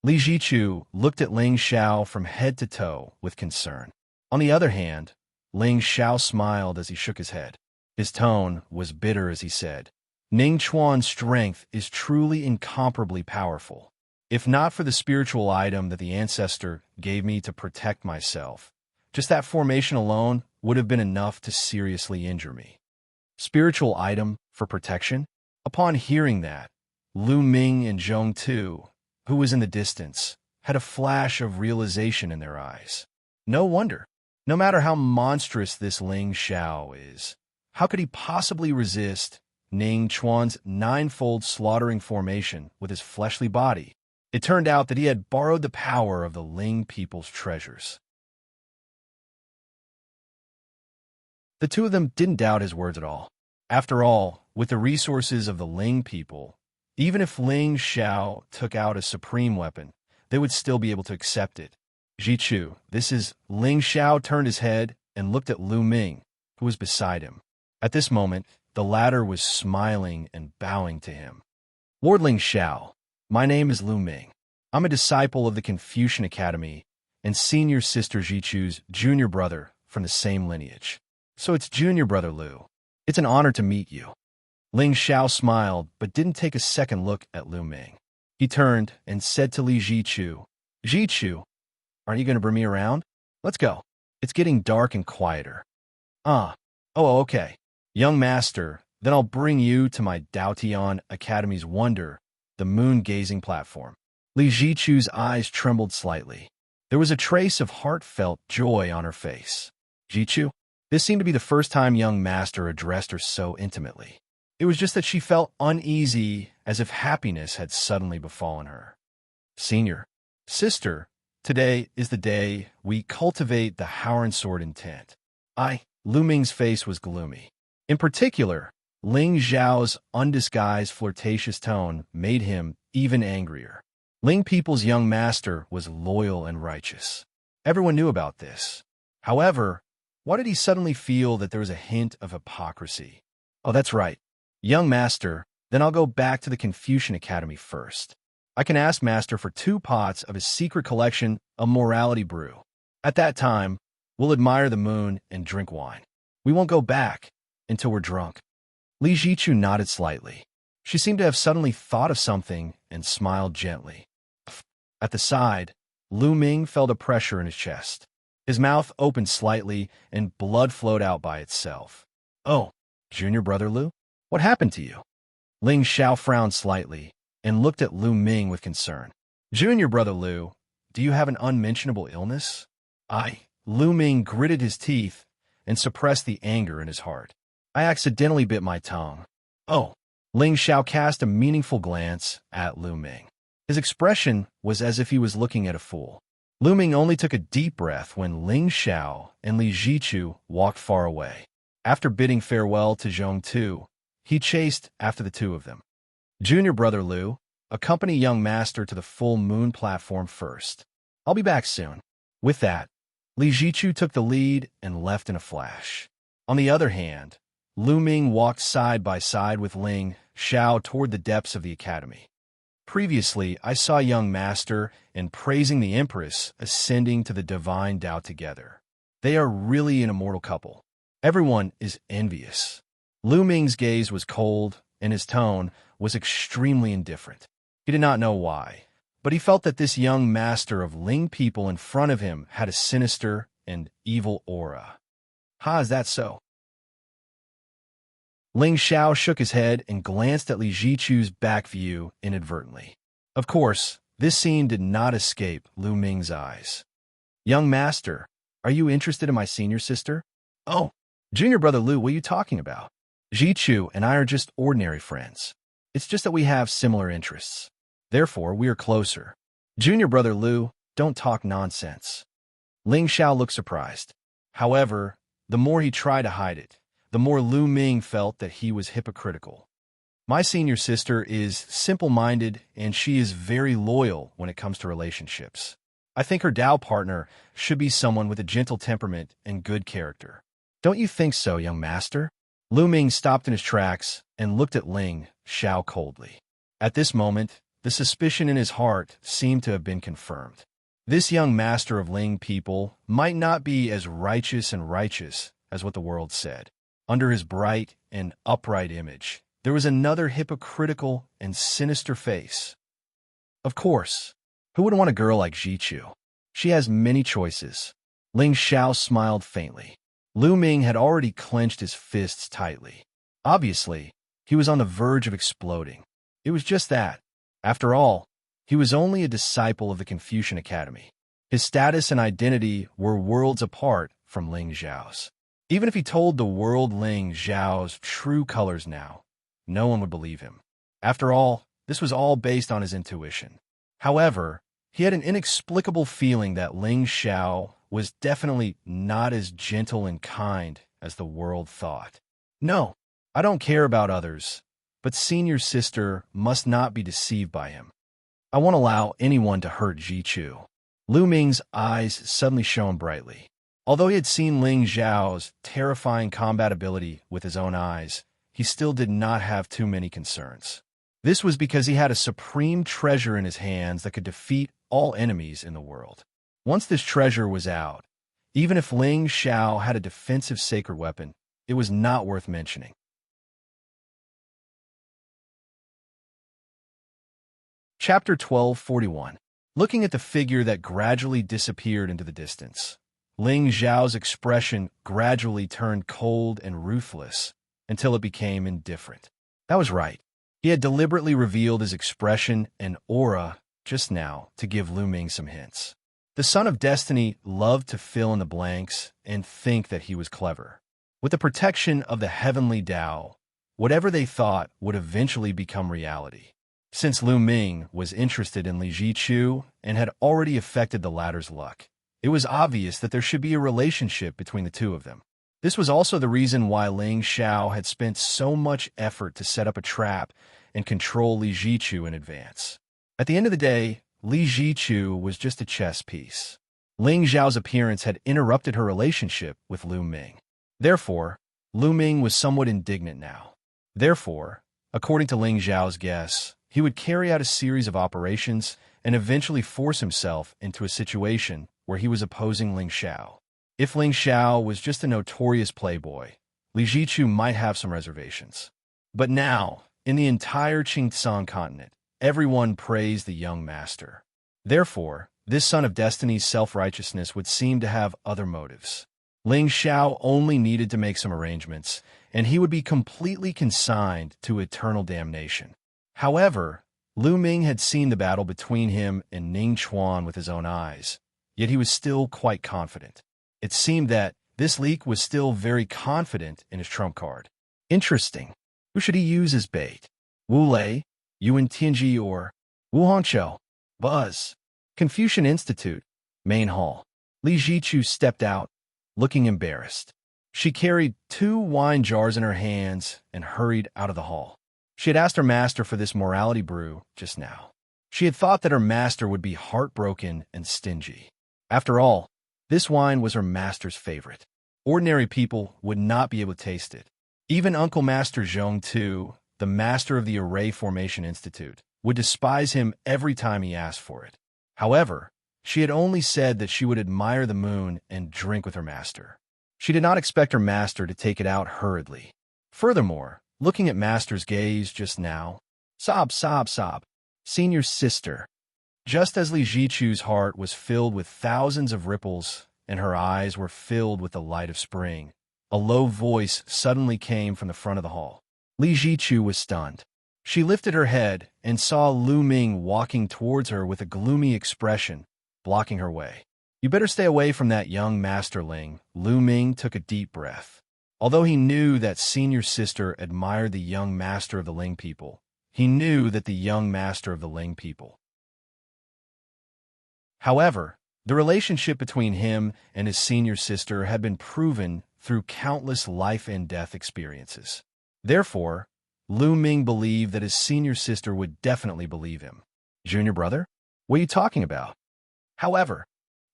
Li Zichu looked at Ling Zhao from head to toe with concern. On the other hand, Ling Zhao smiled as he shook his head. His tone was bitter as he said, Ning Chuan's strength is truly incomparably powerful. If not for the spiritual item that the ancestor gave me to protect myself, just that formation alone would have been enough to seriously injure me. Spiritual item for protection? Upon hearing that, Lu Ming and Zhong Tu, who was in the distance, had a flash of realization in their eyes. No wonder. No matter how monstrous this Ling Zhao is, how could he possibly resist Ning Chuan's 9-fold slaughtering formation with his fleshly body? It turned out that he had borrowed the power of the Ling people's treasures. The two of them didn't doubt his words at all. After all, with the resources of the Ling people, even if Ling Zhao took out a supreme weapon, they would still be able to accept it. Zichu, this is... Ling Zhao turned his head and looked at Lu Ming, who was beside him. At this moment, the latter was smiling and bowing to him. Lord Ling Zhao, my name is Lu Ming. I'm a disciple of the Confucian Academy and senior sister Zichu's junior brother from the same lineage. So it's junior brother Lu. It's an honor to meet you. Ling Zhao smiled but didn't take a second look at Lu Ming. He turned and said to Li Zichu, Zichu, aren't you going to bring me around? Let's go. It's getting dark and quieter. Oh, okay. Young master, then I'll bring you to my Daotian Academy's wonder, the moon-gazing platform. Li Zichu's eyes trembled slightly. There was a trace of heartfelt joy on her face. Zichu? This seemed to be the first time young master addressed her so intimately. It was just that she felt uneasy, as if happiness had suddenly befallen her. Senior, sister, today is the day we cultivate the Howren sword intent. Lu Ming's face was gloomy. In particular, Ling Zhao's undisguised flirtatious tone made him even angrier. Ling people's young master was loyal and righteous. Everyone knew about this. However, why did he suddenly feel that there was a hint of hypocrisy? Oh, that's right. Young master, then I'll go back to the Confucian Academy first. I can ask master for 2 pots of his secret collection of morality brew. At that time, we'll admire the moon and drink wine. We won't go back until we're drunk. Li Zichu nodded slightly. She seemed to have suddenly thought of something and smiled gently. At the side, Lu Ming felt a pressure in his chest. His mouth opened slightly and blood flowed out by itself. Oh, junior brother Lu? What happened to you? Ling Zhao frowned slightly and looked at Lu Ming with concern. Junior brother Lu, do you have an unmentionable illness? Lu Ming gritted his teeth and suppressed the anger in his heart. I accidentally bit my tongue. Oh. Ling Xiao cast a meaningful glance at Lu Ming. His expression was as if he was looking at a fool. Lu Ming only took a deep breath when Ling Xiao and Li Jichu walked far away. After bidding farewell to Zhong Tu, he chased after the two of them. Junior brother Lu, accompany young master to the full moon platform first. I'll be back soon. With that, Li Jichu took the lead and left in a flash. On the other hand, Lu Ming walked side by side with Ling Xiao toward the depths of the academy. Previously, I saw young master and praising the Empress ascending to the divine Tao together. They are really an immortal couple. Everyone is envious. Lu Ming's gaze was cold, and his tone was extremely indifferent. He did not know why, but he felt that this young master of Ling people in front of him had a sinister and evil aura. Is that so? Ling Xiao shook his head and glanced at Li Jichu's back view inadvertently. Of course, this scene did not escape Lu Ming's eyes. Young master, are you interested in my senior sister? Oh, junior brother Lu, what are you talking about? Jichu and I are just ordinary friends. It's just that we have similar interests. Therefore, we are closer. Junior brother Lu, don't talk nonsense. Ling Xiao looked surprised. However, the more he tried to hide it, the more Lu Ming felt that he was hypocritical. My senior sister is simple-minded, and she is very loyal when it comes to relationships. I think her Tao partner should be someone with a gentle temperament and good character. Don't you think so, young master? Lu Ming stopped in his tracks and looked at Ling Xiao coldly. At this moment, the suspicion in his heart seemed to have been confirmed. This young master of Ling people might not be as righteous as what the world said. Under his bright and upright image, there was another hypocritical and sinister face. Of course, who would want a girl like Jichu? She has many choices. Ling Xiao smiled faintly. Lu Ming had already clenched his fists tightly. Obviously, he was on the verge of exploding. It was just that. After all, he was only a disciple of the Confucian Academy. His status and identity were worlds apart from Ling Xiao's. Even if he told the world Ling Xiao's true colors now, no one would believe him. After all, this was all based on his intuition. However, he had an inexplicable feeling that Ling Xiao was definitely not as gentle and kind as the world thought. No, I don't care about others, but senior sister must not be deceived by him. I won't allow anyone to hurt Jichu. Lu Ming's eyes suddenly shone brightly. Although he had seen Ling Xiao's terrifying combat ability with his own eyes, he still did not have too many concerns. This was because he had a supreme treasure in his hands that could defeat all enemies in the world. Once this treasure was out, even if Ling Xiao had a defensive sacred weapon, it was not worth mentioning. Chapter 1241. Looking at the figure that gradually disappeared into the distance, Ling Xiao's expression gradually turned cold and ruthless until it became indifferent. That was right. He had deliberately revealed his expression and aura just now to give Lu Ming some hints. The Son of Destiny loved to fill in the blanks and think that he was clever. With the protection of the heavenly Tao, whatever they thought would eventually become reality. Since Lu Ming was interested in Li Jichu and had already affected the latter's luck, it was obvious that there should be a relationship between the two of them. This was also the reason why Ling Xiao had spent so much effort to set up a trap and control Li Jichu in advance. At the end of the day, Li Jichu was just a chess piece. Ling Xiao's appearance had interrupted her relationship with Lu Ming. Therefore, Lu Ming was somewhat indignant now. Therefore, according to Ling Xiao's guess, he would carry out a series of operations and eventually force himself into a situation where he was opposing Ling Xiao. If Ling Xiao was just a notorious playboy, Li Jichu might have some reservations. But now, in the entire Qingtsang continent, everyone praised the young master. Therefore, this Son of Destiny's self-righteousness would seem to have other motives. Ling Xiao only needed to make some arrangements, and he would be completely consigned to eternal damnation. However, Lu Ming had seen the battle between him and Ning Chuan with his own eyes, yet he was still quite confident. It seemed that This leak was still very confident in his trump card. Interesting. Who should he use as bait? Wu Lei, Yuan Tianji, or Wu Hongqiu? Buzz. Confucian Institute, main hall. Li Jichu stepped out, looking embarrassed. She carried 2 wine jars in her hands and hurried out of the hall. She had asked her master for this morality brew just now. She had thought that her master would be heartbroken and stingy. After all, this wine was her master's favorite. Ordinary people would not be able to taste it. Even Uncle Master Zhong Tu, the master of the Array Formation Institute, would despise him every time he asked for it. However, she had only said that she would admire the moon and drink with her master. She did not expect her master to take it out hurriedly. Furthermore, looking at master's gaze just now, sob, sob, sob, senior sister. Just as Li Jichu's heart was filled with thousands of ripples and her eyes were filled with the light of spring, a low voice suddenly came from the front of the hall. Li Jichu was stunned. She lifted her head and saw Lu Ming walking towards her with a gloomy expression, blocking her way. You better stay away from that young masterling. Lu Ming took a deep breath. Although he knew that senior sister admired the young master of the Ling people, he knew that the young master of the Ling people. However, the relationship between him and his senior sister had been proven through countless life and death experiences. Therefore, Lu Ming believed that his senior sister would definitely believe him. Junior brother? What are you talking about? However,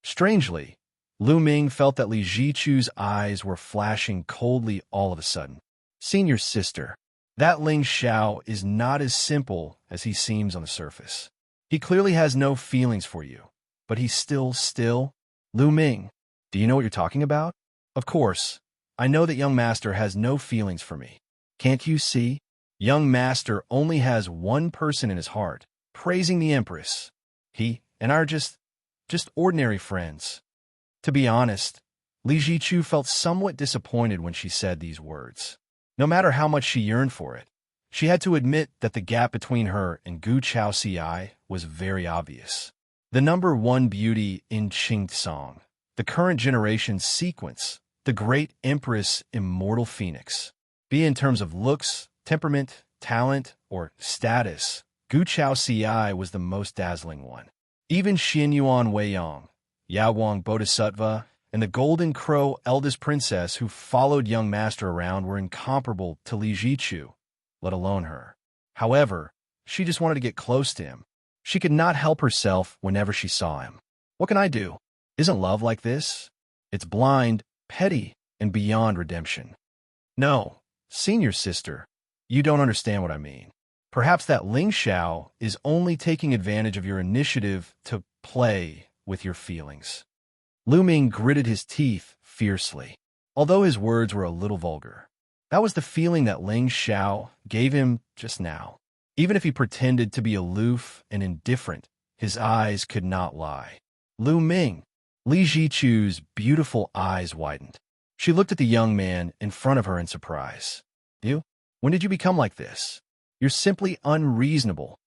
strangely, Lu Ming felt that Li Jichu's eyes were flashing coldly all of a sudden. Senior sister, that Ling Xiao is not as simple as he seems on the surface. He clearly has no feelings for you, but he's still. Lu Ming, do you know what you're talking about? Of course, I know that young master has no feelings for me. Can't you see? Young master only has one person in his heart, praising the Empress. He and I are just ordinary friends. To be honest, Li Jichu felt somewhat disappointed when she said these words. No matter how much she yearned for it, she had to admit that the gap between her and Gu Chao Ci was very obvious. The #1 beauty in Qing Song, the current generation's sequence, the great Empress Immortal Phoenix. Be it in terms of looks, temperament, talent, or status, Gu Chao Ci was the most dazzling one. Even Xin Yuan Weiyang, Yao Wang Bodhisattva, and the Golden Crow eldest princess who followed young master around were incomparable to Li Jichu, let alone her. However, she just wanted to get close to him. She could not help herself whenever she saw him. What can I do? Isn't love like this? It's blind, petty, and beyond redemption. No, senior sister, you don't understand what I mean. Perhaps that Ling Xiao is only taking advantage of your initiative to play with your feelings. Lu Ming gritted his teeth fiercely, although his words were a little vulgar. That was the feeling that Ling Xiao gave him just now. Even if he pretended to be aloof and indifferent, his eyes could not lie. Lu Ming, Li Jichu's beautiful eyes widened. She looked at the young man in front of her in surprise. You? When did you become like this? You're simply unreasonable.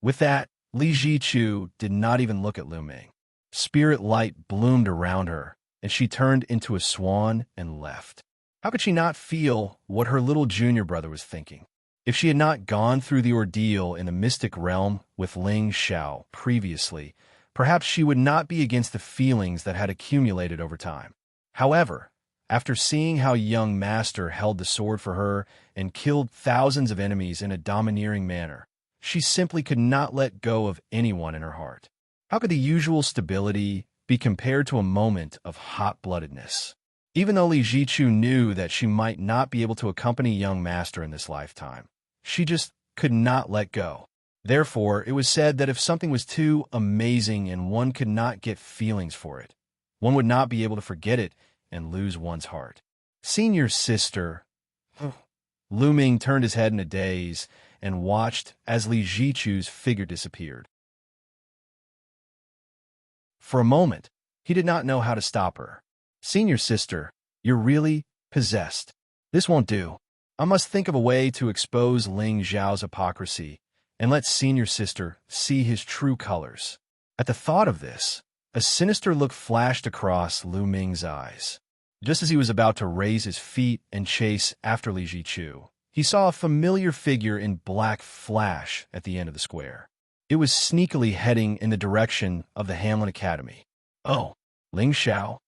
With that, Li Jichu did not even look at Lu Ming. Spirit light bloomed around her, and she turned into a swan and left. How could she not feel what her little junior brother was thinking? If she had not gone through the ordeal in the mystic realm with Ling Xiao previously, perhaps she would not be against the feelings that had accumulated over time. However, after seeing how young master held the sword for her and killed thousands of enemies in a domineering manner, she simply could not let go of anyone in her heart. How could the usual stability be compared to a moment of hot-bloodedness? Even though Li Jichu knew that she might not be able to accompany young master in this lifetime, she just could not let go. Therefore, it was said that if something was too amazing and one could not get feelings for it, one would not be able to forget it and lose one's heart. Senior sister. Lu Ming turned his head in a daze and watched as Li Jichu's figure disappeared. For a moment, he did not know how to stop her. Senior sister, you're really possessed. This won't do. I must think of a way to expose Ling Xiao's hypocrisy and let senior sister see his true colors. At the thought of this, a sinister look flashed across Lu Ming's eyes. Just as he was about to raise his feet and chase after Li Jichu, he saw a familiar figure in black flash at the end of the square. It was sneakily heading in the direction of the Hamlin Academy. Oh, Ling Xiao?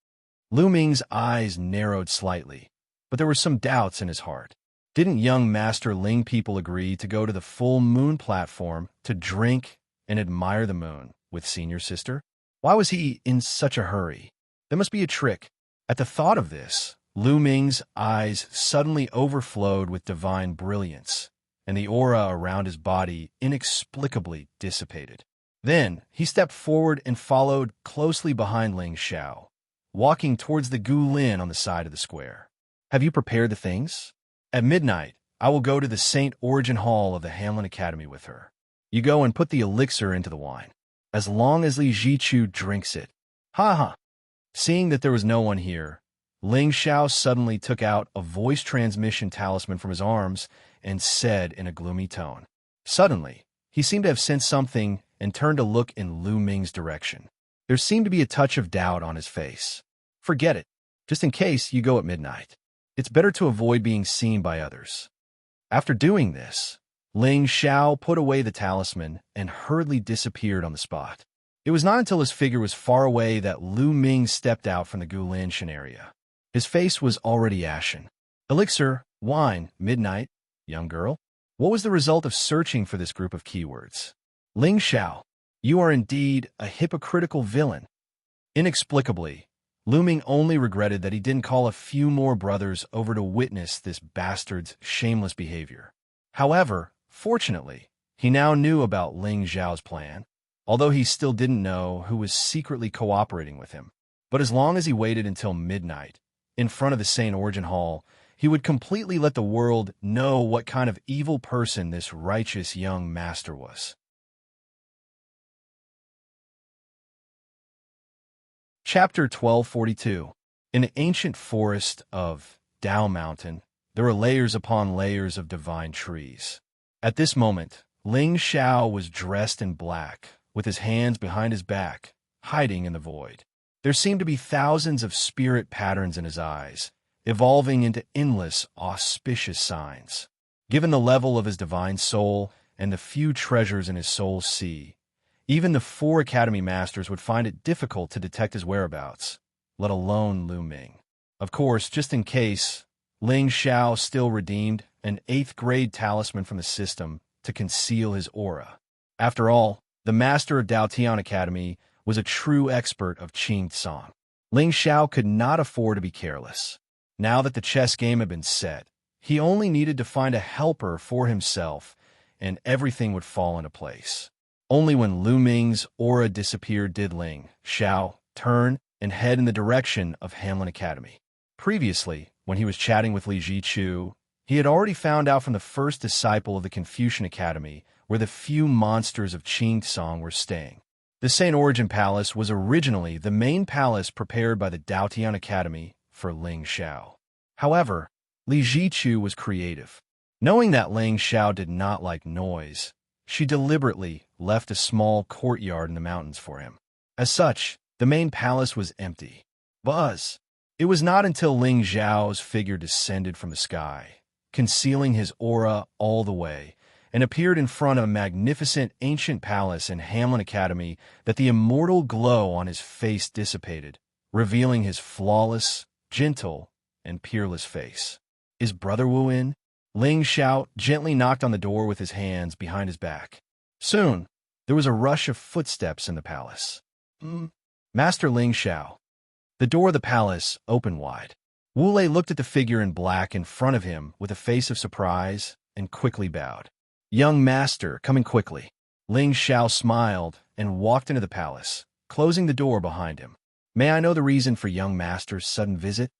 Lu Ming's eyes narrowed slightly, but there were some doubts in his heart. Didn't young Master Ling people agree to go to the full moon platform to drink and admire the moon with senior sister? Why was he in such a hurry? There must be a trick. At the thought of this, Lu Ming's eyes suddenly overflowed with divine brilliance, and the aura around his body inexplicably dissipated. Then he stepped forward and followed closely behind Ling Xiao, walking towards the Guilin on the side of the square. Have you prepared the things? At midnight, I will go to the St. Origin Hall of the Hamlin Academy with her. You go and put the elixir into the wine. As long as Li Jichu drinks it. Ha ha. Seeing that there was no one here, Ling Xiao suddenly took out a voice transmission talisman from his arms and said in a gloomy tone. Suddenly, he seemed to have sensed something and turned to look in Lu Ming's direction. There seemed to be a touch of doubt on his face. Forget it. Just in case you go at midnight. It's better to avoid being seen by others. After doing this, Ling Xiao put away the talisman and hurriedly disappeared on the spot. It was not until his figure was far away that Lu Ming stepped out from the Gulinshan area. His face was already ashen. Elixir, wine, midnight, young girl. What was the result of searching for this group of keywords? Ling Xiao, you are indeed a hypocritical villain. Inexplicably, Lu Ming only regretted that he didn't call a few more brothers over to witness this bastard's shameless behavior. However, fortunately, he now knew about Ling Xiao's plan, although he still didn't know who was secretly cooperating with him. But as long as he waited until midnight, in front of the St. Origin Hall, he would completely let the world know what kind of evil person this righteous young master was. Chapter 1242. In the ancient forest of Dao Mountain, there were layers upon layers of divine trees. At this moment, Ling Xiao was dressed in black, with his hands behind his back, hiding in the void. There seemed to be thousands of spirit patterns in his eyes, evolving into endless, auspicious signs. Given the level of his divine soul and the few treasures in his soul's sea, even the 4 Academy Masters would find it difficult to detect his whereabouts, let alone Lu Ming. Of course, just in case, Ling Xiao still redeemed an 8th grade talisman from the system to conceal his aura. After all, the master of Dao Tian Academy was a true expert of Qing Tsang. Ling Xiao could not afford to be careless. Now that the chess game had been set, he only needed to find a helper for himself, and everything would fall into place. Only when Lu Ming's aura disappeared did Ling Xiao turn and head in the direction of Hamlin Academy. Previously, when he was chatting with Li Jichu, he had already found out from the first disciple of the Confucian Academy where the few monsters of Qing Tsang were staying. The St. Origin Palace was originally the main palace prepared by the Dao Tian Academy for Ling Xiao. However, Li Jichu was creative. Knowing that Ling Xiao did not like noise, she deliberately left a small courtyard in the mountains for him. As such, the main palace was empty. Buzz! It was not until Ling Xiao's figure descended from the sky, concealing his aura all the way, and appeared in front of a magnificent ancient palace in Hamlin Academy that the immortal glow on his face dissipated, revealing his flawless, gentle, and peerless face. Is Brother Wu in? Ling Xiao gently knocked on the door with his hands behind his back. Soon, there was a rush of footsteps in the palace. Master Ling Xiao. The door of the palace opened wide. Wu Lei looked at the figure in black in front of him with a face of surprise and quickly bowed. Young master, coming quickly. Ling Xiao smiled and walked into the palace, closing the door behind him. May I know the reason for young master's sudden visit?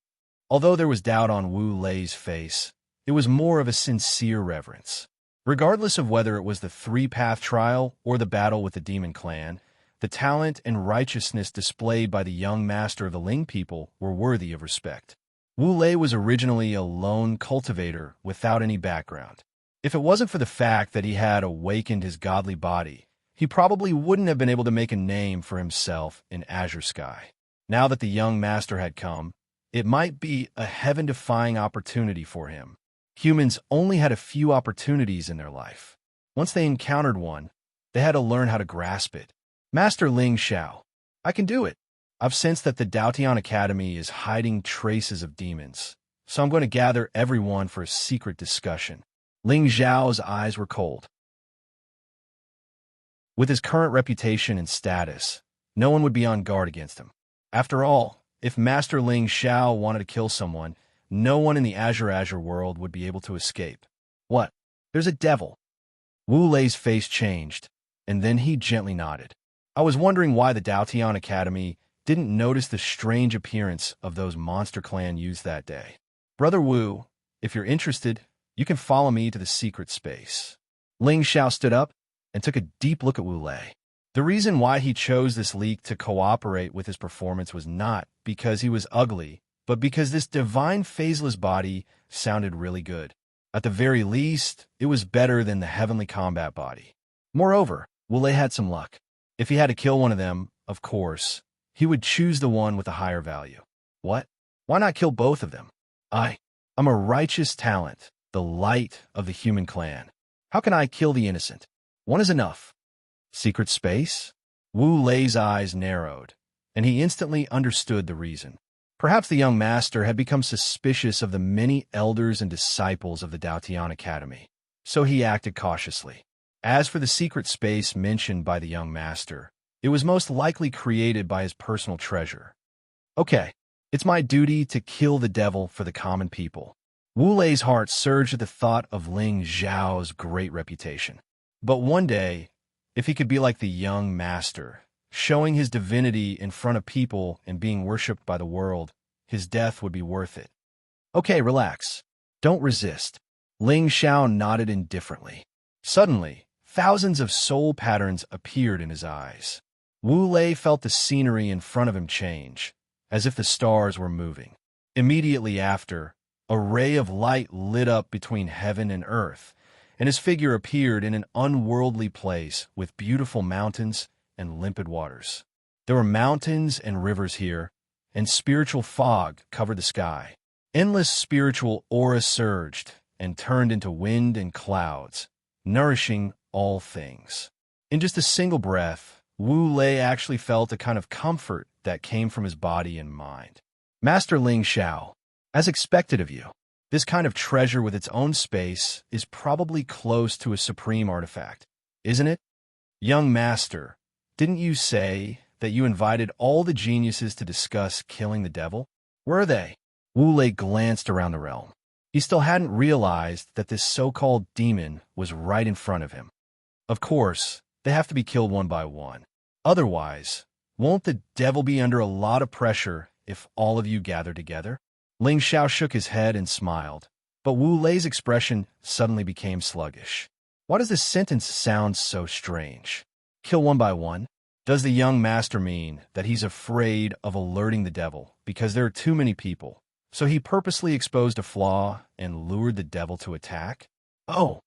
Although there was doubt on Wu Lei's face, it was more of a sincere reverence. Regardless of whether it was the 3-path trial or the battle with the demon clan, the talent and righteousness displayed by the young master of the Ling people were worthy of respect. Wu Lei was originally a lone cultivator without any background. If it wasn't for the fact that he had awakened his godly body, he probably wouldn't have been able to make a name for himself in Azure Sky. Now that the young master had come, It might be a heaven-defying opportunity for him. Humans only had a few opportunities in their life. Once they encountered one, they had to learn how to grasp it. Master Ling Xiao, I can do it. I've sensed that the Daotian Academy is hiding traces of demons, so I'm going to gather everyone for a secret discussion. Ling Xiao's eyes were cold. With his current reputation and status, no one would be on guard against him. After all, if Master Ling Xiao wanted to kill someone, no one in the Azure world would be able to escape. What? There's a devil. Wu Lei's face changed, and then he gently nodded. I was wondering why the Daotian Academy didn't notice the strange appearance of those monster clan youths that day. Brother Wu, if you're interested, you can follow me to the secret space. Ling Xiao stood up and took a deep look at Wu Lei. The reason why he chose this leak to cooperate with his performance was not because he was ugly, but because this divine phaseless body sounded really good. At the very least, it was better than the heavenly combat body. Moreover, Wu Lei had some luck. If he had to kill one of them, of course, he would choose the one with a higher value. What? Why not kill both of them? I'm a righteous talent, the light of the human clan. How can I kill the innocent? One is enough. Secret space? Wu Lei's eyes narrowed, and he instantly understood the reason. Perhaps the young master had become suspicious of the many elders and disciples of the Daotian Academy, so he acted cautiously. As for the secret space mentioned by the young master, it was most likely created by his personal treasure. Okay, it's my duty to kill the devil for the common people. Wu Lei's heart surged at the thought of Ling Xiao's great reputation. But one day, if he could be like the young master, showing his divinity in front of people and being worshipped by the world, his death would be worth it. Okay, relax. Don't resist. Ling Xiao nodded indifferently. Suddenly, thousands of soul patterns appeared in his eyes. Wu Lei felt the scenery in front of him change, as if the stars were moving. Immediately after, a ray of light lit up between heaven and earth, and his figure appeared in an unworldly place with beautiful mountains and limpid waters. There were mountains and rivers here, and spiritual fog covered the sky. Endless spiritual aura surged and turned into wind and clouds, nourishing all things. In just a single breath, Wu Lei actually felt a kind of comfort that came from his body and mind. Master Ling Xiao, as expected of you, this kind of treasure with its own space is probably close to a supreme artifact, isn't it? Young master, didn't you say that you invited all the geniuses to discuss killing the devil? Where are they? Wu Lei glanced around the realm. He still hadn't realized that this so-called demon was right in front of him. Of course, they have to be killed one by one. Otherwise, won't the devil be under a lot of pressure if all of you gather together? Ling Xiao shook his head and smiled, but Wu Lei's expression suddenly became sluggish. Why does this sentence sound so strange? Kill one by one? Does the young master mean that he's afraid of alerting the devil because there are too many people, so he purposely exposed a flaw and lured the devil to attack? Oh.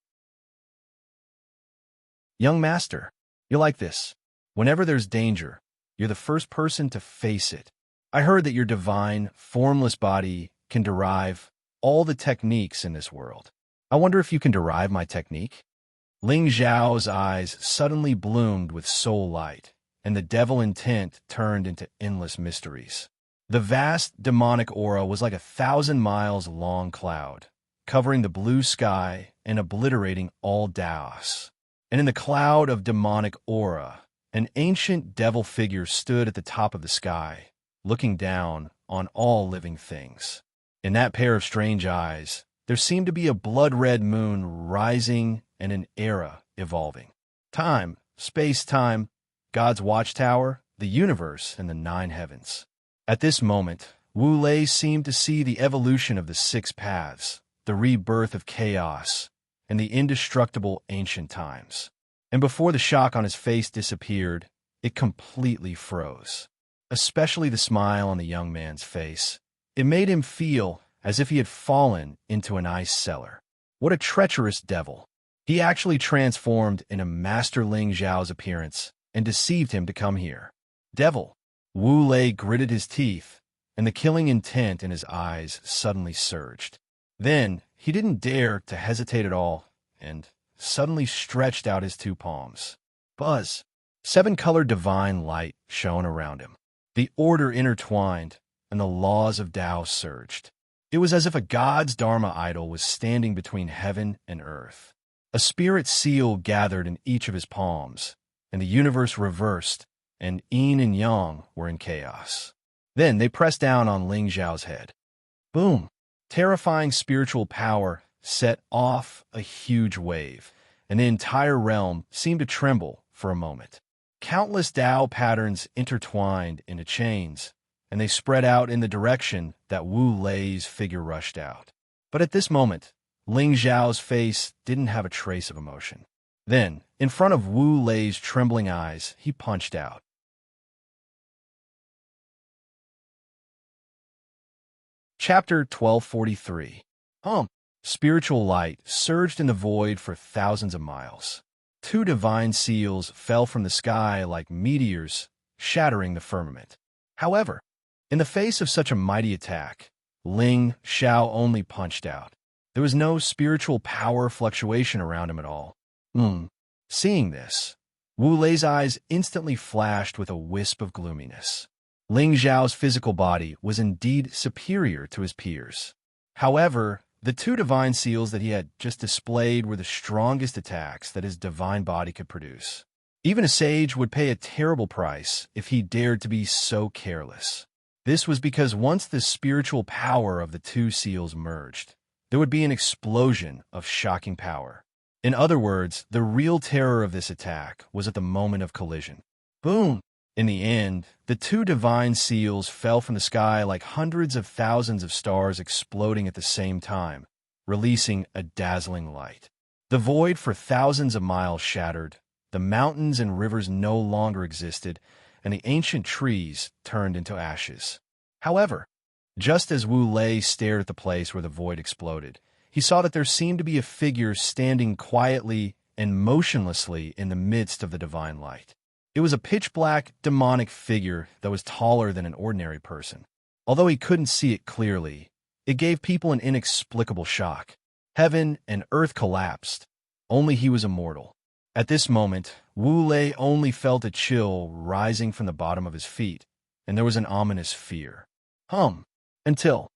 Young master, you're like this. Whenever there's danger, you're the first person to face it. I heard that your divine, formless body can derive all the techniques in this world. I wonder if you can derive my technique? Ling Xiao's eyes suddenly bloomed with soul light, and the devil intent turned into endless mysteries. The vast demonic aura was like 1,000 miles long cloud, covering the blue sky and obliterating all Daos. And in the cloud of demonic aura, an ancient devil figure stood at the top of the sky, looking down on all living things. In that pair of strange eyes, there seemed to be a blood-red moon rising and an era evolving. Time, space-time, God's watchtower, the universe, and the 9 heavens. At this moment, Wu Lei seemed to see the evolution of the 6 paths, the rebirth of chaos, and the indestructible ancient times. And before the shock on his face disappeared, it completely froze. Especially the smile on the young man's face. It made him feel as if he had fallen into an ice cellar. What a treacherous devil. He actually transformed into Master Ling Xiao's appearance and deceived him to come here. Devil. Wu Lei gritted his teeth, and the killing intent in his eyes suddenly surged. Then, he didn't dare to hesitate at all, and suddenly stretched out his two palms. Buzz! Seven-colored divine light shone around him. The order intertwined, and the laws of Tao surged. It was as if a god's Dharma idol was standing between heaven and earth. A spirit seal gathered in each of his palms, and the universe reversed, and yin and yang were in chaos. Then they pressed down on Ling Zhao's head. Boom! Terrifying spiritual power set off a huge wave, and the entire realm seemed to tremble for a moment. Countless Tao patterns intertwined into chains, and they spread out in the direction that Wu Lei's figure rushed out. But at this moment, Ling Zhao's face didn't have a trace of emotion. Then, in front of Wu Lei's trembling eyes, he punched out. Chapter 1243. Spiritual light surged in the void for thousands of miles. Two divine seals fell from the sky like meteors, shattering the firmament. However, in the face of such a mighty attack, Ling Zhao only punched out. There was no spiritual power fluctuation around him at all. Seeing this, Wu Lei's eyes instantly flashed with a wisp of gloominess. Ling Zhao's physical body was indeed superior to his peers. However, the two divine seals that he had just displayed were the strongest attacks that his divine body could produce. Even a sage would pay a terrible price if he dared to be so careless. This was because once the spiritual power of the two seals merged, there would be an explosion of shocking power. In other words, the real terror of this attack was at the moment of collision. Boom! In the end, the two divine seals fell from the sky like hundreds of thousands of stars exploding at the same time, releasing a dazzling light. The void for thousands of miles shattered, the mountains and rivers no longer existed, and the ancient trees turned into ashes. However, just as Wu Lei stared at the place where the void exploded, he saw that there seemed to be a figure standing quietly and motionlessly in the midst of the divine light. It was a pitch-black, demonic figure that was taller than an ordinary person. Although he couldn't see it clearly, it gave people an inexplicable shock. Heaven and earth collapsed. Only he was immortal. At this moment, Wu Lei only felt a chill rising from the bottom of his feet, and there was an ominous fear. Until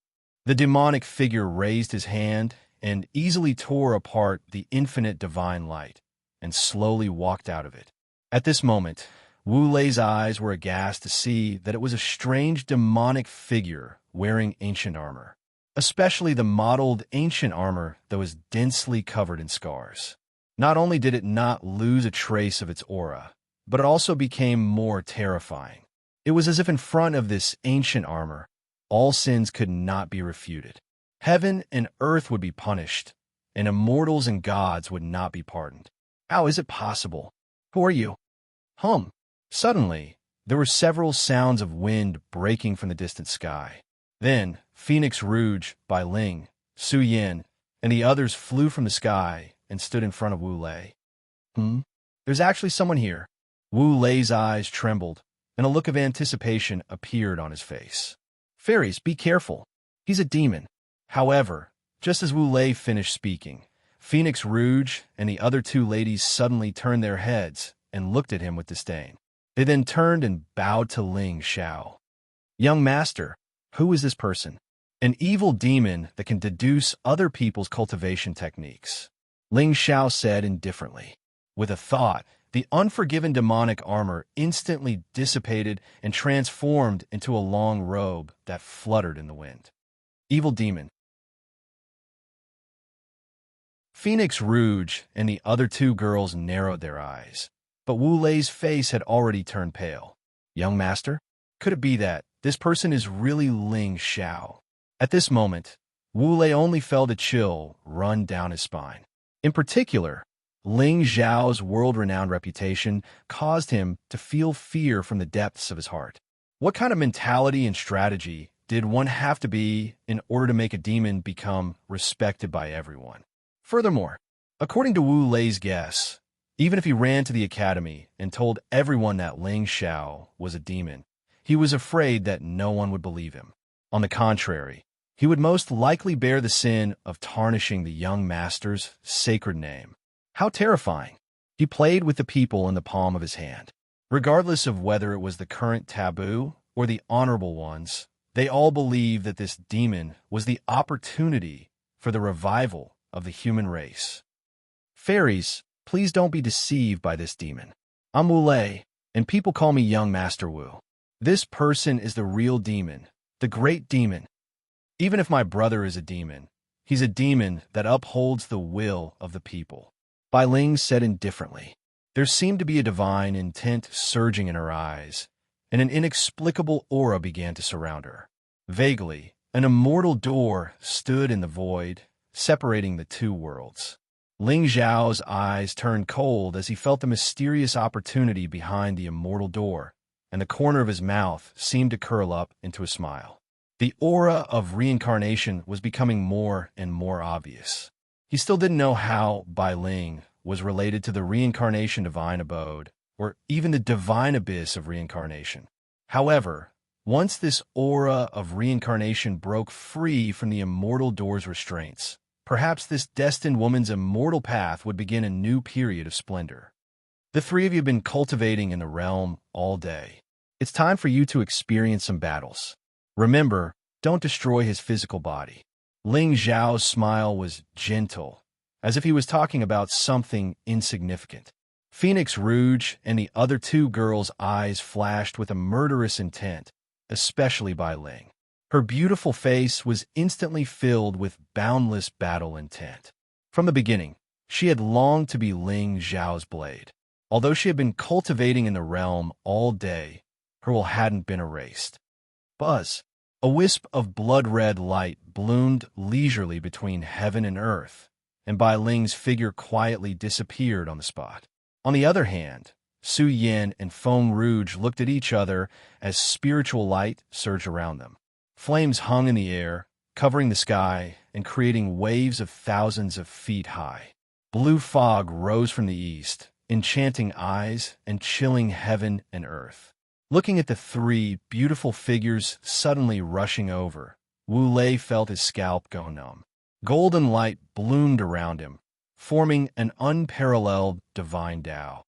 the demonic figure raised his hand and easily tore apart the infinite divine light and slowly walked out of it. At this moment, Wu Lei's eyes were aghast to see that it was a strange demonic figure wearing ancient armor, especially the modeled ancient armor that was densely covered in scars. Not only did it not lose a trace of its aura, but it also became more terrifying. It was as if in front of this ancient armor, all sins could not be refuted. Heaven and earth would be punished, and immortals and gods would not be pardoned. How is it possible? Who are you? Suddenly, there were several sounds of wind breaking from the distant sky. Then, Phoenix Rouge by Ling, Su Yin, and the others flew from the sky and stood in front of Wu Lei. There's actually someone here. Wu Lei's eyes trembled, and a look of anticipation appeared on his face. Fairies, be careful. He's a demon. However, just as Wu Lei finished speaking, Phoenix Rouge and the other two ladies suddenly turned their heads and looked at him with disdain. They then turned and bowed to Ling Zhao. Young master, who is this person? An evil demon that can deduce other people's cultivation techniques. Ling Zhao said indifferently. With a thought, the unforgiven demonic armor instantly dissipated and transformed into a long robe that fluttered in the wind. Evil demon. Phoenix Rouge and the other two girls narrowed their eyes, but Wu Lei's face had already turned pale. Young master? Could it be that this person is really Ling Zhao? At this moment, Wu Lei only felt a chill run down his spine. In particular, Ling Zhao's world-renowned reputation caused him to feel fear from the depths of his heart. What kind of mentality and strategy did one have to be in order to make a demon become respected by everyone? Furthermore, according to Wu Lei's guess, even if he ran to the academy and told everyone that Ling Zhao was a demon, he was afraid that no one would believe him. On the contrary, he would most likely bear the sin of tarnishing the young master's sacred name. How terrifying! He played with the people in the palm of his hand. Regardless of whether it was the current taboo or the honorable ones, they all believed that this demon was the opportunity for the revival of the human race. Fairies, please don't be deceived by this demon. I'm Wu Lei, and people call me Young Master Wu. This person is the real demon, the great demon. Even if my brother is a demon, he's a demon that upholds the will of the people. Bai Ling said indifferently. There seemed to be a divine intent surging in her eyes, and an inexplicable aura began to surround her. Vaguely, an immortal door stood in the void, separating the two worlds. Ling Zhao's eyes turned cold as he felt the mysterious opportunity behind the immortal door, and the corner of his mouth seemed to curl up into a smile. The aura of reincarnation was becoming more and more obvious. He still didn't know how Bai Ling was related to the reincarnation divine abode, or even the divine abyss of reincarnation. However, once this aura of reincarnation broke free from the immortal door's restraints, perhaps this destined woman's immortal path would begin a new period of splendor. The three of you have been cultivating in the realm all day. It's time for you to experience some battles. Remember, don't destroy his physical body. Ling Zhao's smile was gentle, as if he was talking about something insignificant. Phoenix Rouge and the other two girls' eyes flashed with a murderous intent, especially Bai Ling. Her beautiful face was instantly filled with boundless battle intent. From the beginning, she had longed to be Ling Zhao's blade. Although she had been cultivating in the realm all day, her will hadn't been erased. Buzz! A wisp of blood-red light bloomed leisurely between heaven and earth, and Bai Ling's figure quietly disappeared on the spot. On the other hand, Su Yin and Feng Rouge looked at each other as spiritual light surged around them. Flames hung in the air, covering the sky and creating waves of thousands of feet high. Blue fog rose from the east, enchanting eyes and chilling heaven and earth. Looking at the three beautiful figures suddenly rushing over, Wu Lei felt his scalp go numb. Golden light bloomed around him, forming an unparalleled divine Tao.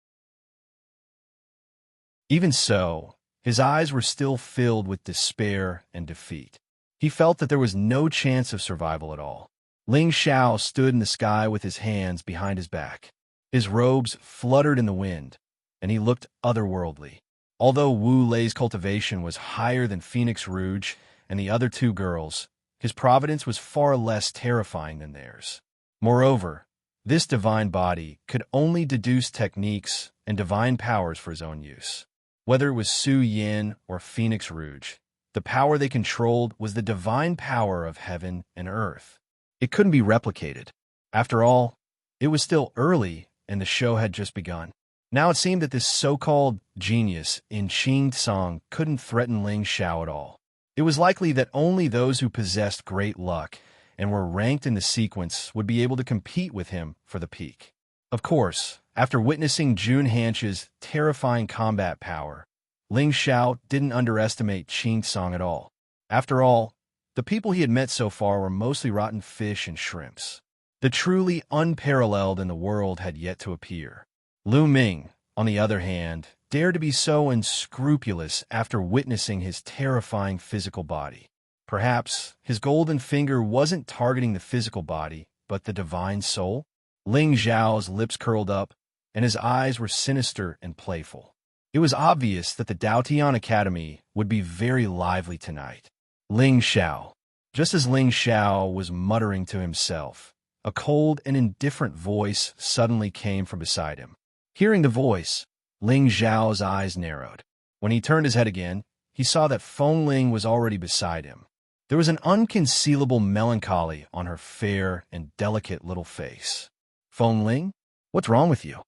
Even so, his eyes were still filled with despair and defeat. He felt that there was no chance of survival at all. Ling Xiao stood in the sky with his hands behind his back. His robes fluttered in the wind, and he looked otherworldly. Although Wu Lei's cultivation was higher than Phoenix Rouge and the other two girls, his providence was far less terrifying than theirs. Moreover, this divine body could only deduce techniques and divine powers for his own use. Whether it was Su Yin or Phoenix Rouge, the power they controlled was the divine power of heaven and earth. It couldn't be replicated. After all, it was still early and the show had just begun. Now it seemed that this so-called genius in Qing Song couldn't threaten Ling Xiao at all. It was likely that only those who possessed great luck and were ranked in the sequence would be able to compete with him for the peak. Of course, after witnessing Jun Hanch's terrifying combat power, Ling Xiao didn't underestimate Qing Song at all. After all, the people he had met so far were mostly rotten fish and shrimps. The truly unparalleled in the world had yet to appear. Lu Ming, on the other hand, dared to be so unscrupulous after witnessing his terrifying physical body. Perhaps his golden finger wasn't targeting the physical body, but the divine soul? Ling Zhao's lips curled up, and his eyes were sinister and playful. It was obvious that the Daotian Academy would be very lively tonight. Ling Xiao. Just as Ling Xiao was muttering to himself, a cold and indifferent voice suddenly came from beside him. Hearing the voice, Ling Zhao's eyes narrowed. When he turned his head again, he saw that Feng Ling was already beside him. There was an unconcealable melancholy on her fair and delicate little face. Feng Ling? What's wrong with you?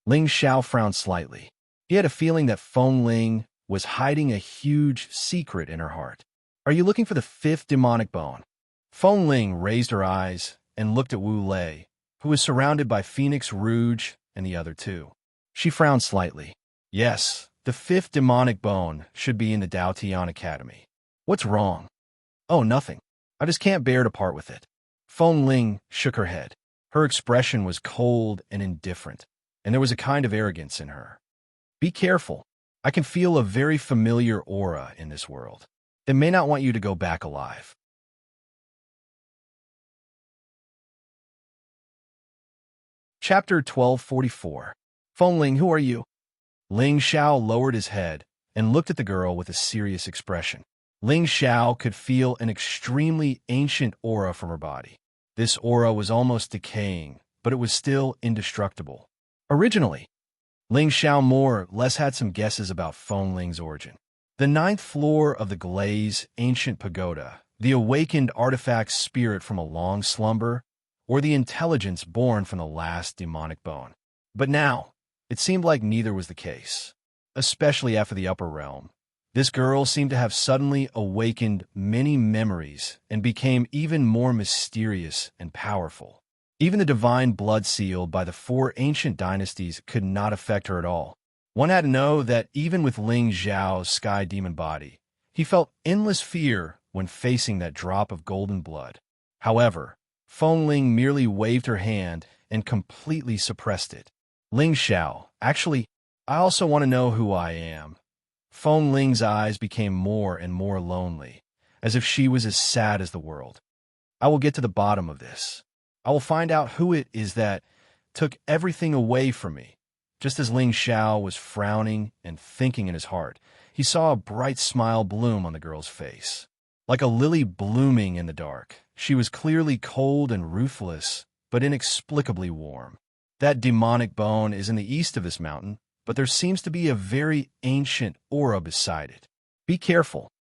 Ling Xiao frowned slightly. He had a feeling that Feng Ling was hiding a huge secret in her heart. Are you looking for the fifth demonic bone? Feng Ling raised her eyes and looked at Wu Lei, who was surrounded by Phoenix Rouge and the other two. She frowned slightly. Yes, the fifth demonic bone should be in the Daotian Academy. What's wrong? Oh, nothing. I just can't bear to part with it. Feng Ling shook her head. Her expression was cold and indifferent, and there was a kind of arrogance in her. Be careful. I can feel a very familiar aura in this world. It may not want you to go back alive. Chapter 1244. Feng Ling, who are you? Ling Xiao lowered his head and looked at the girl with a serious expression. Ling Xiao could feel an extremely ancient aura from her body. This aura was almost decaying, but it was still indestructible. Originally, Ling Xiao more or less had some guesses about Feng Ling's origin. The ninth floor of the Glaze ancient pagoda, the awakened artifact spirit from a long slumber, or the intelligence born from the last demonic bone. But now, it seemed like neither was the case. Especially after the upper realm, this girl seemed to have suddenly awakened many memories and became even more mysterious and powerful. Even the divine blood sealed by the four ancient dynasties could not affect her at all. One had to know that even with Ling Xiao's sky demon body, he felt endless fear when facing that drop of golden blood. However, Feng Ling merely waved her hand and completely suppressed it. Ling Xiao, actually, I also want to know who I am. Feng Ling's eyes became more and more lonely, as if she was as sad as the world. I will get to the bottom of this. I will find out who it is that took everything away from me. Just as Ling Xiao was frowning and thinking in his heart, he saw a bright smile bloom on the girl's face. Like a lily blooming in the dark, she was clearly cold and ruthless, but inexplicably warm. That demonic bone is in the east of this mountain, but there seems to be a very ancient aura beside it. Be careful.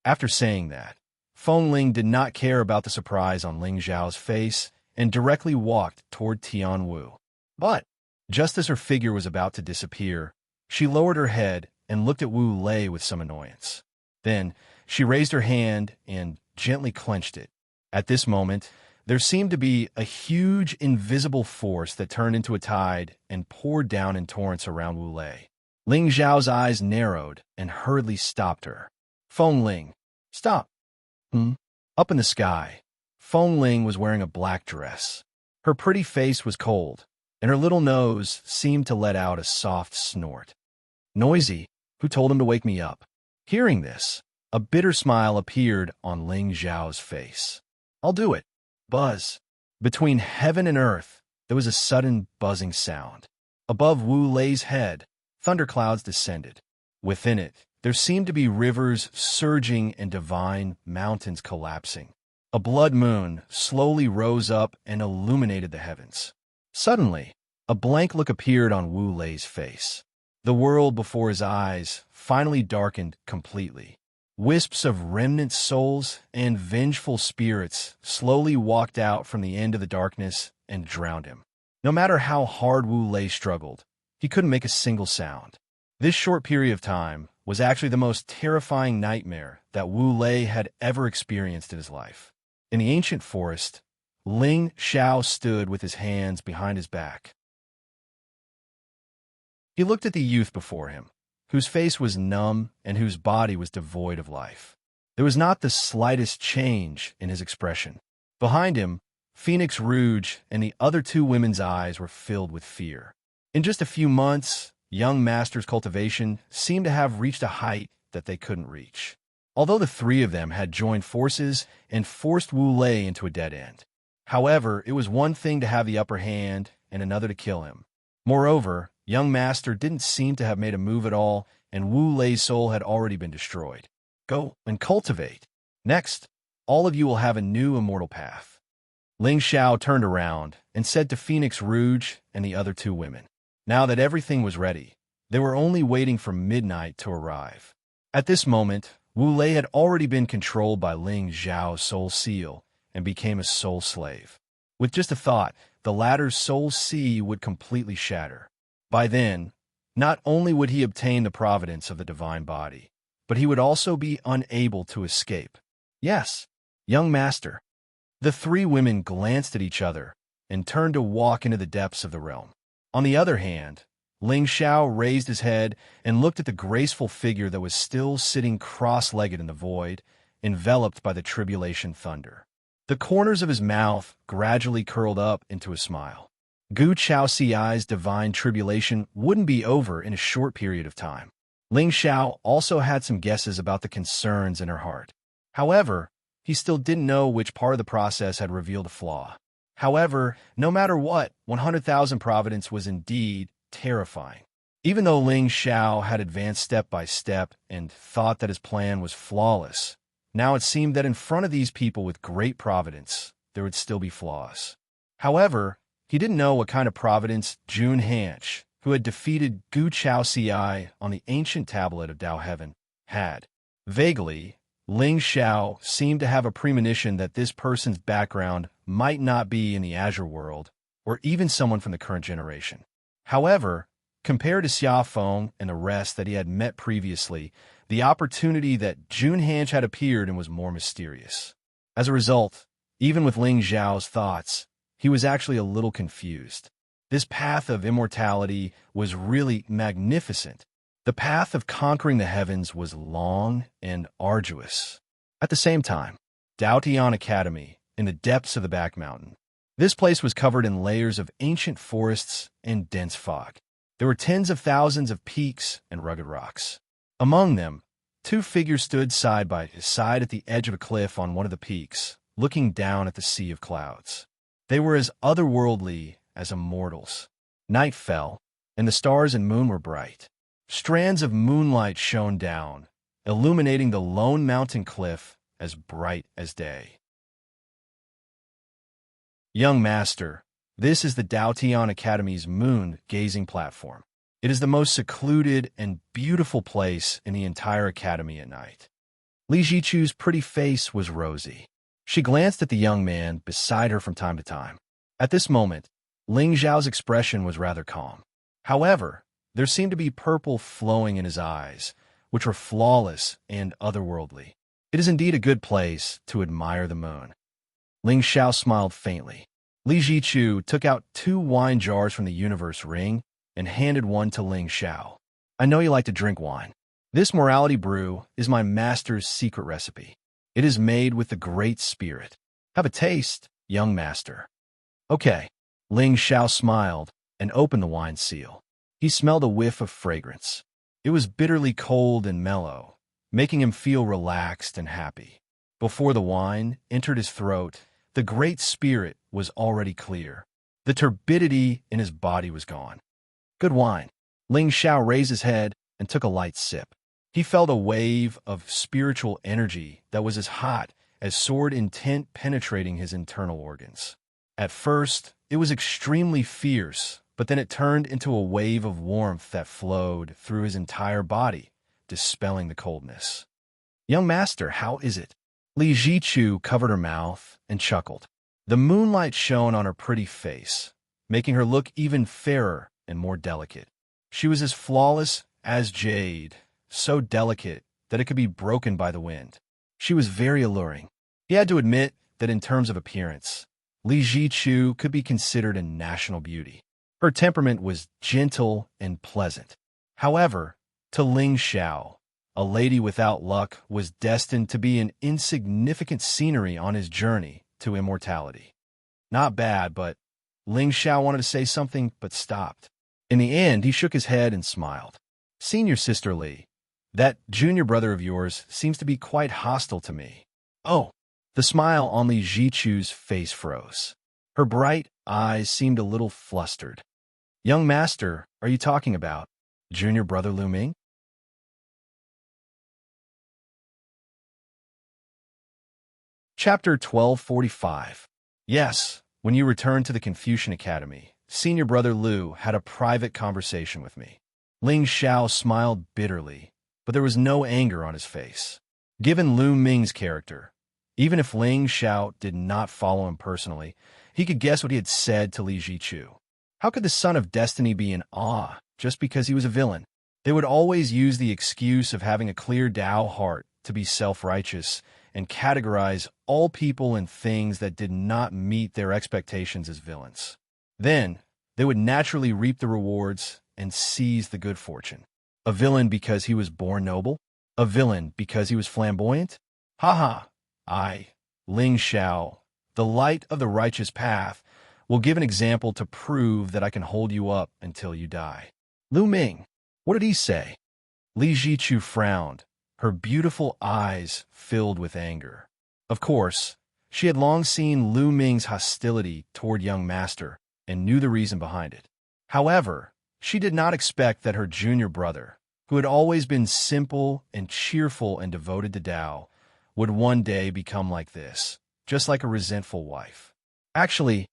After saying that, Feng Ling did not care about the surprise on Ling Xiao's face and directly walked toward Tianwu. But, just as her figure was about to disappear, she lowered her head and looked at Wu Lei with some annoyance. Then, she raised her hand and gently clenched it. At this moment, there seemed to be a huge invisible force that turned into a tide and poured down in torrents around Wu Lei. Ling Xiao's eyes narrowed and hurriedly stopped her. Feng Ling, stop. Up in the sky, Feng Ling was wearing a black dress. Her pretty face was cold, and her little nose seemed to let out a soft snort. Noisy, who told him to wake me up? Hearing this, a bitter smile appeared on Ling Xiao's face. I'll do it. Buzz. Between heaven and earth, there was a sudden buzzing sound. Above Wu Lei's head, thunderclouds descended. Within it, there seemed to be rivers surging and divine mountains collapsing. A blood moon slowly rose up and illuminated the heavens. Suddenly, a blank look appeared on Wu Lei's face. The world before his eyes finally darkened completely. Wisps of remnant souls and vengeful spirits slowly walked out from the end of the darkness and drowned him. No matter how hard Wu Lei struggled, he couldn't make a single sound. This short period of time was actually the most terrifying nightmare that Wu Lei had ever experienced in his life. In the ancient forest, Ling Xiao stood with his hands behind his back. He looked at the youth before him, whose face was numb and whose body was devoid of life. There was not the slightest change in his expression. Behind him, Phoenix Rouge and the other two women's eyes were filled with fear. In just a few months, young Master's cultivation seemed to have reached a height that they couldn't reach. Although the three of them had joined forces and forced Wu Lei into a dead end. However, it was one thing to have the upper hand and another to kill him. Moreover, young Master didn't seem to have made a move at all, and Wu Lei's soul had already been destroyed. Go and cultivate. Next, all of you will have a new immortal path. Ling Xiao turned around and said to Phoenix Rouge and the other two women. Now that everything was ready, they were only waiting for midnight to arrive. At this moment, Wu Lei had already been controlled by Ling Xiao's soul seal and became a soul slave. With just a thought, the latter's soul sea would completely shatter. By then, not only would he obtain the providence of the divine body, but he would also be unable to escape. Yes, young Master. The three women glanced at each other and turned to walk into the depths of the realm. On the other hand, Ling Xiao raised his head and looked at the graceful figure that was still sitting cross-legged in the void enveloped by the tribulation thunder. The corners of his mouth gradually curled up into a smile. Gu Chaoxiai's divine tribulation wouldn't be over in a short period of time. Ling Xiao also had some guesses about the concerns in her heart. However, he still didn't know which part of the process had revealed a flaw. However, no matter what, 100,000 Providence was indeed terrifying. Even though Ling Xiao had advanced step by step and thought that his plan was flawless, now it seemed that in front of these people with great providence, there would still be flaws. However, he didn't know what kind of providence Jun Hanch, who had defeated Gu Chaoxiai on the ancient tablet of Dao Heaven, had. Vaguely, Ling Xiao seemed to have a premonition that this person's background might not be in the Azure world, or even someone from the current generation. However, compared to Xia Feng and the rest that he had met previously, the opportunity that Jun Hanch had appeared and was more mysterious. As a result, even with Ling Xiao's thoughts, he was actually a little confused. This path of immortality was really magnificent. The path of conquering the heavens was long and arduous. At the same time, Daotian Academy, in the depths of the back mountain. This place was covered in layers of ancient forests and dense fog. There were tens of thousands of peaks and rugged rocks. Among them, two figures stood side by side at the edge of a cliff on one of the peaks, looking down at the sea of clouds. They were as otherworldly as immortals. Night fell, and the stars and moon were bright. Strands of moonlight shone down, illuminating the lone mountain cliff as bright as day. Young Master, this is the Daotian Academy's moon-gazing platform. It is the most secluded and beautiful place in the entire academy at night. Li Jichu's pretty face was rosy. She glanced at the young man beside her from time to time. At this moment, Ling Xiao's expression was rather calm. However, there seemed to be purple flowing in his eyes, which were flawless and otherworldly. It is indeed a good place to admire the moon. Ling Xiao smiled faintly. Li Jichu took out 2 wine jars from the universe ring and handed one to Ling Xiao. I know you like to drink wine. This morality brew is my master's secret recipe. It is made with the Great Spirit. Have a taste, young master. Okay. Ling Xiao smiled and opened the wine seal. He smelled a whiff of fragrance. It was bitterly cold and mellow, making him feel relaxed and happy. Before the wine entered his throat, the Great Spirit was already clear. The turbidity in his body was gone. Good wine. Ling Xiao raised his head and took a light sip. He felt a wave of spiritual energy that was as hot as sword intent penetrating his internal organs. At first, it was extremely fierce, but then it turned into a wave of warmth that flowed through his entire body, dispelling the coldness. Young master, how is it? Li Jichu covered her mouth and chuckled. The moonlight shone on her pretty face, making her look even fairer and more delicate. She was as flawless as jade, so delicate that it could be broken by the wind. She was very alluring. He had to admit that in terms of appearance, Li Jichu could be considered a national beauty. Her temperament was gentle and pleasant. However, to Ling Xiao, a lady without luck was destined to be an insignificant scenery on his journey to immortality. Not bad, but Ling Xiao wanted to say something but stopped. In the end, he shook his head and smiled. Senior Sister Li, that junior brother of yours seems to be quite hostile to me. Oh, the smile on Li Jichu's face froze. Her bright eyes seemed a little flustered. Young master, are you talking about junior brother Lu Ming? Chapter 1245. Yes, when you returned to the Confucian Academy, senior brother Lu had a private conversation with me. Ling Xiao smiled bitterly, but there was no anger on his face. Given Lu Ming's character, even if Ling Xiao did not follow him personally, he could guess what he had said to Li Jichu. How could the son of destiny be in awe just because he was a villain? They would always use the excuse of having a clear Tao heart to be self-righteous and categorize all people and things that did not meet their expectations as villains. Then, they would naturally reap the rewards and seize the good fortune. A villain because he was born noble? A villain because he was flamboyant? Ha! I, Ling Xiao, the light of the righteous path, will give an example to prove that I can hold you up until you die. Lu Ming, what did he say? Li Jichu frowned, her beautiful eyes filled with anger. Of course, she had long seen Lu Ming's hostility toward young master and knew the reason behind it. However, she did not expect that her junior brother, who had always been simple and cheerful and devoted to Dao, would one day become like this, just like a resentful wife. Actually,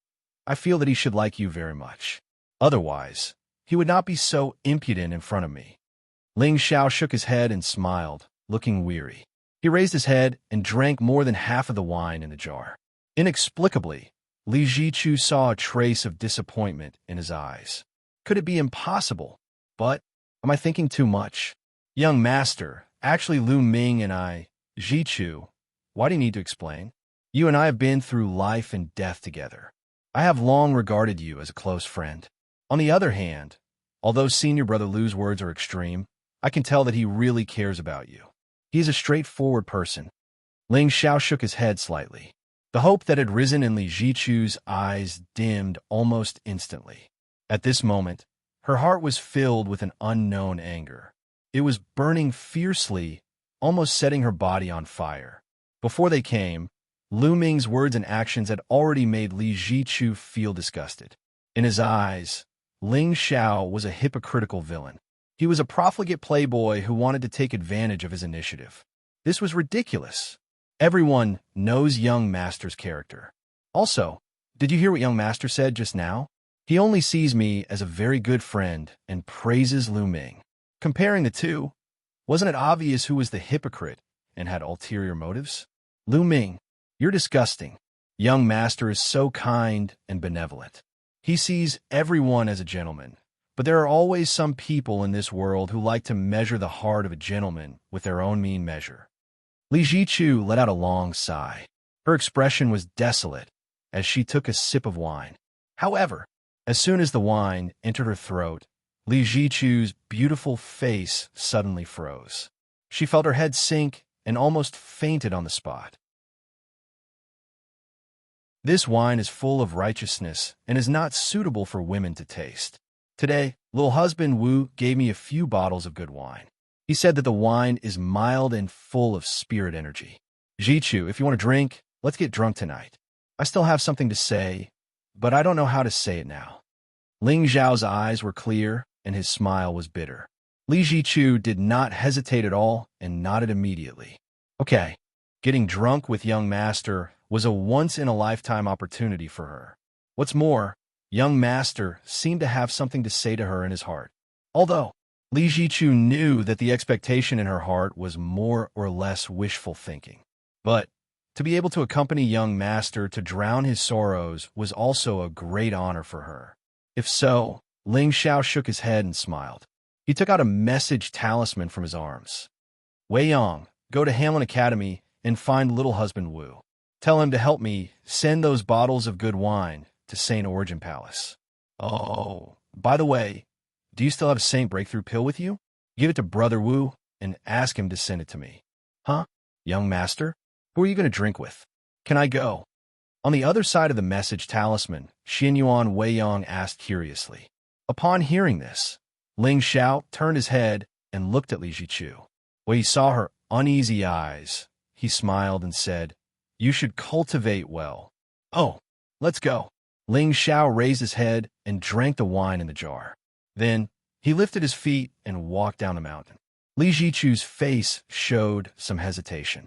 I feel that he should like you very much. Otherwise, he would not be so impudent in front of me. Ling Xiao shook his head and smiled, looking weary. He raised his head and drank more than half of the wine in the jar. Inexplicably, Li Jichu saw a trace of disappointment in his eyes. Could it be impossible? But, am I thinking too much? Young master, actually Lu Ming and I, Jichu, why do you need to explain? You and I have been through life and death together. I have long regarded you as a close friend. On the other hand, although senior brother Lu's words are extreme, I can tell that he really cares about you. He is a straightforward person. Ling Xiao shook his head slightly. The hope that had risen in Li Jichu's eyes dimmed almost instantly. At this moment, her heart was filled with an unknown anger. It was burning fiercely, almost setting her body on fire. Before they came, Lu Ming's words and actions had already made Li Jichu feel disgusted. In his eyes, Ling Xiao was a hypocritical villain. He was a profligate playboy who wanted to take advantage of his initiative. This was ridiculous. Everyone knows young master's character. Also, did you hear what young master said just now? He only sees me as a very good friend and praises Lu Ming. Comparing the two, wasn't it obvious who was the hypocrite and had ulterior motives? Lu Ming, you're disgusting. Young master is so kind and benevolent. He sees everyone as a gentleman. But there are always some people in this world who like to measure the heart of a gentleman with their own mean measure. Li Jichu let out a long sigh. Her expression was desolate as she took a sip of wine. However, as soon as the wine entered her throat, Li Jichu's beautiful face suddenly froze. She felt her head sink and almost fainted on the spot. This wine is full of righteousness and is not suitable for women to taste. Today, little husband Wu gave me a few bottles of good wine. He said that the wine is mild and full of spirit energy. Jichu, if you want to drink, let's get drunk tonight. I still have something to say, but I don't know how to say it now. Ling Zhao's eyes were clear, and his smile was bitter. Li Jichu did not hesitate at all and nodded immediately. Okay, getting drunk with young master was a once-in-a-lifetime opportunity for her. What's more, young master seemed to have something to say to her in his heart. Although Li Jichu knew that the expectation in her heart was more or less wishful thinking. But to be able to accompany young master to drown his sorrows was also a great honor for her. If so, Ling Xiao shook his head and smiled. He took out a message talisman from his arms. Wei Yong, go to Hamlin Academy and find little husband Wu. Tell him to help me send those bottles of good wine to Saint Origin Palace. Oh, by the way, do you still have a Saint Breakthrough pill with you? Give it to Brother Wu and ask him to send it to me. Huh? Young master? Who are you going to drink with? Can I go? On the other side of the message talisman, Xinyuan Weiyang asked curiously. Upon hearing this, Ling Xiao turned his head and looked at Li Jichu. When he saw her uneasy eyes, he smiled and said, You should cultivate well. Oh, let's go. Ling Xiao raised his head and drank the wine in the jar. Then, he lifted his feet and walked down the mountain. Li Jichu's face showed some hesitation.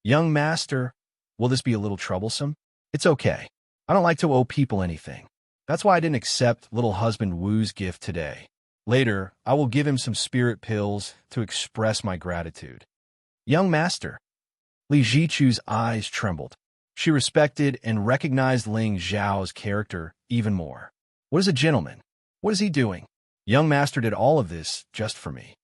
Young master, will this be a little troublesome? It's okay. I don't like to owe people anything. That's why I didn't accept little husband Wu's gift today. Later, I will give him some spirit pills to express my gratitude. Young master. Li Jichu's eyes trembled. She respected and recognized Ling Zhao's character even more. What is a gentleman? What is he doing? Young master did all of this just for me.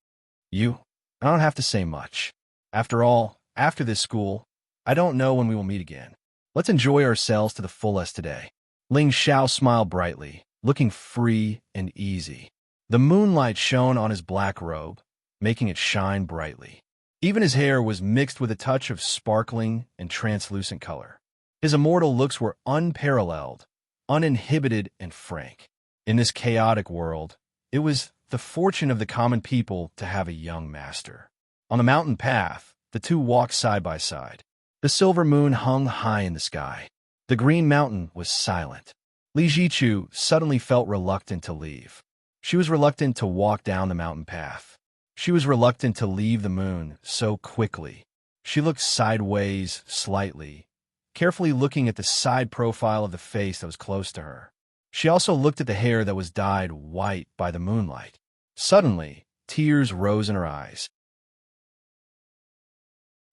I don't have to say much. After all, after this school, I don't know when we will meet again. Let's enjoy ourselves to the fullest today. Ling Xiao smiled brightly, looking free and easy. The moonlight shone on his black robe, making it shine brightly. Even his hair was mixed with a touch of sparkling and translucent color. His immortal looks were unparalleled, uninhibited, and frank. In this chaotic world, it was the fortune of the common people to have a young master. On the mountain path, the two walked side by side. The silver moon hung high in the sky. The green mountain was silent. Li Jichu suddenly felt reluctant to leave. She was reluctant to walk down the mountain path. She was reluctant to leave the moon so quickly. She looked sideways slightly, carefully looking at the side profile of the face that was close to her. She also looked at the hair that was dyed white by the moonlight. Suddenly, tears rose in her eyes.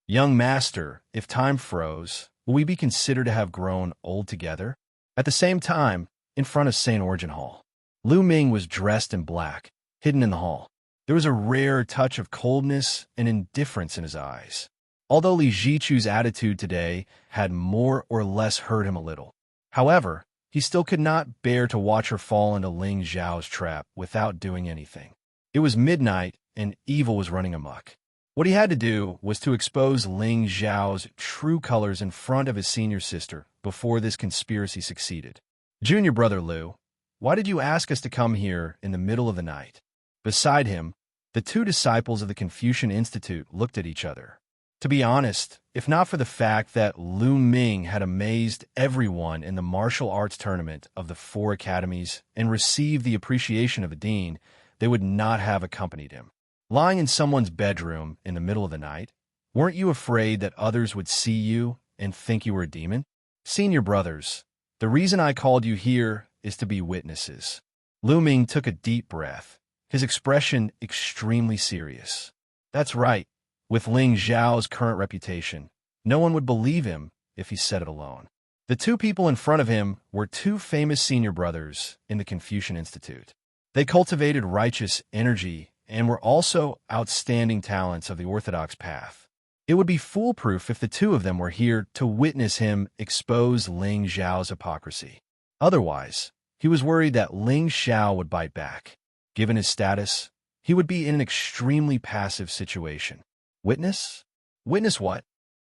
Young master, if time froze, will we be considered to have grown old together? At the same time, in front of St. Origin Hall, Lu Ming was dressed in black, hidden in the hall. There was a rare touch of coldness and indifference in his eyes. Although Li Jichu's attitude today had more or less hurt him a little. However, he still could not bear to watch her fall into Ling Xiao's trap without doing anything. It was midnight, and evil was running amok. What he had to do was to expose Ling Xiao's true colors in front of his senior sister before this conspiracy succeeded. Junior brother Lu, why did you ask us to come here in the middle of the night? Beside him, the two disciples of the Confucian Institute looked at each other. To be honest, if not for the fact that Lu Ming had amazed everyone in the martial arts tournament of the 4 academies and received the appreciation of a dean, they would not have accompanied him. Lying in someone's bedroom in the middle of the night, weren't you afraid that others would see you and think you were a demon? Senior brothers, the reason I called you here is to be witnesses. Lu Ming took a deep breath, his expression extremely serious. That's right. With Ling Xiao's current reputation, no one would believe him if he said it alone. The two people in front of him were 2 famous senior brothers in the Confucian Institute. They cultivated righteous energy and were also outstanding talents of the orthodox path. It would be foolproof if the 2 of them were here to witness him expose Ling Xiao's hypocrisy. Otherwise, he was worried that Ling Xiao would bite back. Given his status, he would be in an extremely passive situation. Witness? Witness what?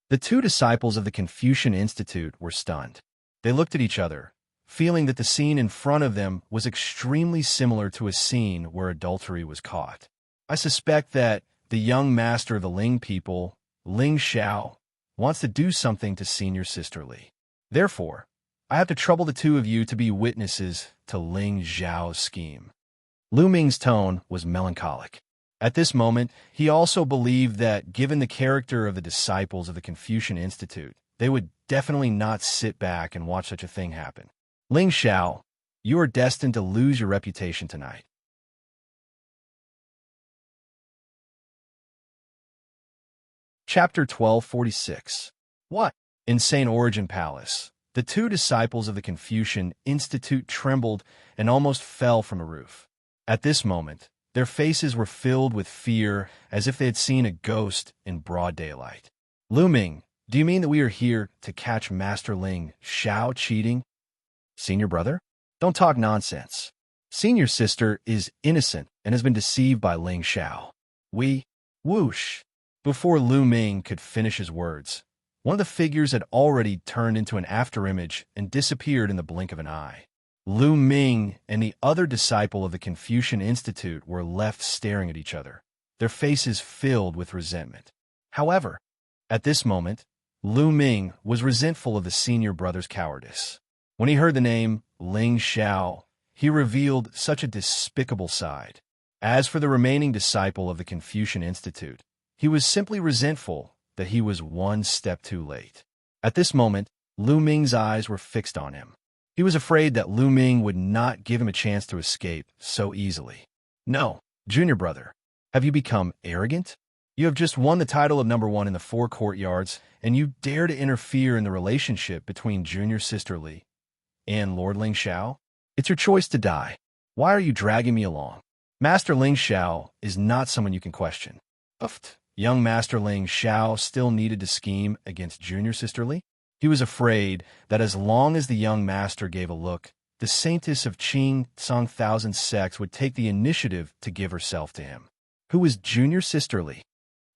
The 2 disciples of the Confucian Institute were stunned. They looked at each other, feeling that the scene in front of them was extremely similar to a scene where adultery was caught. I suspect that the young master of the Ling people, Ling Xiao, wants to do something to senior sister Li. Therefore, I have to trouble the 2 of you to be witnesses to Ling Xiao's scheme. Lu Ming's tone was melancholic. At this moment, he also believed that, given the character of the disciples of the Confucian Institute, they would definitely not sit back and watch such a thing happen. Ling Xiao, you are destined to lose your reputation tonight. Chapter 1246. What? In St. Origin Palace, the 2 disciples of the Confucian Institute trembled and almost fell from a roof. At this moment, their faces were filled with fear as if they had seen a ghost in broad daylight. Lu Ming, do you mean that we are here to catch Master Ling Xiao cheating? Senior brother? Don't talk nonsense. Senior sister is innocent and has been deceived by Ling Xiao. Whoosh. Before Lu Ming could finish his words, one of the figures had already turned into an afterimage and disappeared in the blink of an eye. Lu Ming and the other disciple of the Confucian Institute were left staring at each other, their faces filled with resentment. However, at this moment, Lu Ming was resentful of the senior brother's cowardice. When he heard the name Ling Xiao, he revealed such a despicable side. As for the remaining disciple of the Confucian Institute, he was simply resentful that he was one step too late. At this moment, Lu Ming's eyes were fixed on him. He was afraid that Lu Ming would not give him a chance to escape so easily. No, junior brother, have you become arrogant? You have just won the title of number 1 in the 4 courtyards, and you dare to interfere in the relationship between junior sister Li and Lord Ling Xiao? It's your choice to die. Why are you dragging me along? Master Ling Xiao is not someone you can question. Young Master Ling Xiao still needed to scheme against junior sister Li. He was afraid that as long as the young master gave a look, the saintess of Qing Tsang Thousand Sects would take the initiative to give herself to him. Who was junior sister Li?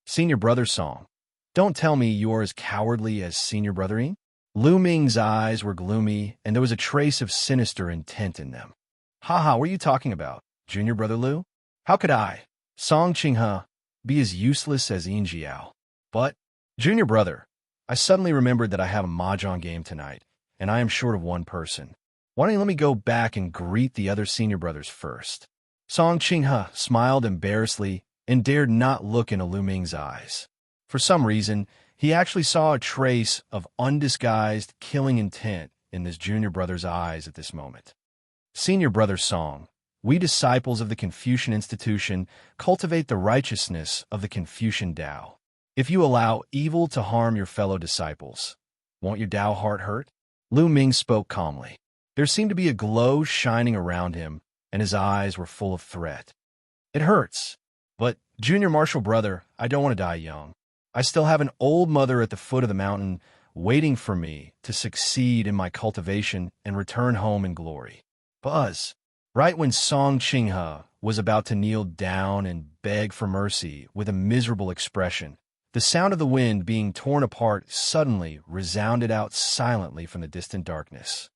Senior brother song. Don't tell me you're as cowardly as senior brothering? Lu Ming's eyes were gloomy, and there was a trace of sinister intent in them. Haha, what are you talking about, junior brother Lu? How could I, Song Qinghe, be as useless as Yin Jiao? But, junior brother, I suddenly remembered that I have a mahjong game tonight, and I am short of one person. Why don't you let me go back and greet the other senior brothers first? Song Qinghe smiled embarrassedly and dared not look into Lu Ming's eyes. For some reason, he actually saw a trace of undisguised killing intent in this junior brother's eyes at this moment. Senior brother Song, we disciples of the Confucian institution cultivate the righteousness of the Confucian Tao. If you allow evil to harm your fellow disciples, won't your Tao heart hurt? Lu Ming spoke calmly. There seemed to be a glow shining around him, and his eyes were full of threat. It hurts. But, junior martial brother, I don't want to die young. I still have an old mother at the foot of the mountain waiting for me to succeed in my cultivation and return home in glory. Buzz. Right when Song Qinghe was about to kneel down and beg for mercy with a miserable expression, the sound of the wind being torn apart suddenly resounded out silently from the distant darkness.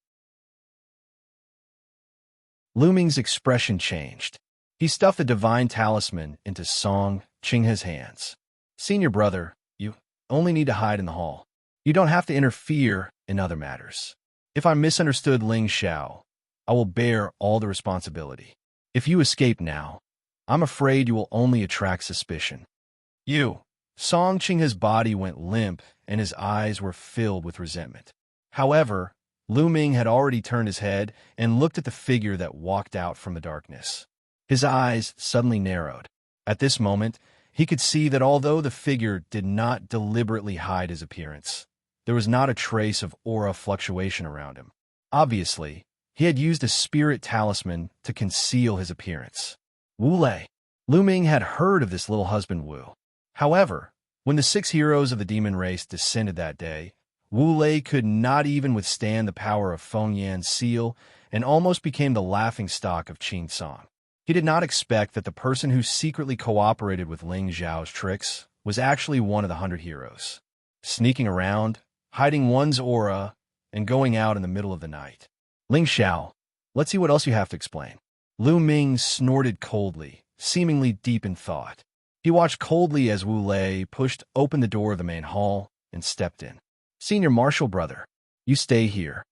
Lu Ming's expression changed. He stuffed the divine talisman into Song Qinghe's hands. Senior brother, you only need to hide in the hall. You don't have to interfere in other matters. If I misunderstood Ling Xiao, I will bear all the responsibility. If you escape now, I'm afraid you will only attract suspicion. Song Qinghe's body went limp and his eyes were filled with resentment. However, Lu Ming had already turned his head and looked at the figure that walked out from the darkness. His eyes suddenly narrowed. At this moment, he could see that although the figure did not deliberately hide his appearance, there was not a trace of aura fluctuation around him. Obviously, he had used a spirit talisman to conceal his appearance. Wu Lei. Lu Ming had heard of this little husband Wu. However, when the 6 heroes of the demon race descended that day, Wu Lei could not even withstand the power of Feng Yan's seal and almost became the laughingstock of Qing Song. He did not expect that the person who secretly cooperated with Ling Xiao's tricks was actually one of the 100 heroes, sneaking around, hiding one's aura, and going out in the middle of the night. Ling Xiao, let's see what else you have to explain. Lu Ming snorted coldly, seemingly deep in thought. He watched coldly as Wu Lei pushed open the door of the main hall and stepped in. Senior martial brother, you stay here.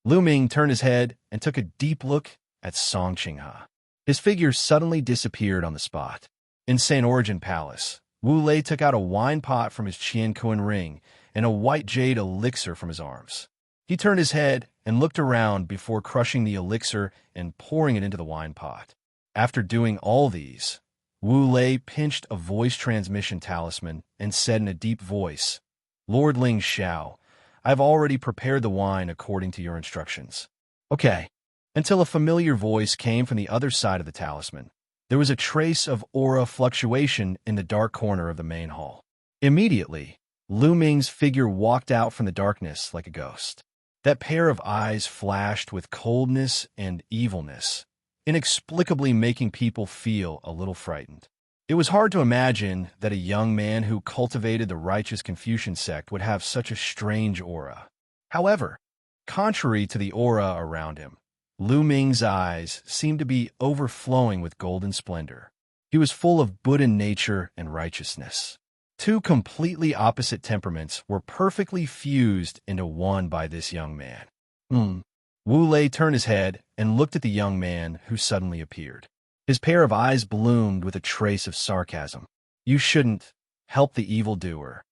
Lu Ming turned his head and took a deep look at Song Qinghe. His figure suddenly disappeared on the spot. In St. Origin Palace, Wu Lei took out a wine pot from his Qianquan ring and a white jade elixir from his arms. He turned his head and looked around before crushing the elixir and pouring it into the wine pot. After doing all these, Wu Lei pinched a voice transmission talisman and said in a deep voice, Lord Ling Xiao, I've already prepared the wine according to your instructions. Okay. Until a familiar voice came from the other side of the talisman. There was a trace of aura fluctuation in the dark corner of the main hall. Immediately, Lu Ming's figure walked out from the darkness like a ghost. That pair of eyes flashed with coldness and evilness, inexplicably making people feel a little frightened. It was hard to imagine that a young man who cultivated the righteous Confucian sect would have such a strange aura. However, contrary to the aura around him, Lu Ming's eyes seemed to be overflowing with golden splendor. He was full of Buddha nature and righteousness. Two completely opposite temperaments were perfectly fused into one by this young man. Wu Lei turned his head and looked at the young man who suddenly appeared. His pair of eyes bloomed with a trace of sarcasm. You shouldn't help the evildoer.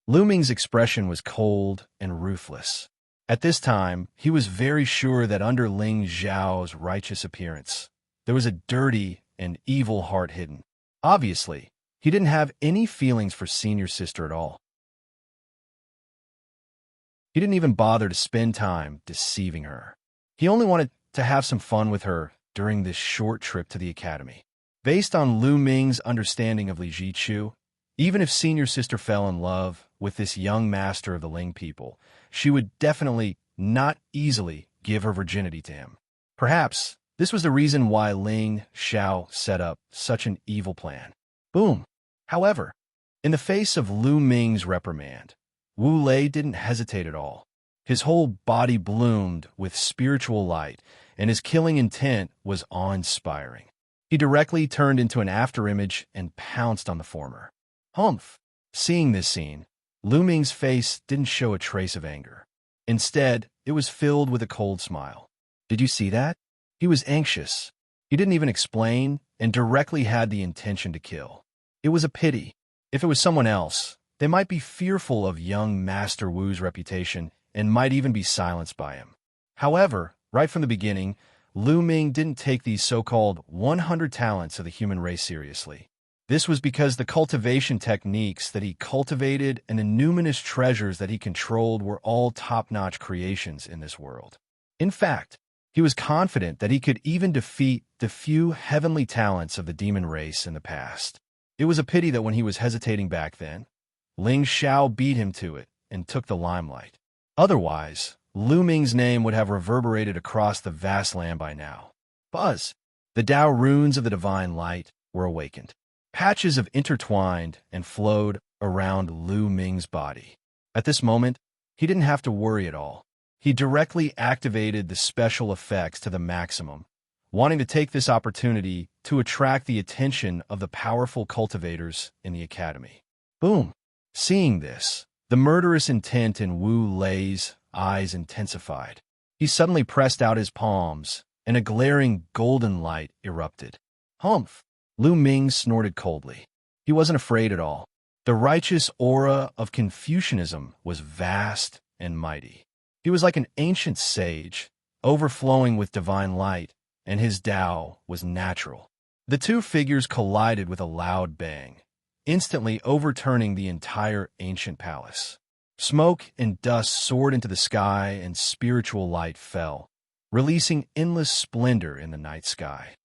Lu Ming's expression was cold and ruthless. At this time, he was very sure that under Ling Xiao's righteous appearance, there was a dirty and evil heart hidden. Obviously, he didn't have any feelings for senior sister at all. He didn't even bother to spend time deceiving her. He only wanted to have some fun with her during this short trip to the academy. Based on Lu Ming's understanding of Li Jichu, even if senior sister fell in love with this young master of the Ling people, she would definitely not easily give her virginity to him. Perhaps this was the reason why Ling Xiao set up such an evil plan. Boom. However, In the face of Lu Ming's reprimand, Wu Lei didn't hesitate at all. His whole body bloomed with spiritual light, and his killing intent was awe-inspiring. He directly turned into an afterimage and pounced on the former. Humph! Seeing this scene, Lu Ming's face didn't show a trace of anger. Instead, it was filled with a cold smile. Did you see that? He was anxious. He didn't even explain, and directly had the intention to kill. It was a pity. If it was someone else, they might be fearful of young Master Wu's reputation and might even be silenced by him. However, right from the beginning, Lu Ming didn't take these so-called 100 talents of the human race seriously. This was because the cultivation techniques that he cultivated and the numerous treasures that he controlled were all top-notch creations in this world. In fact, he was confident that he could even defeat the few heavenly talents of the demon race in the past. It was a pity that when he was hesitating back then, Ling Xiao beat him to it and took the limelight. Otherwise, Lu Ming's name would have reverberated across the vast land by now. Buzz! The Tao runes of the divine light were awakened. Patches of intertwined and flowed around Lu Ming's body. At this moment, he didn't have to worry at all. He directly activated the special effects to the maximum, wanting to take this opportunity to attract the attention of the powerful cultivators in the academy. Boom! Seeing this, the murderous intent in Wu Lei's eyes intensified. He suddenly pressed out his palms, and a glaring golden light erupted. Humph! Lu Ming snorted coldly. He wasn't afraid at all. The righteous aura of Confucianism was vast and mighty. He was like an ancient sage, overflowing with divine light, and his Tao was natural. The two figures collided with a loud bang, instantly overturning the entire ancient palace. Smoke and dust soared into the sky, and spiritual light fell, releasing endless splendor in the night sky.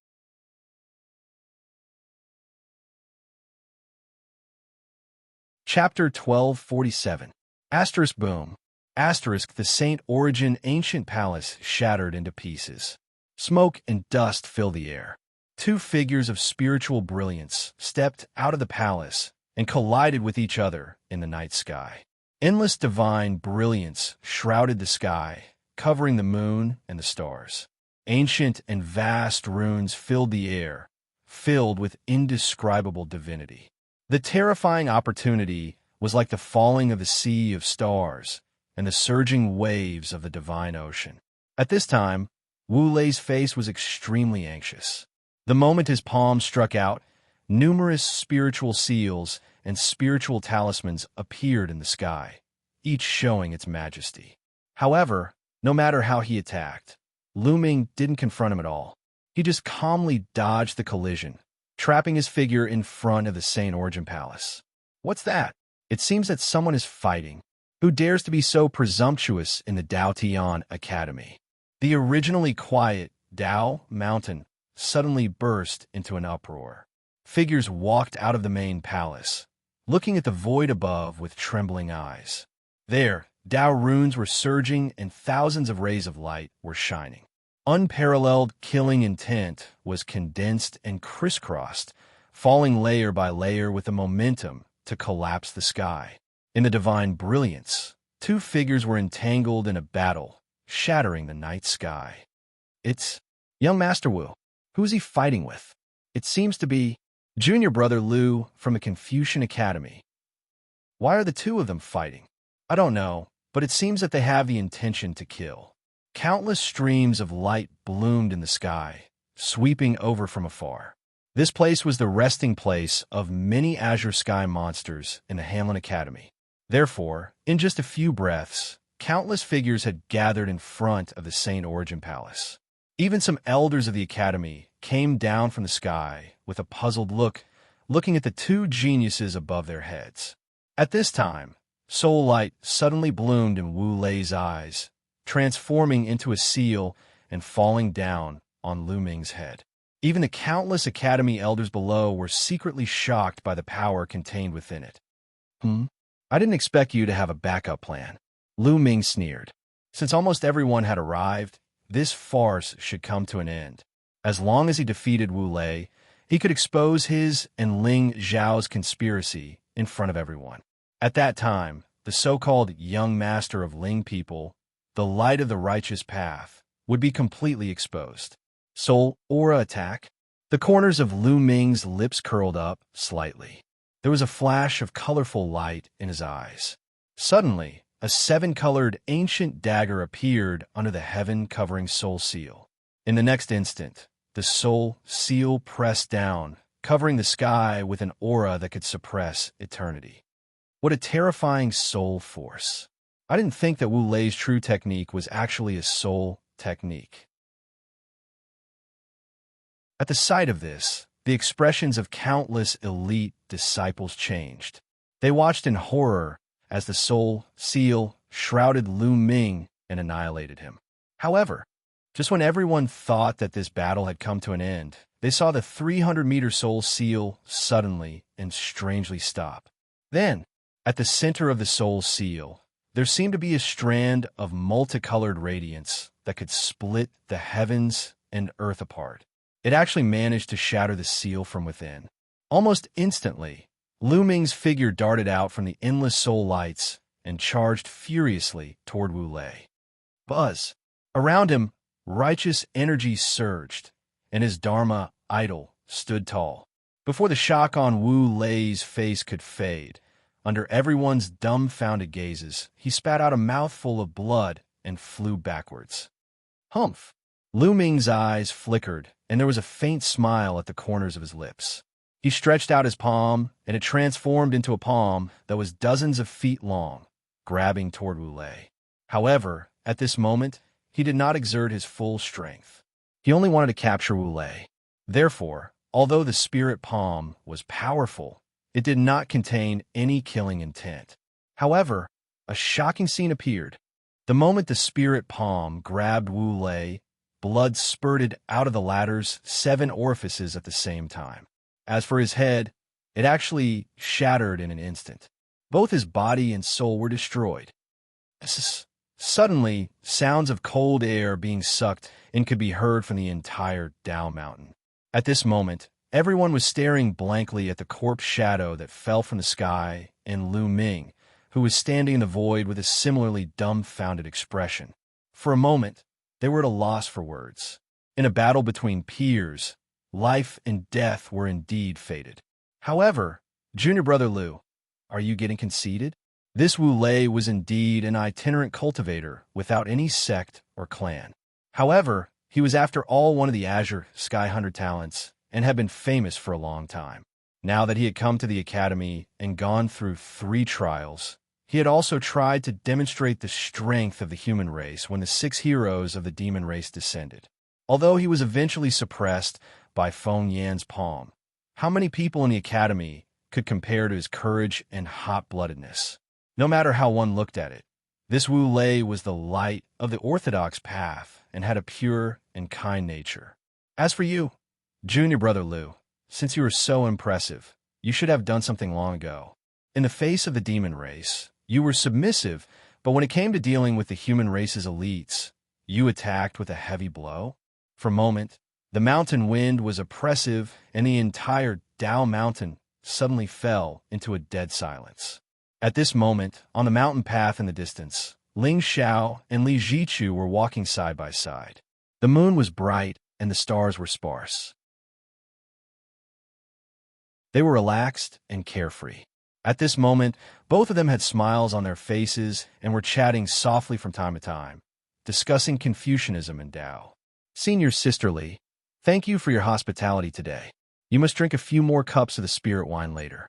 Chapter 1247. Asterisk boom. Asterisk the Saint Origin ancient palace shattered into pieces. Smoke and dust filled the air. Two figures of spiritual brilliance stepped out of the palace and collided with each other in the night sky. Endless divine brilliance shrouded the sky, covering the moon and the stars. Ancient and vast runes filled the air, filled with indescribable divinity. The terrifying opportunity was like the falling of the sea of stars and the surging waves of the divine ocean. At this time, Wu Lei's face was extremely anxious. The moment his palm struck out, numerous spiritual seals and spiritual talismans appeared in the sky, each showing its majesty. However, no matter how he attacked, Lu Ming didn't confront him at all. He just calmly dodged the collision, trapping his figure in front of the Saint Origin Palace. What's that? It seems that someone is fighting. Who dares to be so presumptuous in the Dao Tian Academy? The originally quiet Dao Mountain suddenly burst into an uproar. Figures walked out of the main palace, looking at the void above with trembling eyes. There, Dao runes were surging and thousands of rays of light were shining. Unparalleled killing intent was condensed and crisscrossed, falling layer by layer with the momentum to collapse the sky. In the divine brilliance, two figures were entangled in a battle, shattering the night sky. It's young Master Wu. Who's he fighting with? It seems to be junior brother Lu from the Confucian Academy. Why are the two of them fighting? I don't know, but it seems that they have the intention to kill. Countless streams of light bloomed in the sky, sweeping over from afar. This place was the resting place of many azure sky monsters in the Hanlin Academy. Therefore, in just a few breaths, countless figures had gathered in front of the Saint Origin Palace. Even some elders of the Academy came down from the sky with a puzzled look, looking at the two geniuses above their heads. At this time, soul light suddenly bloomed in Wu Lei's eyes, transforming into a seal and falling down on Lu Ming's head. Even the countless Academy elders below were secretly shocked by the power contained within it. I didn't expect you to have a backup plan. Lu Ming sneered. Since almost everyone had arrived, this farce should come to an end. As long as he defeated Wu Lei, he could expose his and Ling Zhao's conspiracy in front of everyone. At that time, the so-called young master of Ling people, the light of the righteous path, would be completely exposed. Soul aura attack. The corners of Lu Ming's lips curled up slightly. There was a flash of colorful light in his eyes. Suddenly, a seven-colored ancient dagger appeared under the heaven-covering soul seal. In the next instant, the soul seal pressed down, covering the sky with an aura that could suppress eternity. What a terrifying soul force. I didn't think that Wu Lei's true technique was actually a soul technique. At the sight of this, the expressions of countless elite disciples changed. They watched in horror as the soul seal shrouded Lu Ming and annihilated him. However, just when everyone thought that this battle had come to an end, they saw the 300-meter soul seal suddenly and strangely stop. Then, at the center of the soul seal, there seemed to be a strand of multicolored radiance that could split the heavens and earth apart. It actually managed to shatter the seal from within. Almost instantly, Lu Ming's figure darted out from the endless soul lights and charged furiously toward Wu Lei. Buzz! Around him, righteous energy surged, and his Dharma idol stood tall. Before the shock on Wu Lei's face could fade, under everyone's dumbfounded gazes, he spat out a mouthful of blood and flew backwards. Humph! Lu Ming's eyes flickered, and there was a faint smile at the corners of his lips. He stretched out his palm, and it transformed into a palm that was dozens of feet long, grabbing toward Wu Lei. However, at this moment, he did not exert his full strength. He only wanted to capture Wu Lei. Therefore, although the spirit palm was powerful, it did not contain any killing intent. However, a shocking scene appeared. The moment the spirit palm grabbed Wu Lei, blood spurted out of the latter's 7 orifices at the same time. As for his head, it actually shattered in an instant. Both his body and soul were destroyed. Suddenly, sounds of cold air being sucked in could be heard from the entire Dao Mountain. At this moment, everyone was staring blankly at the corpse shadow that fell from the sky and Lu Ming, who was standing in the void with a similarly dumbfounded expression. For a moment, they were at a loss for words. In a battle between peers, life and death were indeed fated. However, junior brother Lu, are you getting conceited? This Wu Lei was indeed an itinerant cultivator without any sect or clan. However, he was after all one of the Azure Sky 100 talents and had been famous for a long time. Now that he had come to the academy and gone through 3 trials, he had also tried to demonstrate the strength of the human race when the 6 heroes of the demon race descended. Although he was eventually suppressed by Feng Yan's palm, how many people in the academy could compare to his courage and hot-bloodedness? No matter how one looked at it, this Wu Lei was the light of the orthodox path and had a pure and kind nature. As for you, junior brother Lu, since you were so impressive, you should have done something long ago. In the face of the demon race, you were submissive, but when it came to dealing with the human race's elites, you attacked with a heavy blow. For a moment, the mountain wind was oppressive, and the entire Dao Mountain suddenly fell into a dead silence. At this moment, on the mountain path in the distance, Ling Xiao and Li Jichu were walking side by side. The moon was bright, and the stars were sparse. They were relaxed and carefree. At this moment, both of them had smiles on their faces and were chatting softly from time to time, discussing Confucianism and Tao. Senior Sister Li, thank you for your hospitality today. You must drink a few more cups of the spirit wine later.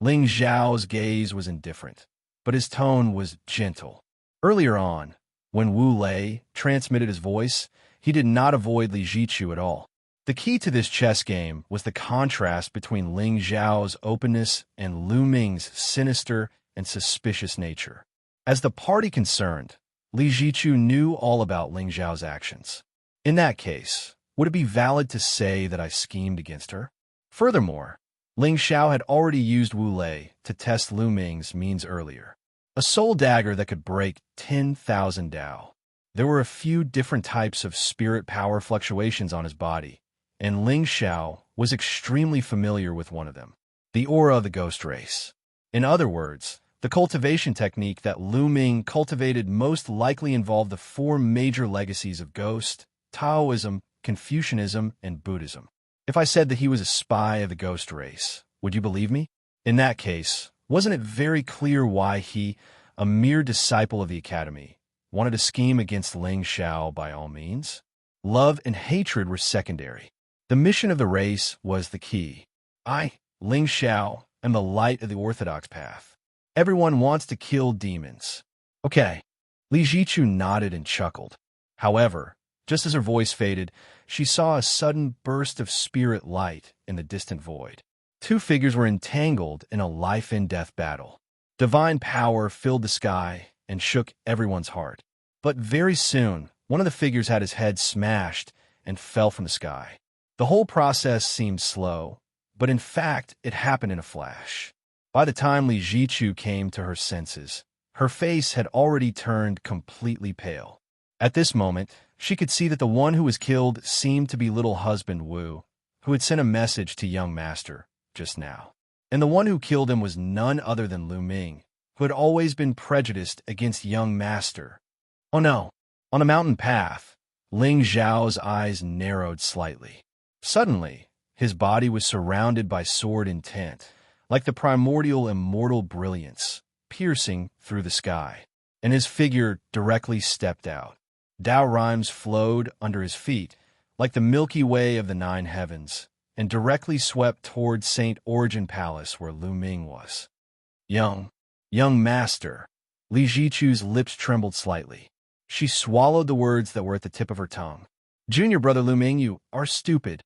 Ling Xiao's gaze was indifferent, but his tone was gentle. Earlier on, when Wu Lei transmitted his voice, he did not avoid Li Jichu at all. The key to this chess game was the contrast between Ling Xiao's openness and Lu Ming's sinister and suspicious nature. As the party concerned, Li Jichu knew all about Ling Xiao's actions. In that case, would it be valid to say that I schemed against her? Furthermore, Ling Xiao had already used Wu Lei to test Lu Ming's means earlier. A soul dagger that could break 10,000 Dao. There were a few different types of spirit power fluctuations on his body, and Ling Xiao was extremely familiar with one of them, the aura of the ghost race. In other words, the cultivation technique that Lu Ming cultivated most likely involved the four major legacies of Ghost, Taoism, Confucianism, and Buddhism. If I said that he was a spy of the Ghost race, would you believe me? In that case, wasn't it very clear why he, a mere disciple of the Academy, wanted to scheme against Ling Xiao by all means? Love and hatred were secondary. The mission of the race was the key. I, Ling Xiao, am the light of the orthodox path. Everyone wants to kill demons. Okay. Li Jichu nodded and chuckled. However, just as her voice faded, she saw a sudden burst of spirit light in the distant void. Two figures were entangled in a life-and-death battle. Divine power filled the sky and shook everyone's heart. But very soon, one of the figures had his head smashed and fell from the sky. The whole process seemed slow, but in fact, it happened in a flash. By the time Li Jichu came to her senses, her face had already turned completely pale. At this moment, she could see that the one who was killed seemed to be little husband Wu, who had sent a message to young master just now. And the one who killed him was none other than Lu Ming, who had always been prejudiced against young master. Oh no! On a mountain path, Ling Zhao's eyes narrowed slightly. Suddenly, his body was surrounded by sword intent, like the primordial immortal brilliance, piercing through the sky, and his figure directly stepped out. Tao rhymes flowed under his feet, like the Milky Way of the nine heavens, and directly swept toward St. Origin Palace where Lu Ming was. Young master. Li Jichu's lips trembled slightly. She swallowed the words that were at the tip of her tongue. Junior brother Lu Ming, you are stupid.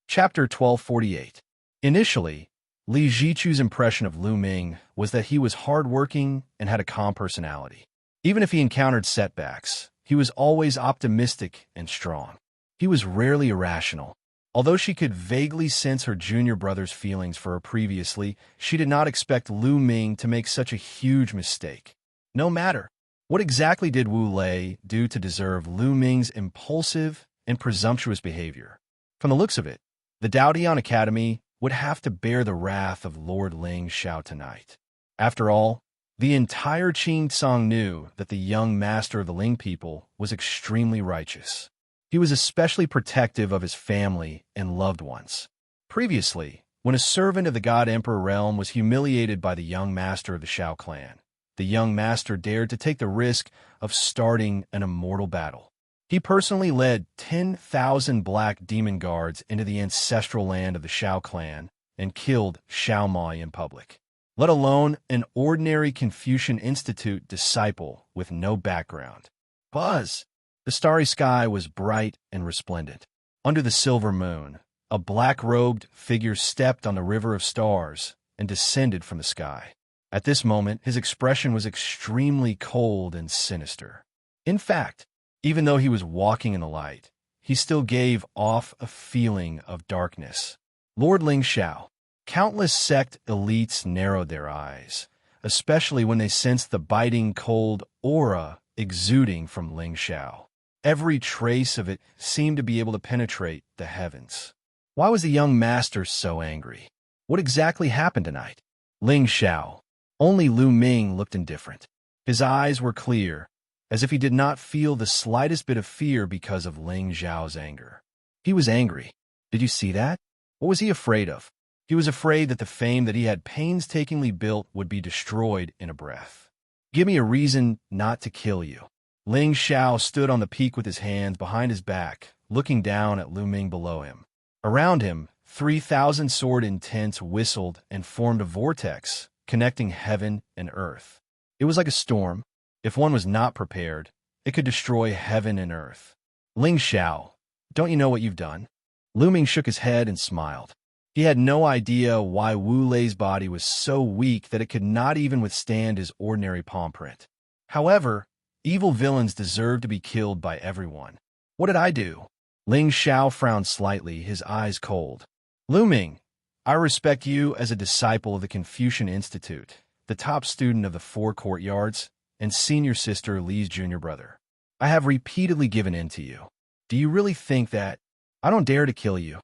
Chapter 1248. Initially, Li Jichu's impression of Lu Ming was that he was hardworking and had a calm personality. Even if he encountered setbacks, he was always optimistic and strong. He was rarely irrational. Although she could vaguely sense her junior brother's feelings for her previously, she did not expect Lu Ming to make such a huge mistake. No matter, what exactly did Wu Lei do to deserve Lu Ming's impulsive and presumptuous behavior? From the looks of it, the Daodian Academy would have to bear the wrath of Lord Ling Xiao tonight. After all, the entire Qing knew that the young master of the Ling people was extremely righteous. He was especially protective of his family and loved ones. Previously, when a servant of the God Emperor realm was humiliated by the young master of the Xiao clan, the young master dared to take the risk of starting an immortal battle. He personally led 10,000 black demon guards into the ancestral land of the Xiao clan and killed Xiao Mai in public, let alone an ordinary Confucian Institute disciple with no background. Buzz! The starry sky was bright and resplendent. Under the silver moon, a black-robed figure stepped on the river of stars and descended from the sky. At this moment, his expression was extremely cold and sinister. In fact, even though he was walking in the light, he still gave off a feeling of darkness. Lord Ling Xiao. Countless sect elites narrowed their eyes, especially when they sensed the biting cold aura exuding from Ling Xiao. Every trace of it seemed to be able to penetrate the heavens. Why was the young master so angry? What exactly happened tonight? Ling Xiao. Only Lu Ming looked indifferent. His eyes were clear, as if he did not feel the slightest bit of fear because of Ling Xiao's anger. He was angry. Did you see that? What was he afraid of? He was afraid that the fame that he had painstakingly built would be destroyed in a breath. Give me a reason not to kill you. Ling Xiao stood on the peak with his hands behind his back, looking down at Lu Ming below him. Around him, 3,000 sword intents whistled and formed a vortex, connecting heaven and earth. It was like a storm. If one was not prepared, it could destroy heaven and earth. Ling Xiao, don't you know what you've done? Lu Ming shook his head and smiled. He had no idea why Wu Lei's body was so weak that it could not even withstand his ordinary palm print. However, evil villains deserve to be killed by everyone. What did I do? Ling Xiao frowned slightly, his eyes cold. Lu Ming, I respect you as a disciple of the Confucian Institute, the top student of the Four Courtyards, and senior sister Li's junior brother. I have repeatedly given in to you. Do you really think that? I don't dare to kill you.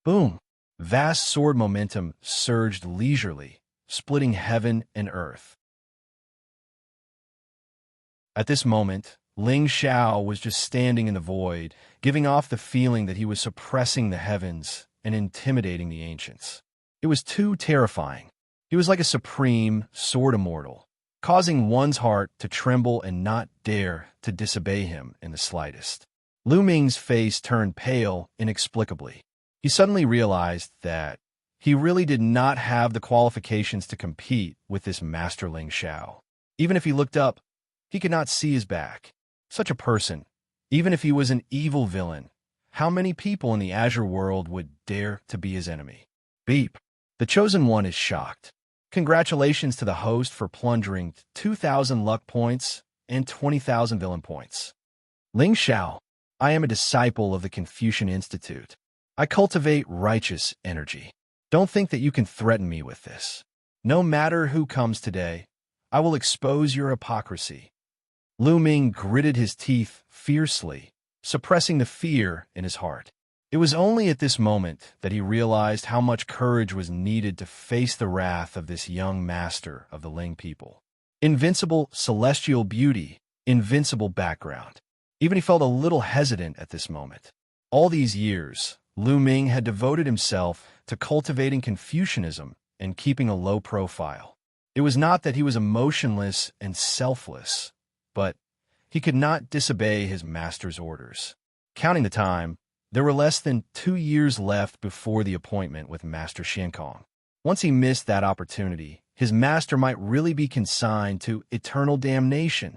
Boom! Vast sword momentum surged leisurely, splitting heaven and earth. At this moment, Ling Xiao was just standing in the void, giving off the feeling that he was suppressing the heavens and intimidating the ancients. It was too terrifying. He was like a supreme sword immortal, causing one's heart to tremble and not dare to disobey him in the slightest. Lu Ming's face turned pale inexplicably. He suddenly realized that he really did not have the qualifications to compete with this Master Ling Xiao. Even if he looked up, he could not see his back. Such a person, even if he was an evil villain, how many people in the Azure world would dare to be his enemy? Beep. The Chosen One is shocked. Congratulations to the host for plundering 2,000 luck points and 20,000 villain points. Ling Xiao, I am a disciple of the Confucian Institute. I cultivate righteous energy. Don't think that you can threaten me with this. No matter who comes today, I will expose your hypocrisy. Lu Ming gritted his teeth fiercely, suppressing the fear in his heart. It was only at this moment that he realized how much courage was needed to face the wrath of this young master of the Ling people. Invincible celestial beauty, invincible background. Even he felt a little hesitant at this moment. All these years, Lu Ming had devoted himself to cultivating Confucianism and keeping a low profile. It was not that he was emotionless and selfless, but he could not disobey his master's orders. Counting the time, there were less than 2 years left before the appointment with Master Xiankong. Once he missed that opportunity, his master might really be consigned to eternal damnation.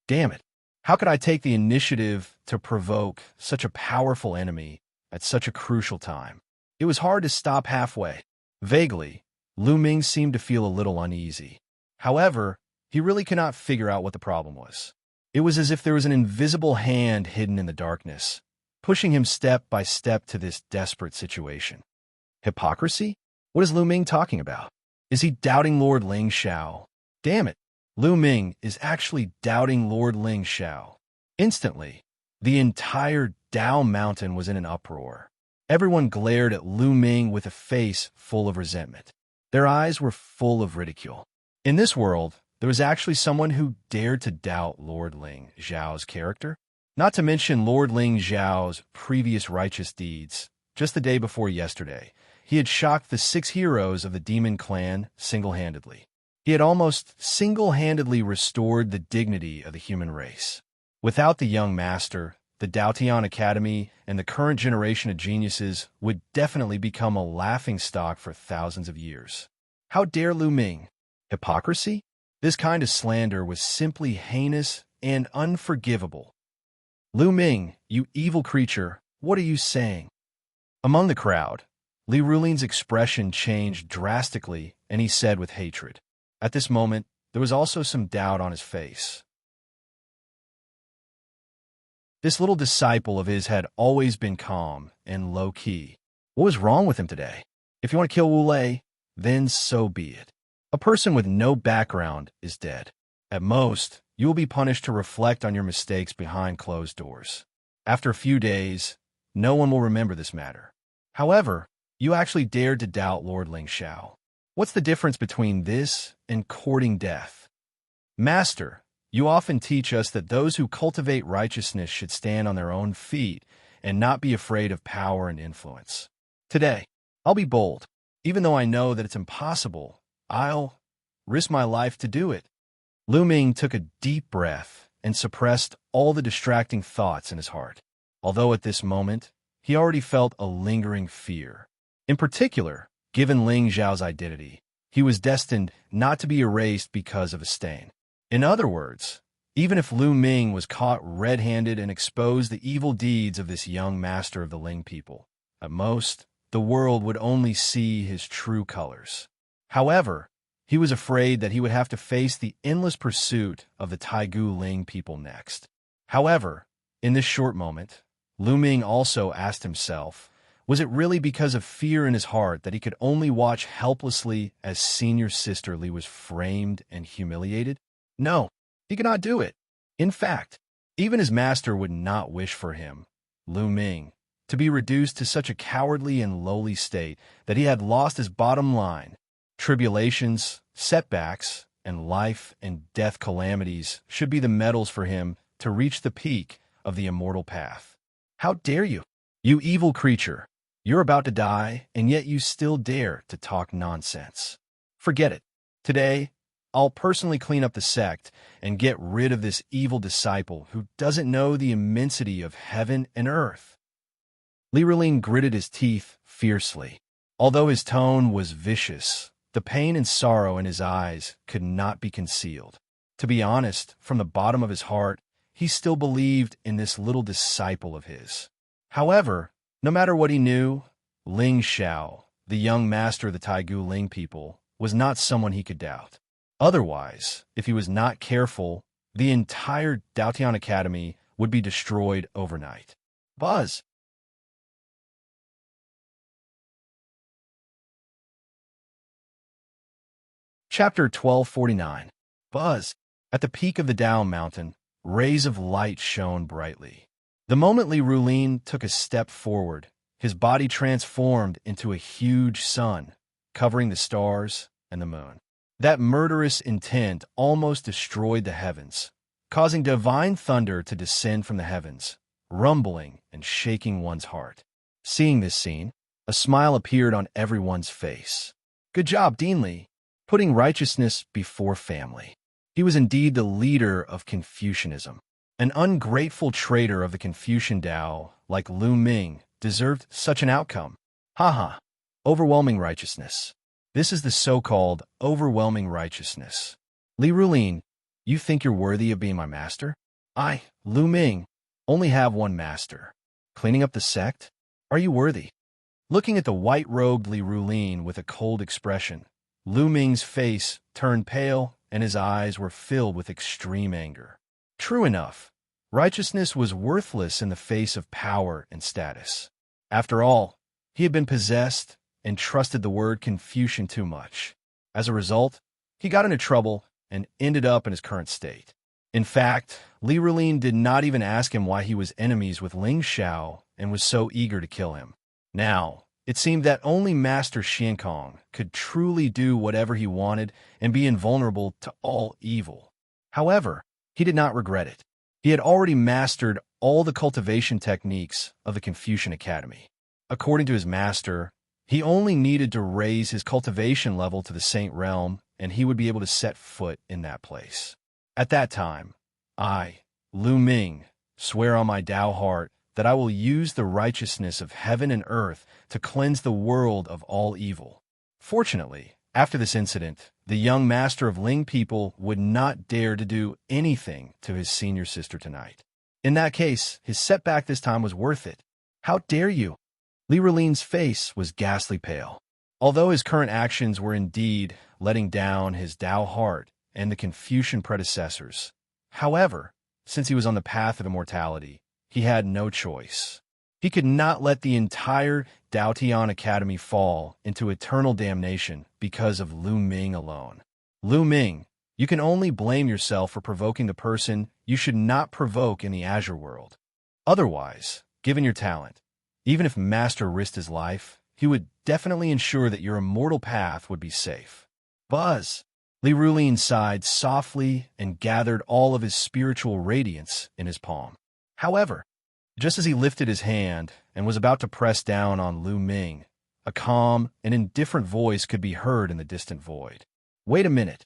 Damn it! How could I take the initiative to provoke such a powerful enemy at such a crucial time? It was hard to stop halfway. Vaguely, Lu Ming seemed to feel a little uneasy. However, he really could not figure out what the problem was. It was as if there was an invisible hand hidden in the darkness, pushing him step by step to this desperate situation. Hypocrisy? What is Lu Ming talking about? Is he doubting Lord Ling Xiao? Damn it! Lu Ming is actually doubting Lord Ling Xiao. Instantly, the entire Dao Mountain was in an uproar. Everyone glared at Lu Ming with a face full of resentment. Their eyes were full of ridicule. In this world, there was actually someone who dared to doubt Lord Ling Xiao's character. Not to mention Lord Ling Xiao's previous righteous deeds. Just the day before yesterday, he had shocked the 6 heroes of the demon clan single-handedly. He had almost single-handedly restored the dignity of the human race. Without the young master, the Daotian Academy and the current generation of geniuses would definitely become a laughingstock for thousands of years. How dare Lu Ming? Hypocrisy? This kind of slander was simply heinous and unforgivable. Lu Ming, you evil creature, what are you saying? Among the crowd, Li Rulin's expression changed drastically, and he said with hatred. At this moment, there was also some doubt on his face. This little disciple of his had always been calm and low-key. What was wrong with him today? If you want to kill Wu Lei, then so be it. A person with no background is dead. At most, you will be punished to reflect on your mistakes behind closed doors. After a few days, no one will remember this matter. However, you actually dared to doubt Lord Ling Xiao. What's the difference between this and courting death? Master, you often teach us that those who cultivate righteousness should stand on their own feet and not be afraid of power and influence. Today, I'll be bold. Even though I know that it's impossible, I'll risk my life to do it. Lu Ming took a deep breath and suppressed all the distracting thoughts in his heart. Although at this moment, he already felt a lingering fear. In particular, given Ling Xiao's identity, he was destined not to be erased because of a stain. In other words, even if Lu Ming was caught red-handed and exposed the evil deeds of this young master of the Ling people, at most, the world would only see his true colors. However, he was afraid that he would have to face the endless pursuit of the Taigu Ling people next. However, in this short moment, Lu Ming also asked himself, was it really because of fear in his heart that he could only watch helplessly as senior sister Li was framed and humiliated? No, he could not do it. In fact, even his master would not wish for him, Lu Ming, to be reduced to such a cowardly and lowly state that he had lost his bottom line. Tribulations, setbacks, and life and death calamities should be the medals for him to reach the peak of the immortal path. How dare you? You evil creature! You're about to die, and yet you still dare to talk nonsense. Forget it. Today, I'll personally clean up the sect and get rid of this evil disciple who doesn't know the immensity of heaven and earth. Lirelin gritted his teeth fiercely. Although his tone was vicious, the pain and sorrow in his eyes could not be concealed. To be honest, from the bottom of his heart, he still believed in this little disciple of his. However, no matter what he knew, Ling Xiao, the young master of the Taigu Ling people, was not someone he could doubt. Otherwise, if he was not careful, the entire Daotian Academy would be destroyed overnight. Buzz! Chapter 1249. Buzz! At the peak of the Dao Mountain, rays of light shone brightly. The moment Li Rulin took a step forward, his body transformed into a huge sun, covering the stars and the moon. That murderous intent almost destroyed the heavens, causing divine thunder to descend from the heavens, rumbling and shaking one's heart. Seeing this scene, a smile appeared on everyone's face. Good job, Dean Li, putting righteousness before family. He was indeed the leader of Confucianism. An ungrateful traitor of the Confucian Tao, like Lu Ming, deserved such an outcome. Haha. Overwhelming righteousness. This is the so-called overwhelming righteousness. Li Rulin, you think you're worthy of being my master? I, Lu Ming, only have one master. Cleaning up the sect? Are you worthy? Looking at the white-robed Li Rulin with a cold expression, Lu Ming's face turned pale and his eyes were filled with extreme anger. True enough, righteousness was worthless in the face of power and status. After all, he had been possessed and trusted the word Confucian too much. As a result, he got into trouble and ended up in his current state. In fact, Li Rulin did not even ask him why he was enemies with Ling Xiao and was so eager to kill him. Now, it seemed that only Master Xiankong could truly do whatever he wanted and be invulnerable to all evil. However, he did not regret it. He had already mastered all the cultivation techniques of the Confucian Academy. According to his master, he only needed to raise his cultivation level to the Saint Realm, and he would be able to set foot in that place. At that time, I, Lu Ming, swear on my Tao heart that I will use the righteousness of heaven and earth to cleanse the world of all evil. Fortunately, after this incident, the young master of Ling people would not dare to do anything to his senior sister tonight. In that case, his setback this time was worth it. How dare you? Li Rulin's face was ghastly pale. Although his current actions were indeed letting down his Tao heart and the Confucian predecessors, however, since he was on the path of immortality, he had no choice. He could not let the entire Daotian Academy fall into eternal damnation because of Lu Ming alone. Lu Ming, you can only blame yourself for provoking the person you should not provoke in the Azure world. Otherwise, given your talent, even if Master risked his life, he would definitely ensure that your immortal path would be safe. Buzz! Li Rulin sighed softly and gathered all of his spiritual radiance in his palm. However, just as he lifted his hand and was about to press down on Lu Ming, a calm and indifferent voice could be heard in the distant void. Wait a minute.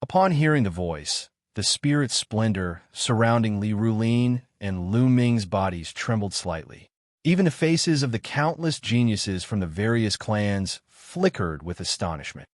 Upon hearing the voice, the spirit splendor surrounding Li Rulin and Lu Ming's bodies trembled slightly. Even the faces of the countless geniuses from the various clans flickered with astonishment.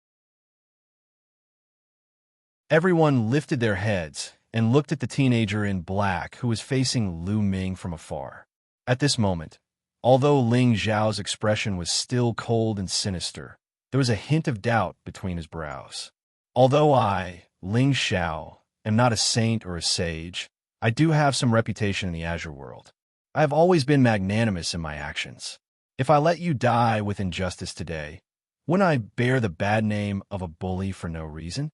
Everyone lifted their heads and looked at the teenager in black who was facing Lu Ming from afar. At this moment, although Ling Zhao's expression was still cold and sinister, there was a hint of doubt between his brows. Although I, Ling Xiao, am not a saint or a sage, I do have some reputation in the Azure world. I have always been magnanimous in my actions. If I let you die with injustice today, wouldn't I bear the bad name of a bully for no reason?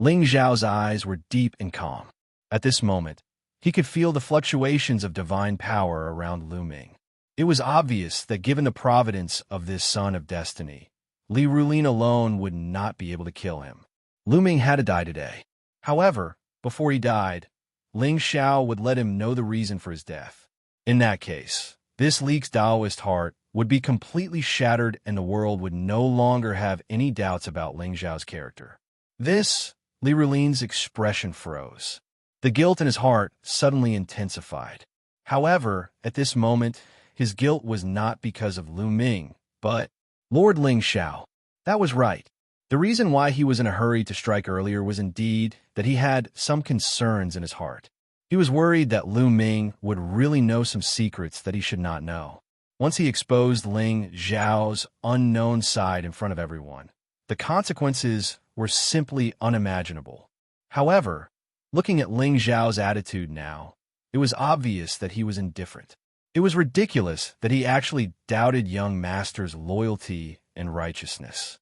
Ling Zhao's eyes were deep and calm. At this moment, he could feel the fluctuations of divine power around Lu Ming. It was obvious that given the providence of this son of destiny, Li Rulin alone would not be able to kill him. Lu Ming had to die today. However, before he died, Ling Xiao would let him know the reason for his death. In that case, this Li's Taoist heart would be completely shattered and the world would no longer have any doubts about Ling Xiao's character. This, Li Rulin's expression froze. The guilt in his heart suddenly intensified. However, at this moment, his guilt was not because of Lu Ming, but Lord Ling Xiao. That was right. The reason why he was in a hurry to strike earlier was indeed that he had some concerns in his heart. He was worried that Lu Ming would really know some secrets that he should not know. Once he exposed Ling Xiao's unknown side in front of everyone, the consequences were simply unimaginable. However, looking at Ling Xiao's attitude now, it was obvious that he was indifferent. It was ridiculous that he actually doubted young master's loyalty and righteousness.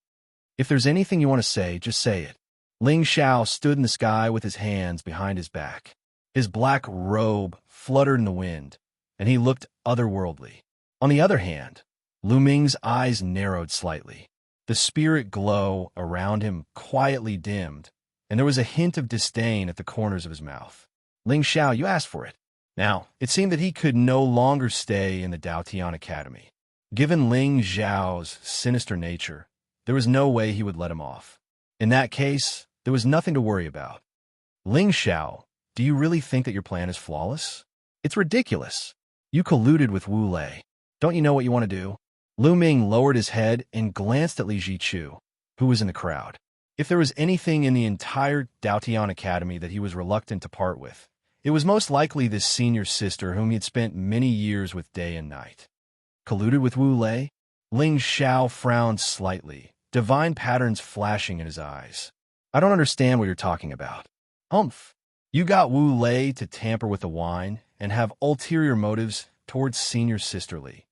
If there's anything you want to say, just say it. Ling Xiao stood in the sky with his hands behind his back. His black robe fluttered in the wind, and he looked otherworldly. On the other hand, Lu Ming's eyes narrowed slightly. The spirit glow around him quietly dimmed, and there was a hint of disdain at the corners of his mouth. Ling Xiao, you asked for it. Now, it seemed that he could no longer stay in the Daotian Academy. Given Ling Xiao's sinister nature, there was no way he would let him off. In that case, there was nothing to worry about. Ling Xiao, do you really think that your plan is flawless? It's ridiculous. You colluded with Wu Lei. Don't you know what you want to do? Lu Ming lowered his head and glanced at Li Zichu, who was in the crowd. If there was anything in the entire Daotian Academy that he was reluctant to part with, it was most likely this senior sister whom he had spent many years with day and night. Colluded with Wu Lei? Ling Xiao frowned slightly, divine patterns flashing in his eyes. I don't understand what you're talking about. Humph. You got Wu Lei to tamper with the wine and have ulterior motives towards senior sister Li.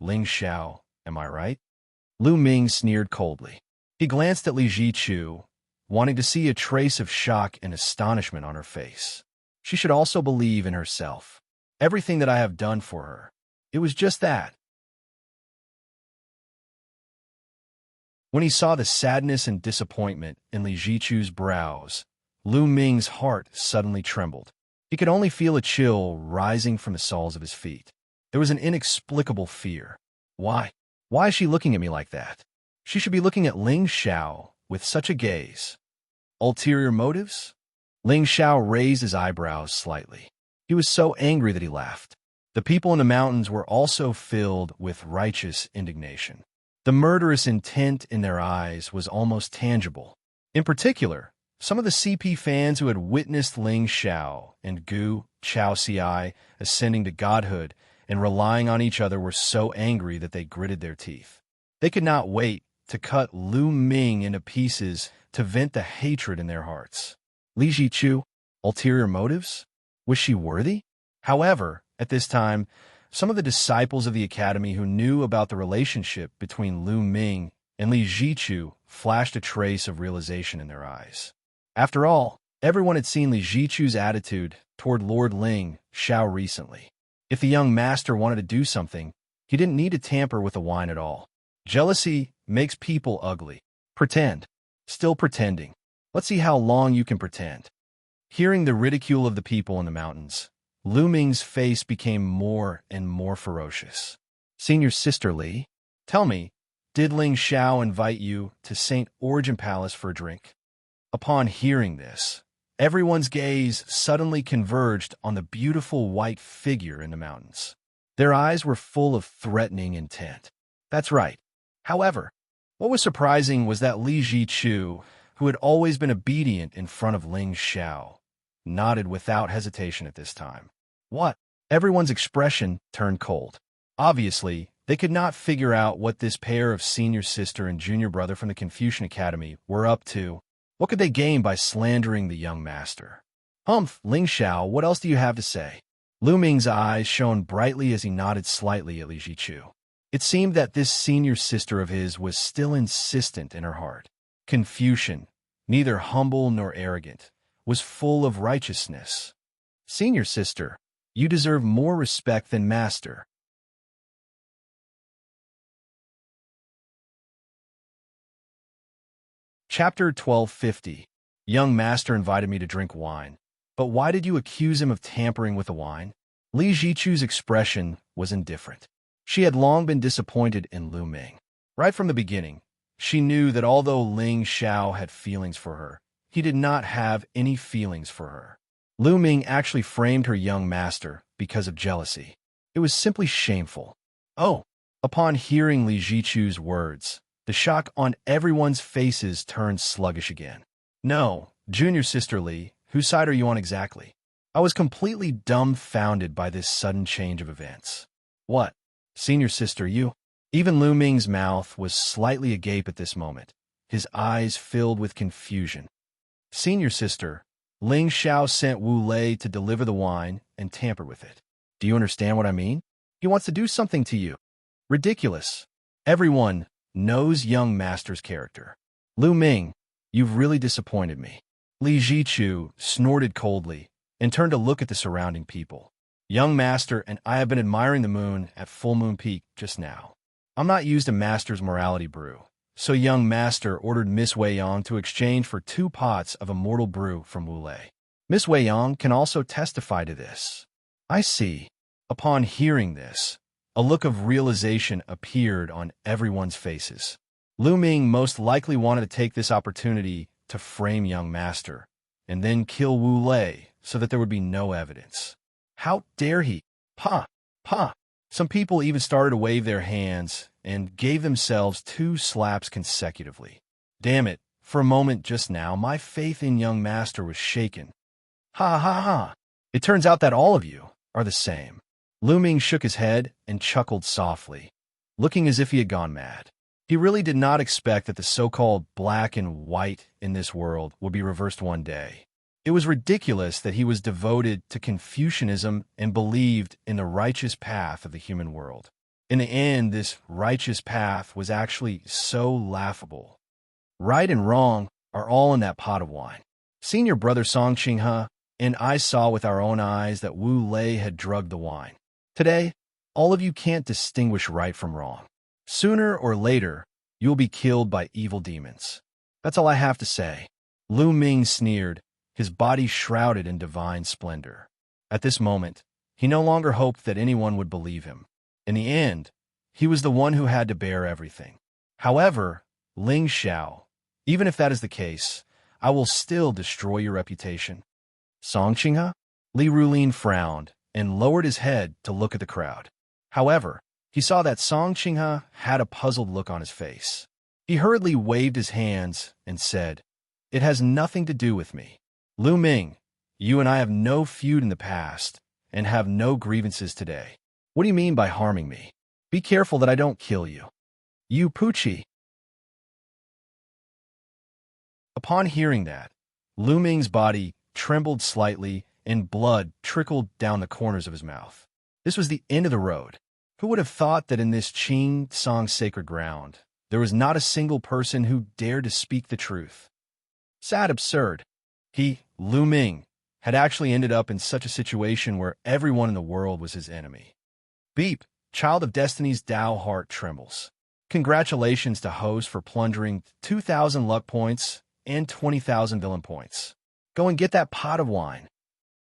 Ling Xiao, am I right? Lu Ming sneered coldly. He glanced at Li Zichu, wanting to see a trace of shock and astonishment on her face. She should also believe in herself. Everything that I have done for her. It was just that. When he saw the sadness and disappointment in Li Zichu's brows, Lu Ming's heart suddenly trembled. He could only feel a chill rising from the soles of his feet. There was an inexplicable fear. Why? Why is she looking at me like that? She should be looking at Ling Xiao with such a gaze. Ulterior motives? Ling Xiao raised his eyebrows slightly. He was so angry that he laughed. The people in the mountains were also filled with righteous indignation. The murderous intent in their eyes was almost tangible. In particular, some of the CP fans who had witnessed Ling Xiao and Gu Chaoxiai ascending to godhood and relying on each other were so angry that they gritted their teeth. They could not wait to cut Lu Ming into pieces to vent the hatred in their hearts. Li Zichu, ulterior motives? Was she worthy? However, at this time, some of the disciples of the academy who knew about the relationship between Lu Ming and Li Zichu flashed a trace of realization in their eyes. After all, everyone had seen Li Zichu's attitude toward Lord Ling Xiao recently. If the young master wanted to do something, he didn't need to tamper with the wine at all. Jealousy makes people ugly. Pretend. Still pretending. Let's see how long you can pretend. Hearing the ridicule of the people in the mountains, Lu Ming's face became more and more ferocious. Senior Sister Li, tell me, did Ling Xiao invite you to St. Origin Palace for a drink? Upon hearing this, everyone's gaze suddenly converged on the beautiful white figure in the mountains. Their eyes were full of threatening intent. That's right. However, what was surprising was that Li Zichu, who had always been obedient in front of Ling Xiao, nodded without hesitation at this time. What? Everyone's expression turned cold. Obviously, they could not figure out what this pair of senior sister and junior brother from the Confucian Academy were up to. What could they gain by slandering the young master? Humph, Ling Xiao, what else do you have to say? Lu Ming's eyes shone brightly as he nodded slightly at Li Zichu. It seemed that this senior sister of his was still insistent in her heart. Confucian, neither humble nor arrogant, was full of righteousness. Senior sister, you deserve more respect than master. Chapter 1250. Young master invited me to drink wine. But why did you accuse him of tampering with the wine? Li Jichu's expression was indifferent. She had long been disappointed in Lu Ming. Right from the beginning, she knew that although Ling Xiao had feelings for her, he did not have any feelings for her. Lu Ming actually framed her young master because of jealousy. It was simply shameful. Oh! Upon hearing Li Jichu's words, the shock on everyone's faces turned sluggish again. No, junior sister Li, whose side are you on exactly? I was completely dumbfounded by this sudden change of events. What? Senior sister, you? Even Lu Ming's mouth was slightly agape at this moment, his eyes filled with confusion. Senior sister, Ling Xiao sent Wu Lei to deliver the wine and tamper with it. Do you understand what I mean? He wants to do something to you. Ridiculous. Everyone knows young master's character. Lu Ming, you've really disappointed me. Li Jichu snorted coldly and turned to look at the surrounding people. Young master and I have been admiring the moon at full moon peak just now. I'm not used to master's morality brew, so young master ordered Miss Wei Yang to exchange for 2 pots of immortal brew from Wu Lei. Miss Wei Yang can also testify to this. I see. Upon hearing this, a look of realization appeared on everyone's faces. Lu Ming most likely wanted to take this opportunity to frame young master, and then kill Wu Lei so that there would be no evidence. How dare he? Pa! Pa! Some people even started to wave their hands and gave themselves 2 slaps consecutively. Damn it, for a moment just now, my faith in young master was shaken. Ha ha ha! It turns out that all of you are the same. Lu Ming shook his head and chuckled softly, looking as if he had gone mad. He really did not expect that the so-called black and white in this world would be reversed one day. It was ridiculous that he was devoted to Confucianism and believed in the righteous path of the human world. In the end, this righteous path was actually so laughable. Right and wrong are all in that pot of wine. Senior brother Song Qinghe and I saw with our own eyes that Wu Lei had drugged the wine. Today, all of you can't distinguish right from wrong. Sooner or later, you'll be killed by evil demons. That's all I have to say. Lu Ming sneered, his body shrouded in divine splendor. At this moment, he no longer hoped that anyone would believe him. In the end, he was the one who had to bear everything. However, Ling Xiao, even if that is the case, I will still destroy your reputation. Song Qinghe? Li Rulin frowned and lowered his head to look at the crowd. However, he saw that Song Qinghe had a puzzled look on his face. He hurriedly waved his hands and said, "It has nothing to do with me. Lu Ming, you and I have no feud in the past and have no grievances today. What do you mean by harming me? Be careful that I don't kill you. You Poochie." Upon hearing that, Lu Ming's body trembled slightly and blood trickled down the corners of his mouth. This was the end of the road. Who would have thought that in this Qing Song sacred ground, there was not a single person who dared to speak the truth? Sad absurd. He, Lu Ming, had actually ended up in such a situation where everyone in the world was his enemy. Beep, child of destiny's Dao heart trembles. Congratulations to host for plundering 2,000 luck points and 20,000 villain points. Go and get that pot of wine.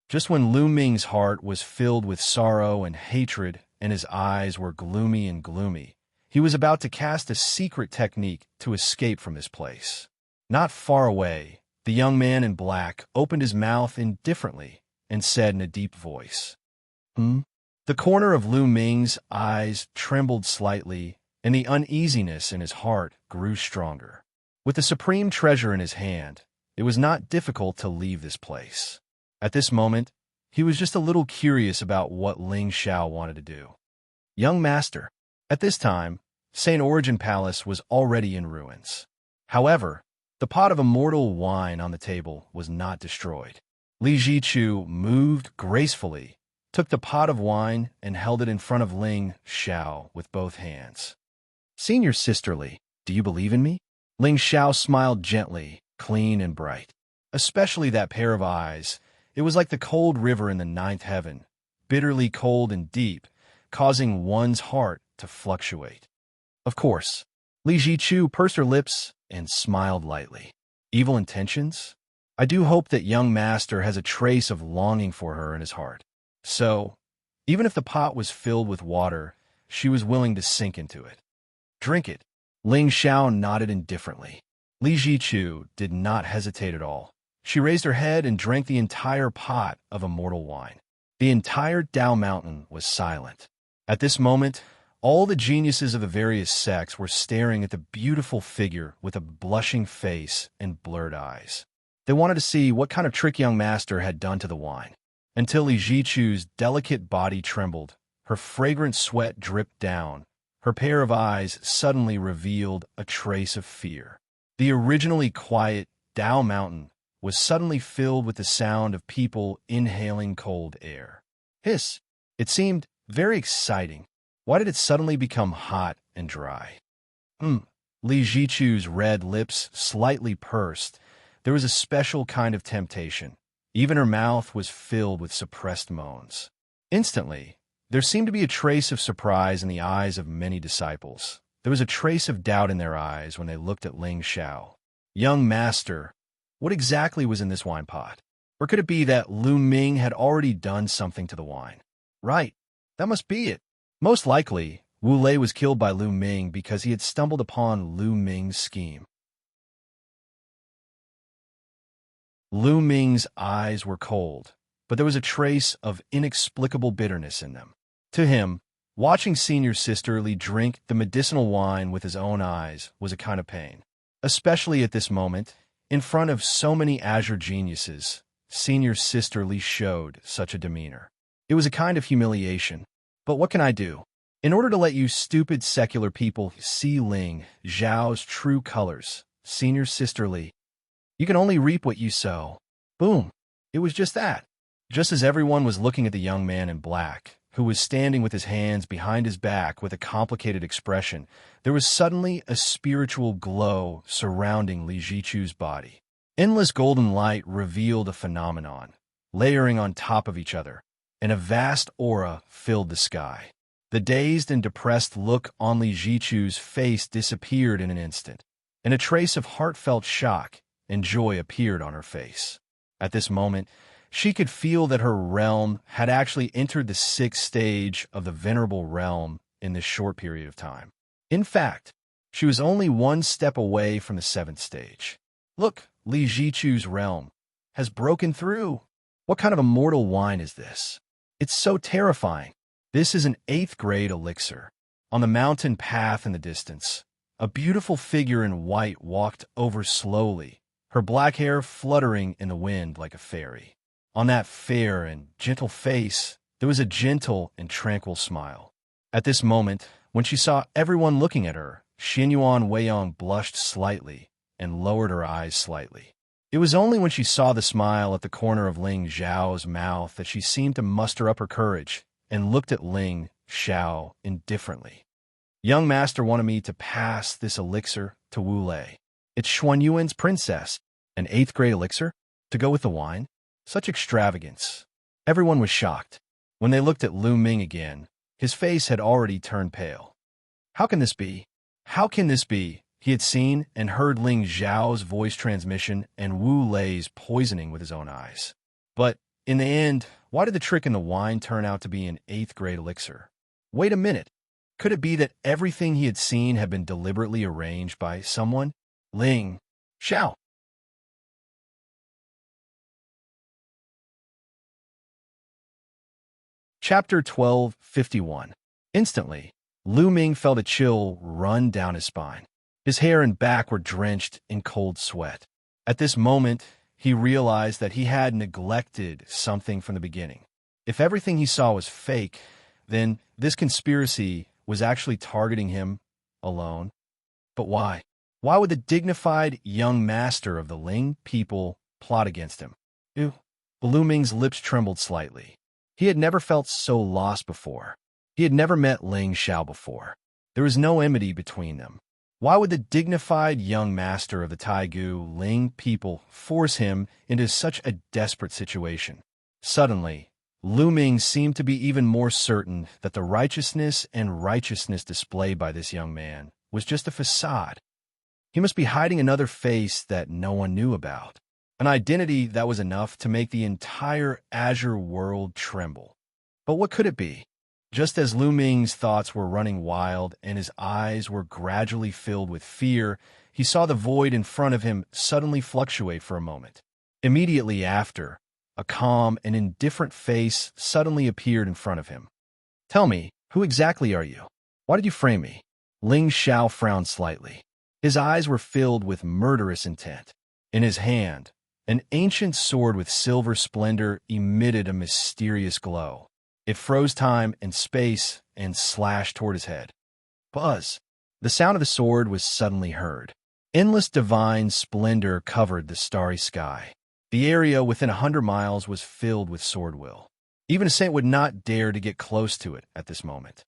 Just when Lu Ming's heart was filled with sorrow and hatred and his eyes were gloomy, he was about to cast a secret technique to escape from this place. Not far away, the young man in black opened his mouth indifferently and said in a deep voice, The corner of Lu Ming's eyes trembled slightly, and the uneasiness in his heart grew stronger. With the supreme treasure in his hand, it was not difficult to leave this place. At this moment, he was just a little curious about what Ling Xiao wanted to do. Young master. At this time, St. Origin Palace was already in ruins. However, the pot of immortal wine on the table was not destroyed. Li Jichu moved gracefully, took the pot of wine, and held it in front of Ling Xiao with both hands. Senior sister Li, do you believe in me? Ling Xiao smiled gently, clean and bright. Especially that pair of eyes. It was like the cold river in the ninth heaven, bitterly cold and deep, causing one's heart to fluctuate. Of course, Li Jichu pursed her lips and smiled lightly. Evil intentions? I do hope that young master has a trace of longing for her in his heart. So, even if the pot was filled with water, she was willing to sink into it. Drink it. Ling Xiao nodded indifferently. Li Jichu did not hesitate at all. She raised her head and drank the entire pot of immortal wine. The entire Dao Mountain was silent. At this moment, all the geniuses of the various sects were staring at the beautiful figure with a blushing face and blurred eyes. They wanted to see what kind of trick young master had done to the wine. Until Li Jichu's delicate body trembled, her fragrant sweat dripped down, her pair of eyes suddenly revealed a trace of fear. The originally quiet Dao Mountain was suddenly filled with the sound of people inhaling cold air. Hiss! It seemed very exciting. Why did it suddenly become hot and dry? Li Jichu's red lips slightly pursed. There was a special kind of temptation. Even her mouth was filled with suppressed moans. Instantly, there seemed to be a trace of surprise in the eyes of many disciples. There was a trace of doubt in their eyes when they looked at Ling Xiao. Young master, what exactly was in this wine pot? Or could it be that Lu Ming had already done something to the wine? Right, that must be it. Most likely, Wu Lei was killed by Lu Ming because he had stumbled upon Lu Ming's scheme. Lu Ming's eyes were cold, but there was a trace of inexplicable bitterness in them. To him, watching senior sister Li drink the medicinal wine with his own eyes was a kind of pain. Especially at this moment, in front of so many azure geniuses, senior sister Li showed such a demeanor. It was a kind of humiliation. But what can I do? In order to let you stupid secular people see Ling Xiao's true colors, senior sister Li, you can only reap what you sow. Boom. It was just that. Just as everyone was looking at the young man in black, who was standing with his hands behind his back with a complicated expression, there was suddenly a spiritual glow surrounding Li Jichu's body. Endless golden light revealed a phenomenon, layering on top of each other, and a vast aura filled the sky. The dazed and depressed look on Li Jichu's face disappeared in an instant, and a trace of heartfelt shock and joy appeared on her face. At this moment, she could feel that her realm had actually entered the 6th stage of the venerable realm in this short period of time. In fact, she was only one step away from the 7th stage. Look, Li Jichu's realm has broken through. What kind of immortal wine is this? It's so terrifying. This is an 8th grade elixir. On the mountain path in the distance, a beautiful figure in white walked over slowly, her black hair fluttering in the wind like a fairy. On that fair and gentle face, there was a gentle and tranquil smile. At this moment, when she saw everyone looking at her, Xinyuan Weiyang blushed slightly and lowered her eyes slightly. It was only when she saw the smile at the corner of Ling Xiao's mouth that she seemed to muster up her courage and looked at Ling Xiao indifferently. Young master wanted me to pass this elixir to Wu Lei. It's Xuanyuan's princess, an 8th grade elixir, to go with the wine. Such extravagance. Everyone was shocked. When they looked at Lu Ming again, his face had already turned pale. How can this be? How can this be? He had seen and heard Ling Xiao's voice transmission and Wu Lei's poisoning with his own eyes. But, in the end, why did the trick in the wine turn out to be an 8th grade elixir? Wait a minute. Could it be that everything he had seen had been deliberately arranged by someone? Ling Xiao. Chapter 12:51. Instantly, Lu Ming felt a chill run down his spine. His hair and back were drenched in cold sweat. At this moment, he realized that he had neglected something from the beginning. If everything he saw was fake, then this conspiracy was actually targeting him alone. But why? Why would the dignified young master of the Ling people plot against him? Ew. Lu Ming's lips trembled slightly. He had never felt so lost before. He had never met Ling Xiao before. There was no enmity between them. Why would the dignified young master of the Taigu Ling people force him into such a desperate situation? Suddenly, Lu Ming seemed to be even more certain that the righteousness displayed by this young man was just a facade. He must be hiding another face that no one knew about, an identity that was enough to make the entire Azure world tremble. But what could it be? Just as Lu Ming's thoughts were running wild and his eyes were gradually filled with fear, he saw the void in front of him suddenly fluctuate for a moment. Immediately after, a calm and indifferent face suddenly appeared in front of him. "Tell me, who exactly are you? Why did you frame me?" Ling Xiao frowned slightly. His eyes were filled with murderous intent. In his hand, an ancient sword with silver splendor emitted a mysterious glow. It froze time and space and slashed toward his head. Buzz! The sound of the sword was suddenly heard. Endless divine splendor covered the starry sky. The area within 100 miles was filled with sword will. Even a saint would not dare to get close to it at this moment.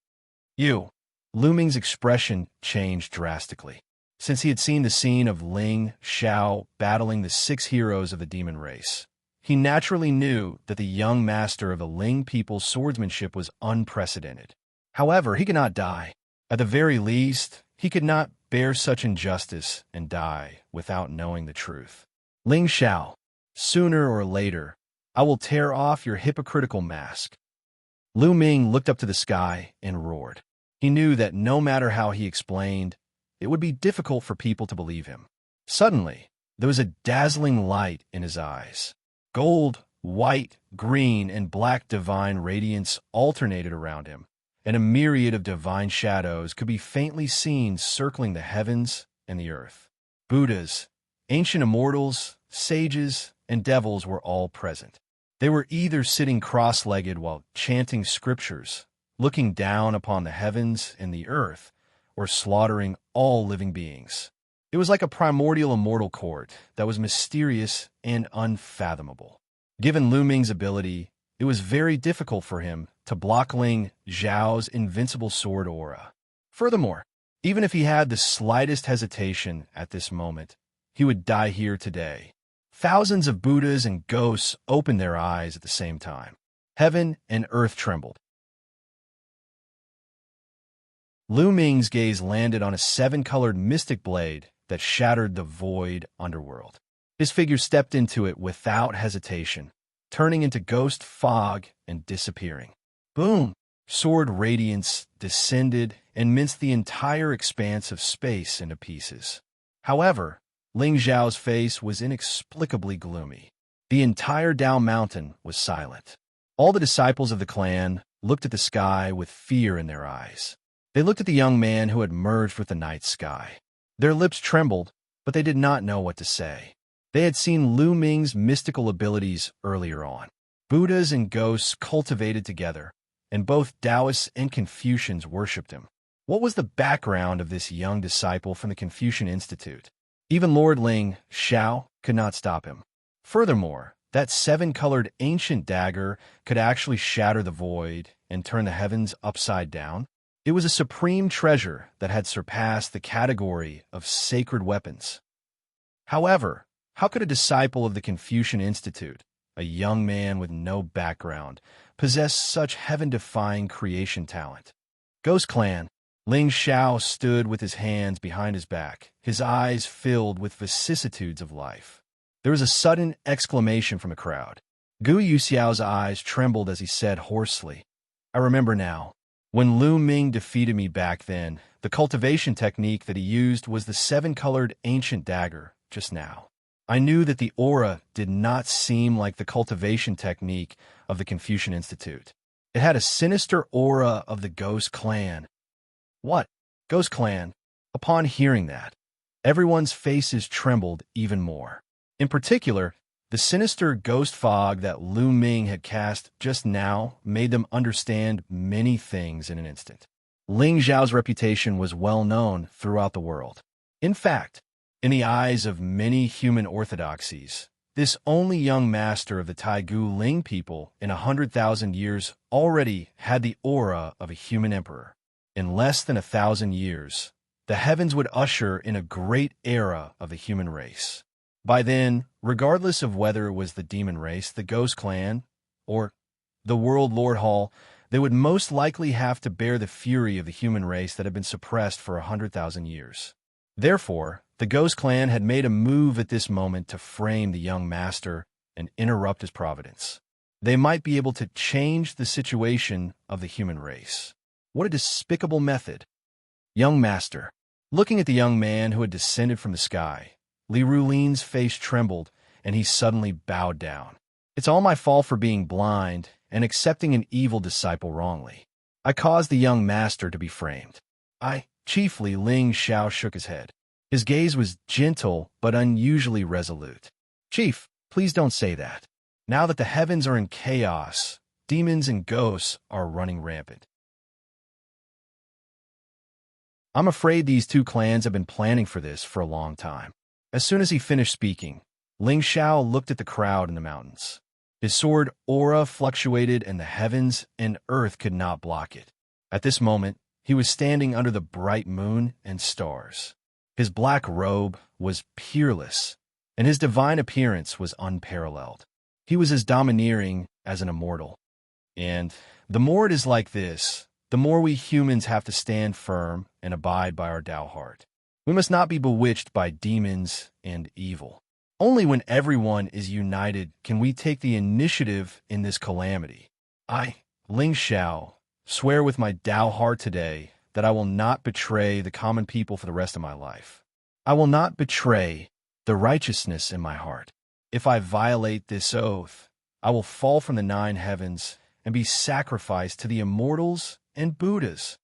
"You!" Lu Ming's expression changed drastically. Since he had seen the scene of Ling Xiao battling the 6 heroes of the demon race, he naturally knew that the young master of the Ling people's swordsmanship was unprecedented. However, he could not die. At the very least, he could not bear such injustice and die without knowing the truth. "Ling Xiao, sooner or later, I will tear off your hypocritical mask." Lu Ming looked up to the sky and roared. He knew that no matter how he explained, it would be difficult for people to believe him. Suddenly, there was a dazzling light in his eyes. Gold, white, green, and black divine radiance alternated around him, and a myriad of divine shadows could be faintly seen circling the heavens and the earth. Buddhas, ancient immortals, sages, and devils were all present. They were either sitting cross-legged while chanting scriptures, looking down upon the heavens and the earth, or slaughtering all living beings. It was like a primordial immortal court that was mysterious and unfathomable. Given Lu Ming's ability, it was very difficult for him to block Ling Xiao's invincible sword aura. Furthermore, even if he had the slightest hesitation at this moment, he would die here today. Thousands of Buddhas and ghosts opened their eyes at the same time. Heaven and earth trembled. Lu Ming's gaze landed on a 7-colored mystic blade that shattered the void underworld. His figure stepped into it without hesitation, turning into ghost fog and disappearing. Boom! Sword radiance descended and minced the entire expanse of space into pieces. However, Ling Xiao's face was inexplicably gloomy. The entire Dao Mountain was silent. All the disciples of the clan looked at the sky with fear in their eyes. They looked at the young man who had merged with the night sky. Their lips trembled, but they did not know what to say. They had seen Lu Ming's mystical abilities earlier on. Buddhas and ghosts cultivated together, and both Taoists and Confucians worshipped him. What was the background of this young disciple from the Confucian Institute? Even Lord Ling Xiao could not stop him. Furthermore, that 7-colored ancient dagger could actually shatter the void and turn the heavens upside down. It was a supreme treasure that had surpassed the category of sacred weapons. However, how could a disciple of the Confucian Institute, a young man with no background, possess such heaven-defying creation talent? Ghost Clan. Ling Xiao stood with his hands behind his back, his eyes filled with vicissitudes of life. There was a sudden exclamation from the crowd. Gu Yuxiao's eyes trembled as he said hoarsely, "I remember now. When Lu Ming defeated me back then, the cultivation technique that he used was the 7-colored ancient dagger just now. I knew that the aura did not seem like the cultivation technique of the Confucian Institute. It had a sinister aura of the Ghost Clan." "What? Ghost Clan?" Upon hearing that, everyone's faces trembled even more. In particular, the sinister ghost fog that Lu Ming had cast just now made them understand many things in an instant. Ling Xiao's reputation was well known throughout the world. In fact, in the eyes of many human orthodoxies, this only young master of the Taigu Ling people in 100,000 years already had the aura of a human emperor. In less than 1,000 years, the heavens would usher in a great era of the human race. By then, regardless of whether it was the demon race, the Ghost Clan, or the World Lord Hall, they would most likely have to bear the fury of the human race that had been suppressed for 100,000 years. Therefore, the Ghost Clan had made a move at this moment to frame the young master and interrupt his providence. They might be able to change the situation of the human race. What a despicable method. Young master. Looking at the young man who had descended from the sky, Li Rulin's face trembled, and he suddenly bowed down. It's all my fault for being blind and accepting an evil disciple wrongly. I caused the young master to be framed. Chiefly Ling Xiao shook his head. His gaze was gentle but unusually resolute. Chief, please don't say that. Now that the heavens are in chaos, demons and ghosts are running rampant. I'm afraid these two clans have been planning for this for a long time. As soon as he finished speaking, Ling Xiao looked at the crowd in the mountains. His sword aura fluctuated and the heavens and earth could not block it. At this moment, he was standing under the bright moon and stars. His black robe was peerless, and his divine appearance was unparalleled. He was as domineering as an immortal. And the more it is like this, the more we humans have to stand firm and abide by our Tao heart. We must not be bewitched by demons and evil. Only when everyone is united can we take the initiative in this calamity. I, Ling Xiao, swear with my Tao heart today that I will not betray the common people for the rest of my life. I will not betray the righteousness in my heart. If I violate this oath, I will fall from the 9 heavens and be sacrificed to the immortals and Buddhas.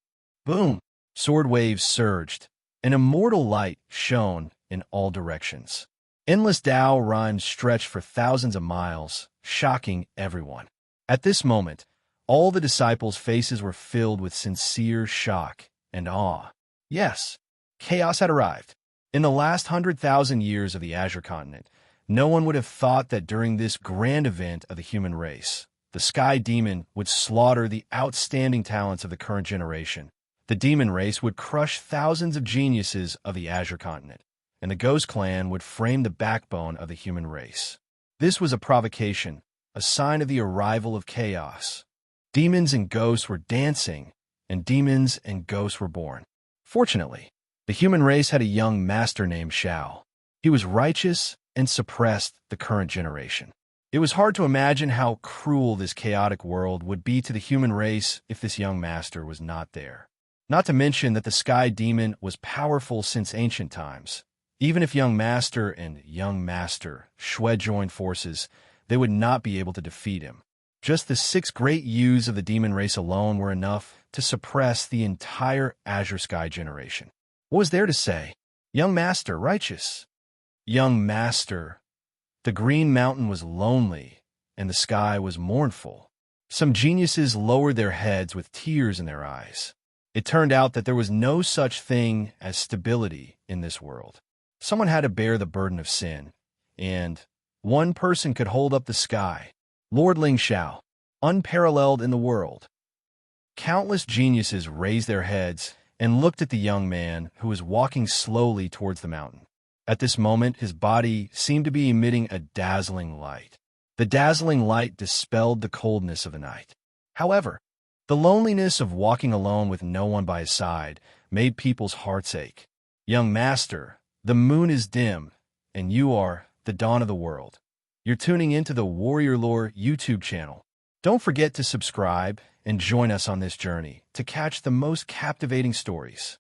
Boom! Sword waves surged. An immortal light shone in all directions. Endless Tao rhymes stretched for thousands of miles, shocking everyone. At this moment, all the disciples' faces were filled with sincere shock and awe. Yes, chaos had arrived. In the last 100,000 years of the Azure Continent, no one would have thought that during this grand event of the human race, the Sky Demon would slaughter the outstanding talents of the current generation. The demon race would crush thousands of geniuses of the Azure Continent, and the Ghost Clan would frame the backbone of the human race. This was a provocation, a sign of the arrival of chaos. Demons and ghosts were dancing, and demons and ghosts were born. Fortunately, the human race had a young master named Xiao. He was righteous and suppressed the current generation. It was hard to imagine how cruel this chaotic world would be to the human race if this young master was not there. Not to mention that the Sky Demon was powerful since ancient times. Even if young master and young master Shui joined forces, they would not be able to defeat him. Just the 6 great Yus of the demon race alone were enough to suppress the entire Azure Sky generation. What was there to say? Young master, righteous. Young master. The green mountain was lonely, and the sky was mournful. Some geniuses lowered their heads with tears in their eyes. It turned out that there was no such thing as stability in this world. Someone had to bear the burden of sin, and one person could hold up the sky. Lord Ling Xiao, unparalleled in the world. Countless geniuses raised their heads and looked at the young man who was walking slowly towards the mountain. At this moment, his body seemed to be emitting a dazzling light. The dazzling light dispelled the coldness of the night. However, the loneliness of walking alone with no one by his side made people's hearts ache. Young master, the moon is dim, and you are the dawn of the world. You're tuning into the Warrior Lore YouTube channel. Don't forget to subscribe and join us on this journey to catch the most captivating stories.